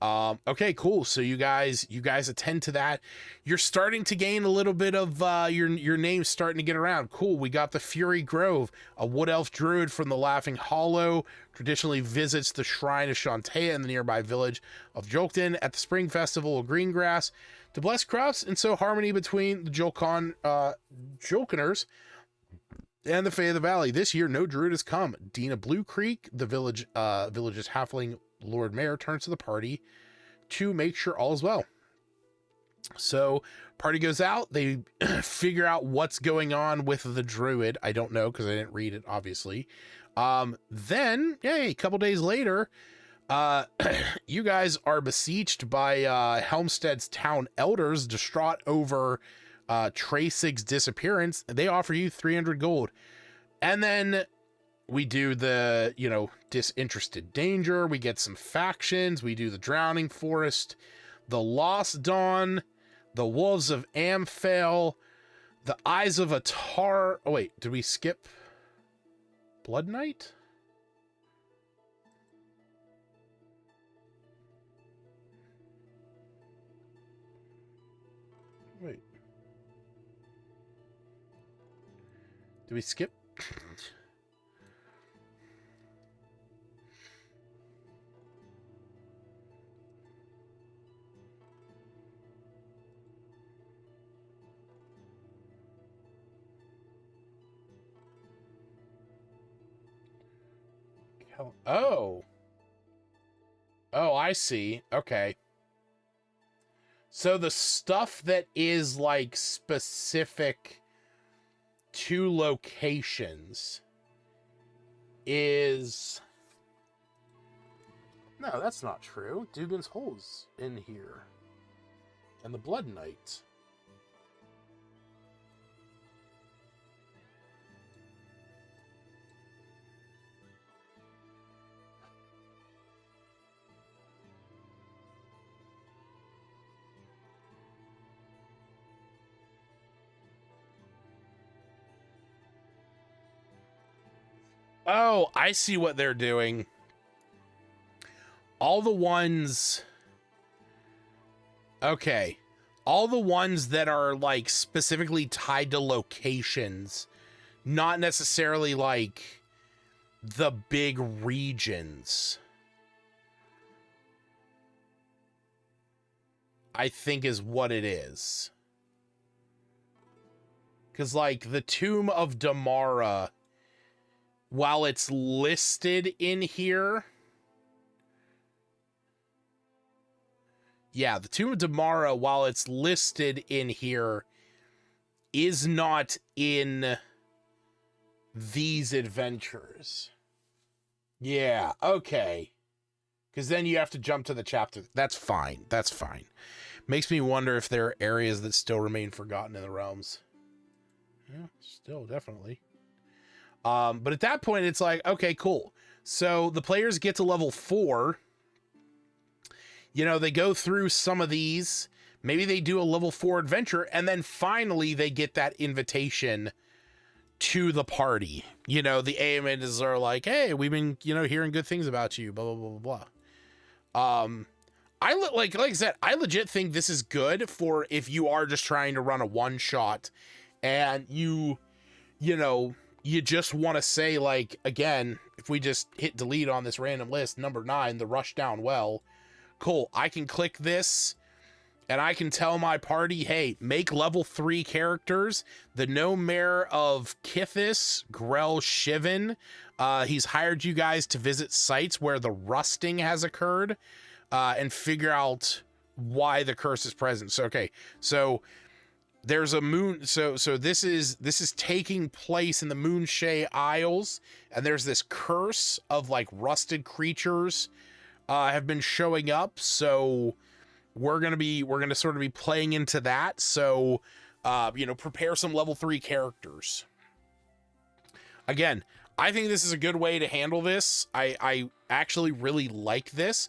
Okay, cool. So you guys attend to that. You're starting to gain a little bit of your name's starting to get around. Cool. We got the Fury Grove, a wood elf druid from the Laughing Hollow, traditionally visits the shrine of Shantea in the nearby village of Jolkton at the spring festival of Greengrass to bless crops and sow harmony between the Jolkoners and the Fae of the Valley. This year, no druid has come. Dina Blue Creek, the village's halfling Lord Mayor, turns to the party to make sure all is well. So party goes out. They figure out what's going on with the druid. I don't know because I didn't read it, obviously. Then, yay, a couple days later, you guys are besieged by Helmstead's town elders, distraught over Tracy's disappearance. They offer you 300 gold. And then we do the, disinterested danger. We get some factions. We do the Drowning Forest, the Lost Dawn, the Wolves of Amphail, the Eyes of Atar. Oh, wait, did we skip Blood Knight? Wait. Did we skip? Oh. Oh, I see. Okay. So the stuff that is like specific to locations is... No, that's not true. Dugan's Hole's in here. And the Blood Knight. Oh, I see what they're doing. All the ones... Okay. All the ones that are, like, specifically tied to locations. Not necessarily, like, the big regions. I think is what it is. Because, like, the Tomb of Damara... While it's listed in here... Yeah, the Tomb of Damara, while it's listed in here, is not in these adventures. Yeah, okay. Because then you have to jump to the chapter. That's fine. That's fine. Makes me wonder if there are areas that still remain forgotten in the realms. Yeah, still, definitely. But at that point, it's like, okay, cool. So the players get to level 4. They go through some of these. Maybe they do a level 4 adventure, and then finally they get that invitation to the party. The AMNs are like, hey, we've been, hearing good things about you, blah, blah, blah, blah, blah. Like I said, I legit think this is good for if you are just trying to run a one-shot and you just want to say, like, again, if we just hit delete on this random list, number 9, the Rushdown Well, cool, I can click this, and I can tell my party, hey, make level 3 characters. The Gnome Mayor of Kithis, Grell Shivan, he's hired you guys to visit sites where the rusting has occurred, and figure out why the curse is present. So, okay, so... there's a moon. So this is taking place in the Moonshay Isles, and there's this curse of like rusted creatures have been showing up. So we're gonna sort of be playing into that. So prepare some level 3 characters. Again, I think this is a good way to handle this. I actually really like this.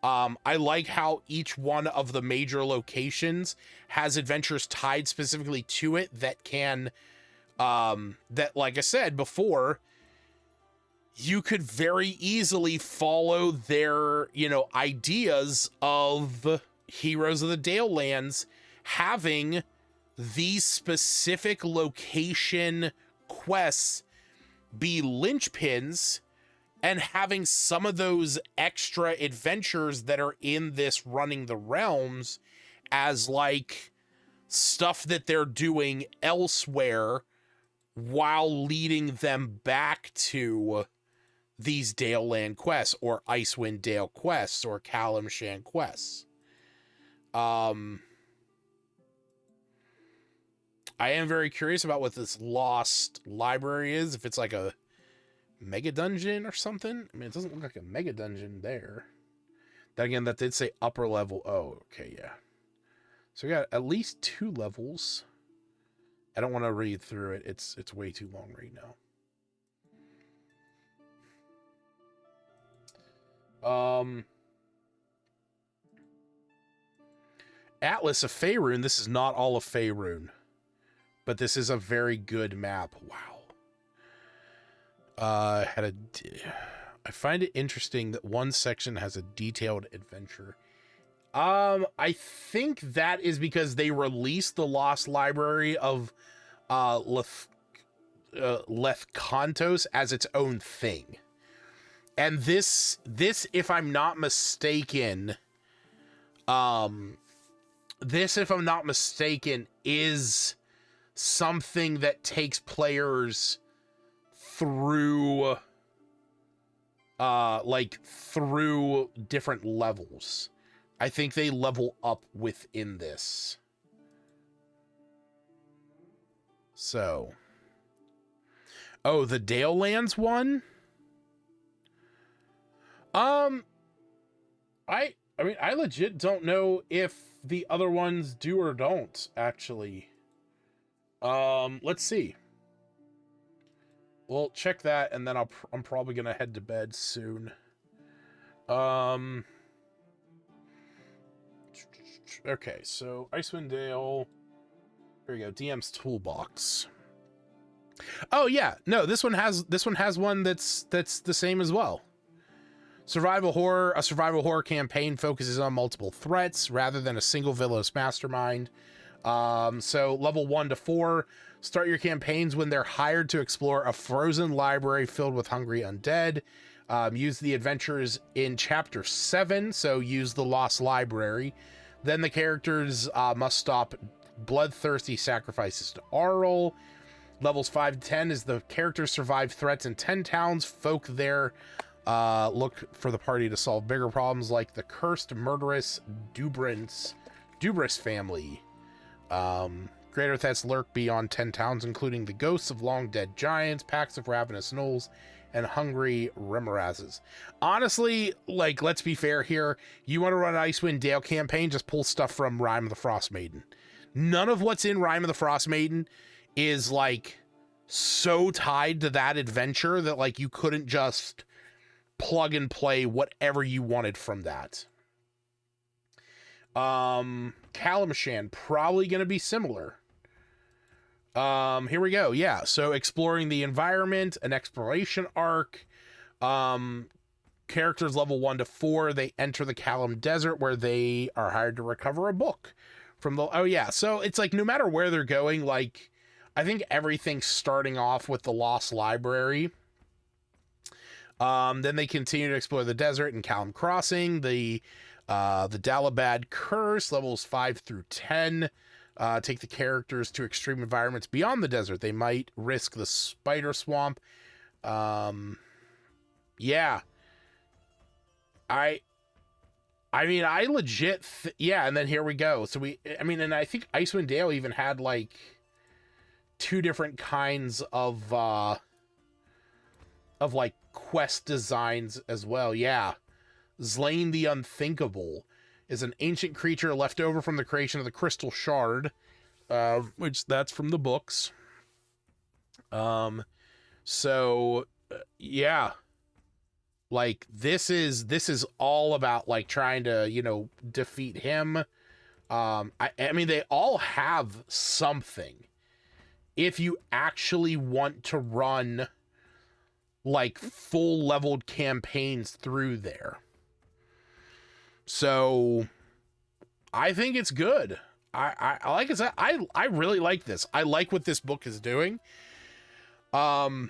I like how each one of the major locations has adventures tied specifically to it that can, that, like I said before, you could very easily follow their, ideas of Heroes of the Dalelands having these specific location quests be linchpins, and having some of those extra adventures that are in this Running the Realms as like stuff that they're doing elsewhere while leading them back to these Daleland quests or Icewind Dale quests or Calimshan quests. I am very curious about what this lost library is. If it's like a mega dungeon or something. I mean, it doesn't look like a mega dungeon there. Then again, that did say upper level. Oh, okay, yeah. So we got at least 2 levels. I don't want to read through it. It's way too long right now. Atlas of Faerun. This is not all of Faerun, but this is a very good map. Wow. I find it interesting that one section has a detailed adventure. I think that is because they released the Lost Library of Lethkantos as its own thing. And this, if I'm not mistaken, is something that takes players through through different levels. I think they level up within this. So, the Dalelands one? I mean, I legit don't know if the other ones do or don't, actually. Let's see. Well, check that, and then I'm probably gonna head to bed soon. Okay, so Icewind Dale. Here we go. DM's toolbox. Oh yeah, no, this one has one that's the same as well. Survival horror. A survival horror campaign focuses on multiple threats rather than a single villainous mastermind. So level 1 to 4. Start your campaigns when they're hired to explore a frozen library filled with hungry undead. Use the adventures in chapter 7, so use the Lost Library. Then the characters must stop bloodthirsty sacrifices to Arl. Levels 5 to 10 is the characters survive threats in 10 towns. Folk there look for the party to solve bigger problems like the cursed murderous Dubris family. Greater threats lurk beyond 10 towns, including the ghosts of long-dead giants, packs of ravenous gnolls, and hungry remorazes. Honestly, like, let's be fair here. You want to run an Icewind Dale campaign, just pull stuff from Rime of the Frost Maiden. None of what's in Rime of the Frost Maiden is, like, so tied to that adventure that, like, you couldn't just plug and play whatever you wanted from that. Calimshan, probably going to be similar. Here we go. Yeah, so exploring the environment, an exploration arc. Characters level 1 to 4, they enter the Calim Desert where they are hired to recover a book from the... Oh yeah, so it's like no matter where they're going, like I think everything's starting off with the Lost Library. Then they continue to explore the desert and Calim Crossing, the Dalabad Curse, levels 5 through 10. Take the characters to extreme environments beyond the desert. They might risk the spider swamp. Yeah. I mean, I legit, yeah, and then here we go. So I mean, and I think Icewind Dale even had like 2 different kinds of like quest designs as well. Yeah. Zlane the Unthinkable is an ancient creature left over from the creation of the Crystal Shard, which that's from the books. So yeah, like this is all about like trying to, you know, defeat him. I mean, they all have something. If you actually want to run like full leveled campaigns through there. So I think it's good. I like I said, I really like this. I like what this book is doing. I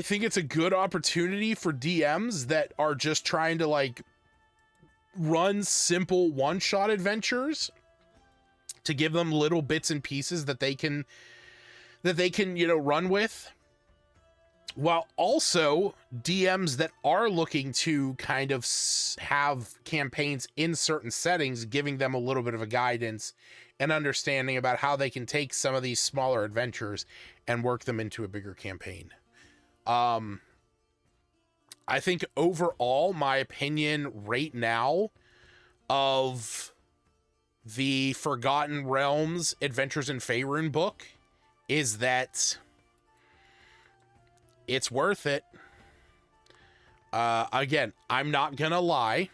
think it's a good opportunity for DMs that are just trying to like run simple one-shot adventures, to give them little bits and pieces that they can, you know, run with. While also DMs that are looking to kind of have campaigns in certain settings, giving them a little bit of a guidance and understanding about how they can take some of these smaller adventures and work them into a bigger campaign. I think overall, my opinion right now of the Forgotten Realms Adventures in Faerun book is that it's worth it. Again, I'm not gonna lie.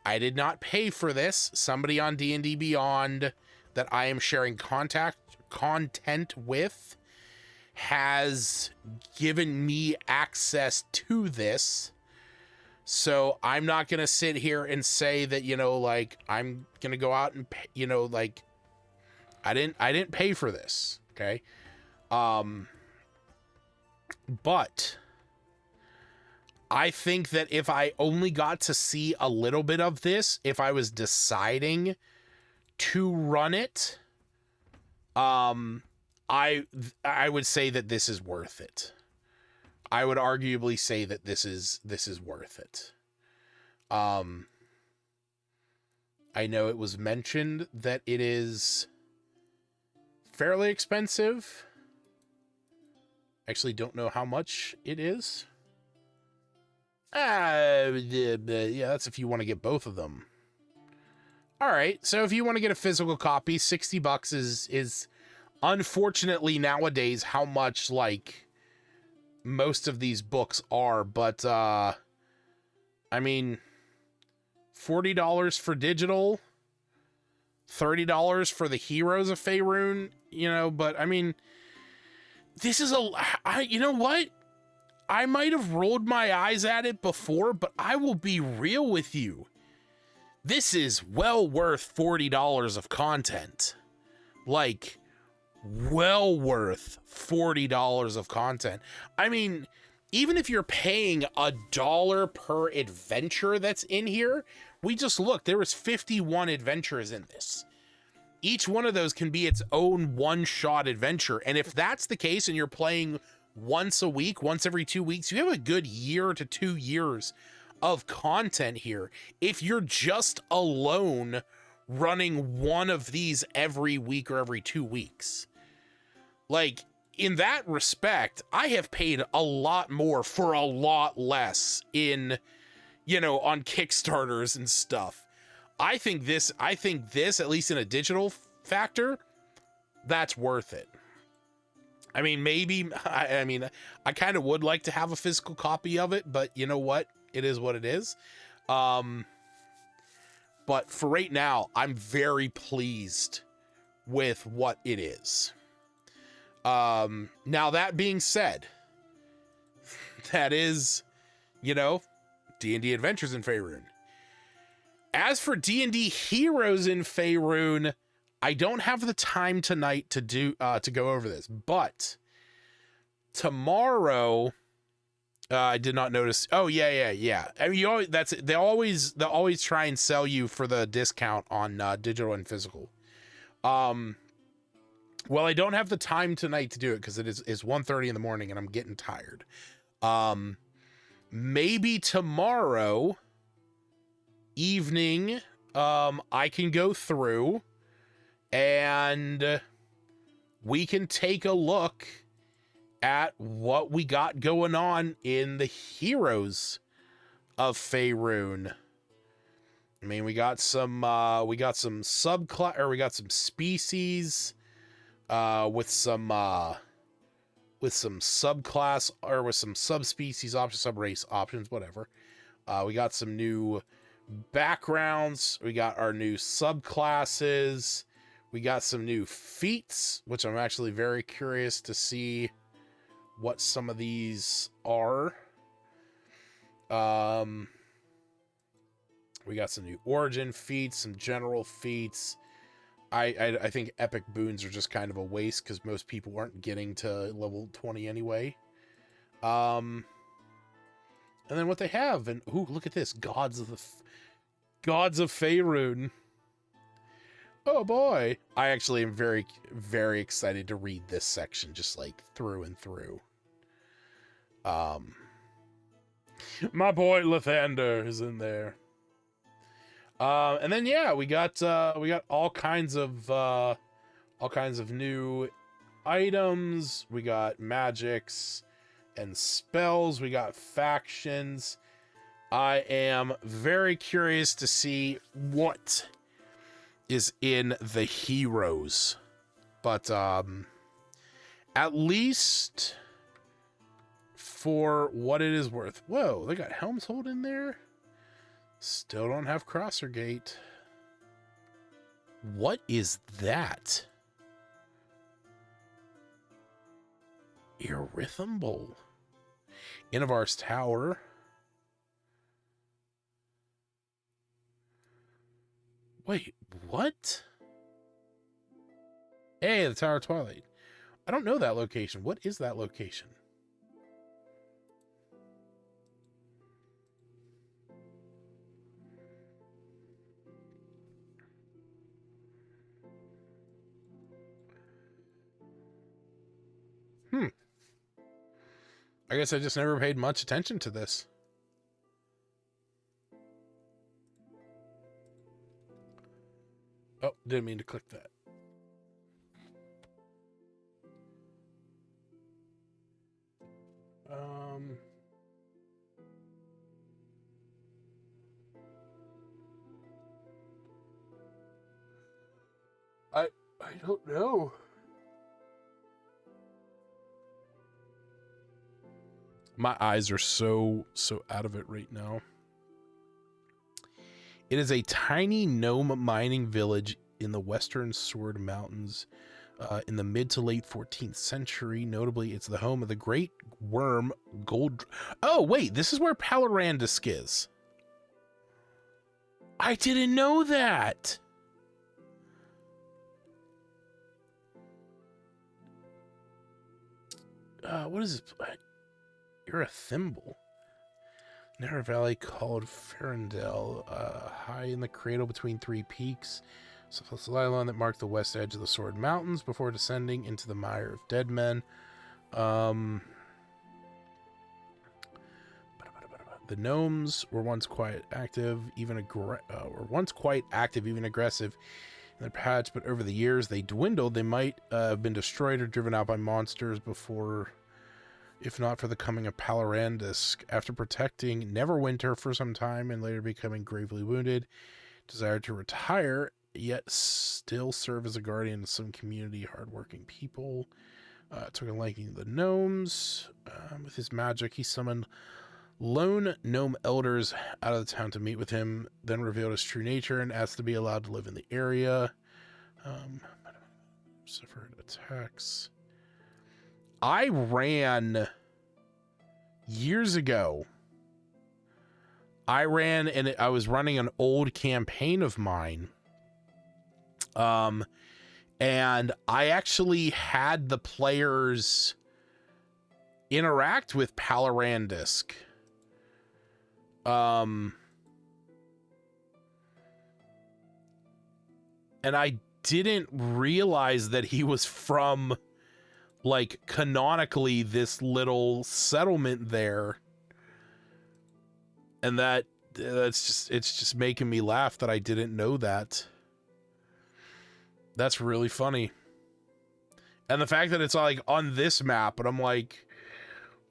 I did not pay for this. Somebody on D&D Beyond that I am sharing content with has given me access to this. So I'm not going to sit here and say that, you know, like I'm going to go out and pay, you know, like I didn't pay for this. Okay. But I think that if I only got to see a little bit of this, if I was deciding to run it, I would say that this is worth it. I would arguably say that this is worth it. I know it was mentioned that it is fairly expensive. Actually, don't know how much it is. Yeah, that's if you want to get both of them. All right, so if you want to get a physical copy, $60 is unfortunately nowadays how much like most of these books are, but I mean, $40 for digital, $30 for the Heroes of Faerun, you know, but I mean, this is you know what? I might have rolled my eyes at it before, but I will be real with you. This is well worth $40 of content. Like, well worth $40 of content. I mean, even if you're paying $1 per adventure that's in here, we just looked, there was 51 adventures in this. Each one of those can be its own one-shot adventure. And if that's the case and you're playing once a week, once every 2 weeks, you have a good year to 2 years of content here. If you're just alone running one of these every week or every 2 weeks. Like, in that respect, I have paid a lot more for a lot less in, you know, on Kickstarters and stuff. I think this, at least in a digital factor, that's worth it. I mean, maybe, I kind of would like to have a physical copy of it, but you know what? It is what it is. But for right now, I'm very pleased with what it is. Now that being said, that is, you know, D&D Adventures in Faerun. As for D&D Heroes in Faerun, I don't have the time tonight to go over this, but tomorrow, I did not notice. Oh yeah. I mean, they'll always try and sell you for the discount on digital and physical. Well, I don't have the time tonight to do it because it's 1:30 in the morning and I'm getting tired. Maybe tomorrow evening, I can go through and we can take a look at what we got going on in the heroes of Faerun. I mean, we got some subclass, or we got some species with some subclass, or with some subspecies options, subrace options, whatever. We got some new backgrounds. We got our new subclasses. We got some new feats, which I'm actually very curious to see what some of these are. We got some new origin feats, some general feats. I think epic boons are just kind of a waste because most people aren't getting to level 20 anyway. And then what they have, and ooh, look at this, gods of Faerun. Oh boy, I actually am very, very excited to read this section, just like through and through. My boy Lathander is in there. And then yeah, we got all kinds of new items. We got magics and spells. We got factions. I am very curious to see what is in the heroes, but at least for what it is worth. Whoa, they got Helmshold in there. Still don't have Crosser Gate. What is that? Irithambol. Innovar's Tower. Wait, what? Hey, the Tower of Twilight. I don't know that location. What is that location? I guess I just never paid much attention to this. Oh, didn't mean to click that. I don't know. My eyes are so out of it right now. It is a tiny gnome mining village in the western Sword Mountains in the mid to late 14th century. Notably, it's the home of the great worm Gold... Oh, wait, this is where Palorandisk is. I didn't know that. What is it? You're a thimble. Narrow valley called Ferndale, high in the cradle between three peaks. So lie alone that mark the west edge of the Sword Mountains before descending into the mire of dead men. The gnomes were once quite active, even aggressive in their patch, but over the years they dwindled. They might have been destroyed or driven out by monsters before, if not for the coming of Palorandisk. After protecting Neverwinter for some time and later becoming gravely wounded, desired to retire, yet still serve as a guardian of some community, hardworking people. Took a liking to the gnomes. With his magic, he summoned lone gnome elders out of the town to meet with him, then revealed his true nature and asked to be allowed to live in the area. Suffered attacks. I ran years ago. I was running an old campaign of mine. And I actually had the players interact with Palorandisk. And I didn't realize that he was from, like, canonically this little settlement there. And that it's just making me laugh that I didn't know that. That's really funny. And the fact that it's like on this map, and I'm like,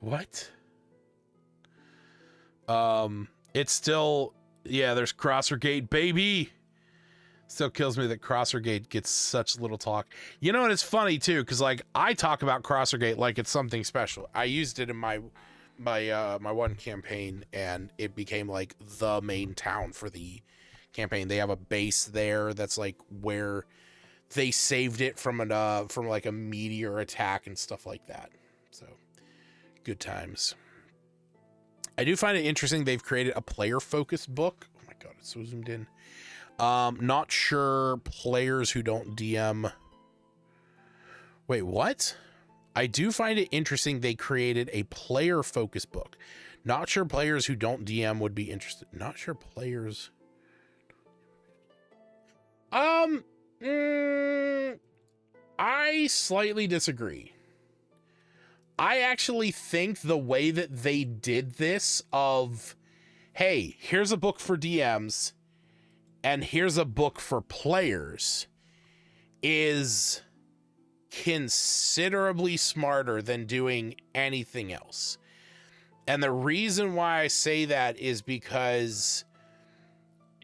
what? It's still, yeah, there's Crosser Gate, baby. Still kills me that Crosser Gate gets such little talk. You know, and it's funny too, because like I talk about Crosser Gate like it's something special. I used it in my one campaign, and it became like the main town for the campaign. They have a base there that's like where they saved it from like a meteor attack and stuff like that. So good times. I do find it interesting they've created a player focused book. Oh my god, it's so zoomed in. Not sure players who don't DM. Wait, what? I do find it interesting they created a player focused book. Not sure players who don't DM would be interested. Not sure players. I slightly disagree. I actually think the way that they did this of, hey, here's a book for DMs and here's a book for players is considerably smarter than doing anything else. And the reason why I say that is because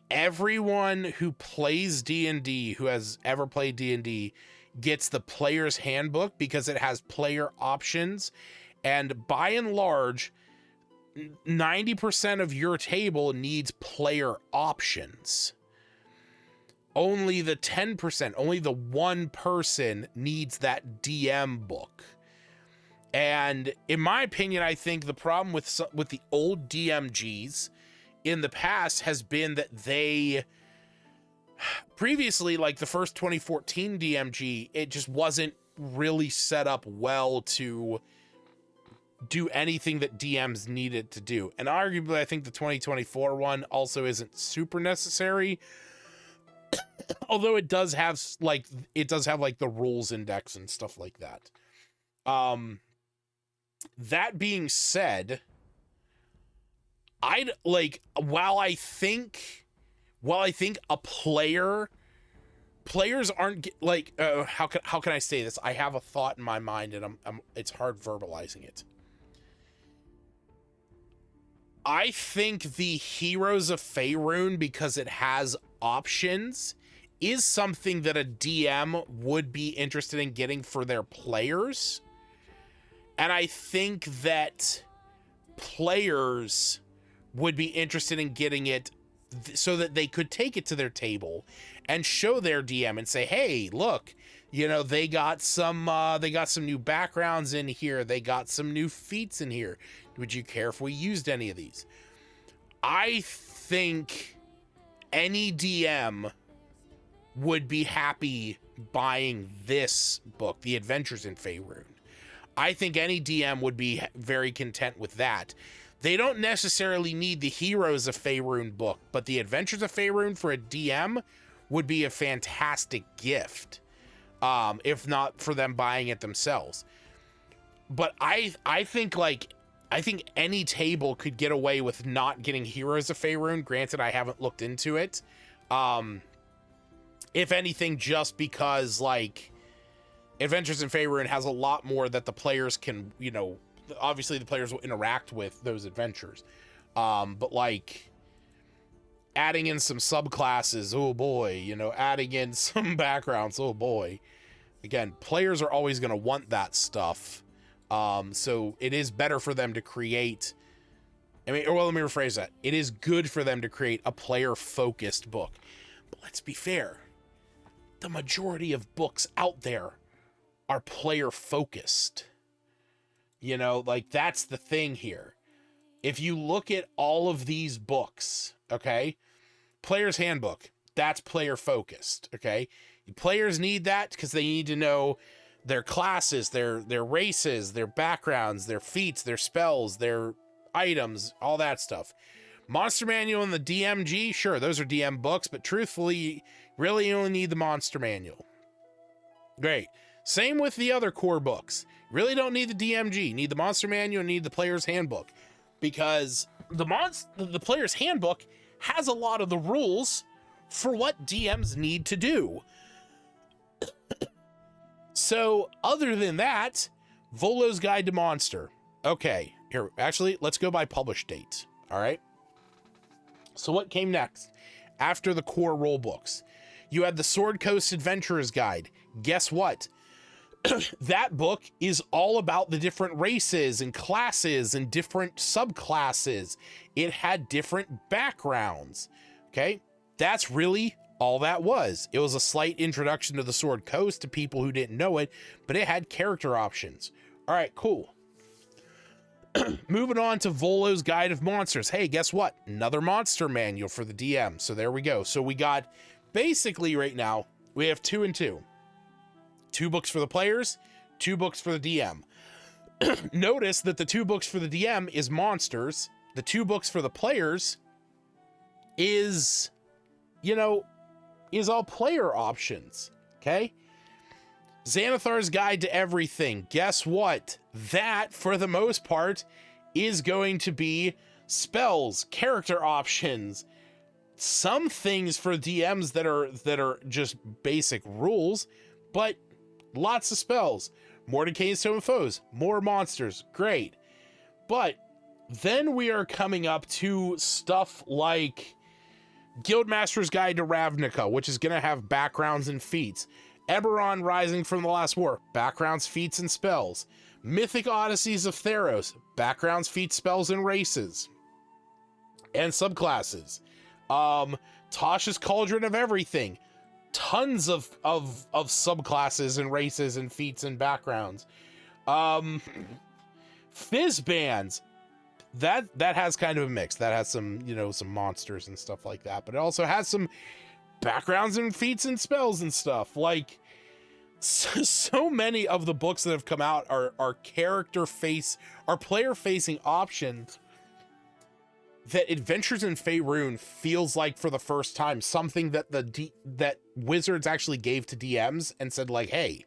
everyone who plays D&D, who has ever played D&D, gets the player's handbook because it has player options. And by and large, 90% of your table needs player options. Only the 10%, only the one person needs that DM book. And in my opinion, I think the problem with the old DMGs in the past has been that they previously, like the first 2014 DMG, it just wasn't really set up well to do anything that DMs needed to do. And arguably, I think the 2024 one also isn't super necessary. Although it does have like the rules index and stuff like that. That being said, while I think a players aren't like, how can I say this? I have a thought in my mind and it's hard verbalizing it. I think the Heroes of Faerun, because it has options, is something that a DM would be interested in getting for their players. And I think that players would be interested in getting it so that they could take it to their table and show their DM and say, hey, look, you know, they got some new backgrounds in here. They got some new feats in here. Would you care if we used any of these? I think any DM would be happy buying this book, The Adventures in Faerun. I think any DM would be very content with that. They don't necessarily need the Heroes of Faerun book, but The Adventures of Faerun for a DM would be a fantastic gift, if not for them buying it themselves. But I think any table could get away with not getting Heroes of Faerun. Granted, I haven't looked into it. If anything, just because like Adventures in Faerun has a lot more that the players can, you know, obviously the players will interact with those adventures. But like adding in some subclasses, oh boy, you know, adding in some backgrounds, oh boy. Again, players are always going to want that stuff. So it is better for them to create, let me rephrase that. It is good for them to create a player-focused book. But let's be fair. The majority of books out there are player-focused. You know, like that's the thing here. If you look at all of these books, okay, Player's Handbook, that's player-focused, okay? Players need that because they need to know their classes, their races, their backgrounds, their feats, their spells, their items, all that stuff. Monster Manual and the DMG, sure, those are DM books, but truthfully, really you only need the Monster Manual. Great. Same with the other core books. Really don't need the DMG. Need the Monster Manual, need the Player's Handbook. Because the player's handbook has a lot of the rules for what DMs need to do. So other than that, Volo's Guide to Monster. Okay, here, actually, let's go by published date. All right. So what came next after the core rule books? You had the Sword Coast Adventurer's Guide. Guess what? That book is all about the different races and classes and different subclasses. It had different backgrounds. Okay. That's really all that was. It was a slight introduction to the Sword Coast to people who didn't know it, but it had character options. All right, cool. Moving on to Volo's Guide of Monsters. Hey, guess what? Another monster manual for the DM. So there we go. So we got basically right now, we have 2 and 2. 2 books for the players, 2 books for the DM. Notice that the 2 books for the DM is monsters. The 2 books for the players is, you know, is all player options. Okay. Xanathar's Guide to Everything. Guess what? That, for the most part, is going to be spells, character options, some things for DMs that are just basic rules, but lots of spells. Mordecai's Tome of Foes, more monsters, great. But then we are coming up to stuff like Guildmaster's Guide to Ravnica, which is going to have backgrounds and feats. Eberron Rising from the Last War, backgrounds, feats, and spells. Mythic Odysseys of Theros, backgrounds, feats, spells, and races. And subclasses. Tasha's Cauldron of Everything, tons of subclasses and races and feats and backgrounds. Fizz bands, that has kind of a mix. That has some, you know, some monsters and stuff like that, but it also has some backgrounds and feats and spells and stuff. Like, so many of the books that have come out are player facing options that Adventures in Faerun feels like, for the first time, something that that Wizards actually gave to DMs and said, like, hey,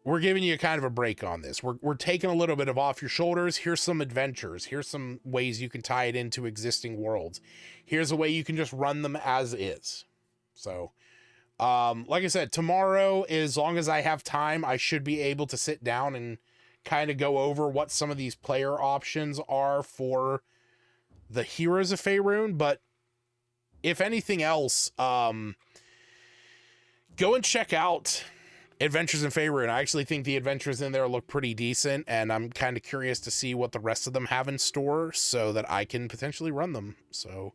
we're giving you kind of a break on this. We're taking a little bit of off your shoulders. Here's some adventures. Here's some ways you can tie it into existing worlds. Here's a way you can just run them as is. So, like I said, tomorrow, as long as I have time, I should be able to sit down and kind of go over what some of these player options are for the Heroes of Faerun. But if anything else, go and check out Adventures in Faerun. I actually think the adventures in there look pretty decent, and I'm kind of curious to see what the rest of them have in store so that I can potentially run them. So,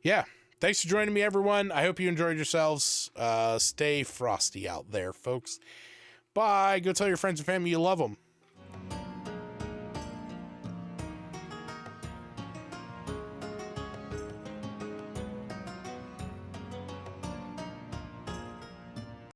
yeah. Thanks for joining me, everyone. I hope you enjoyed yourselves. Stay frosty out there, folks. Bye. Go tell your friends and family you love them.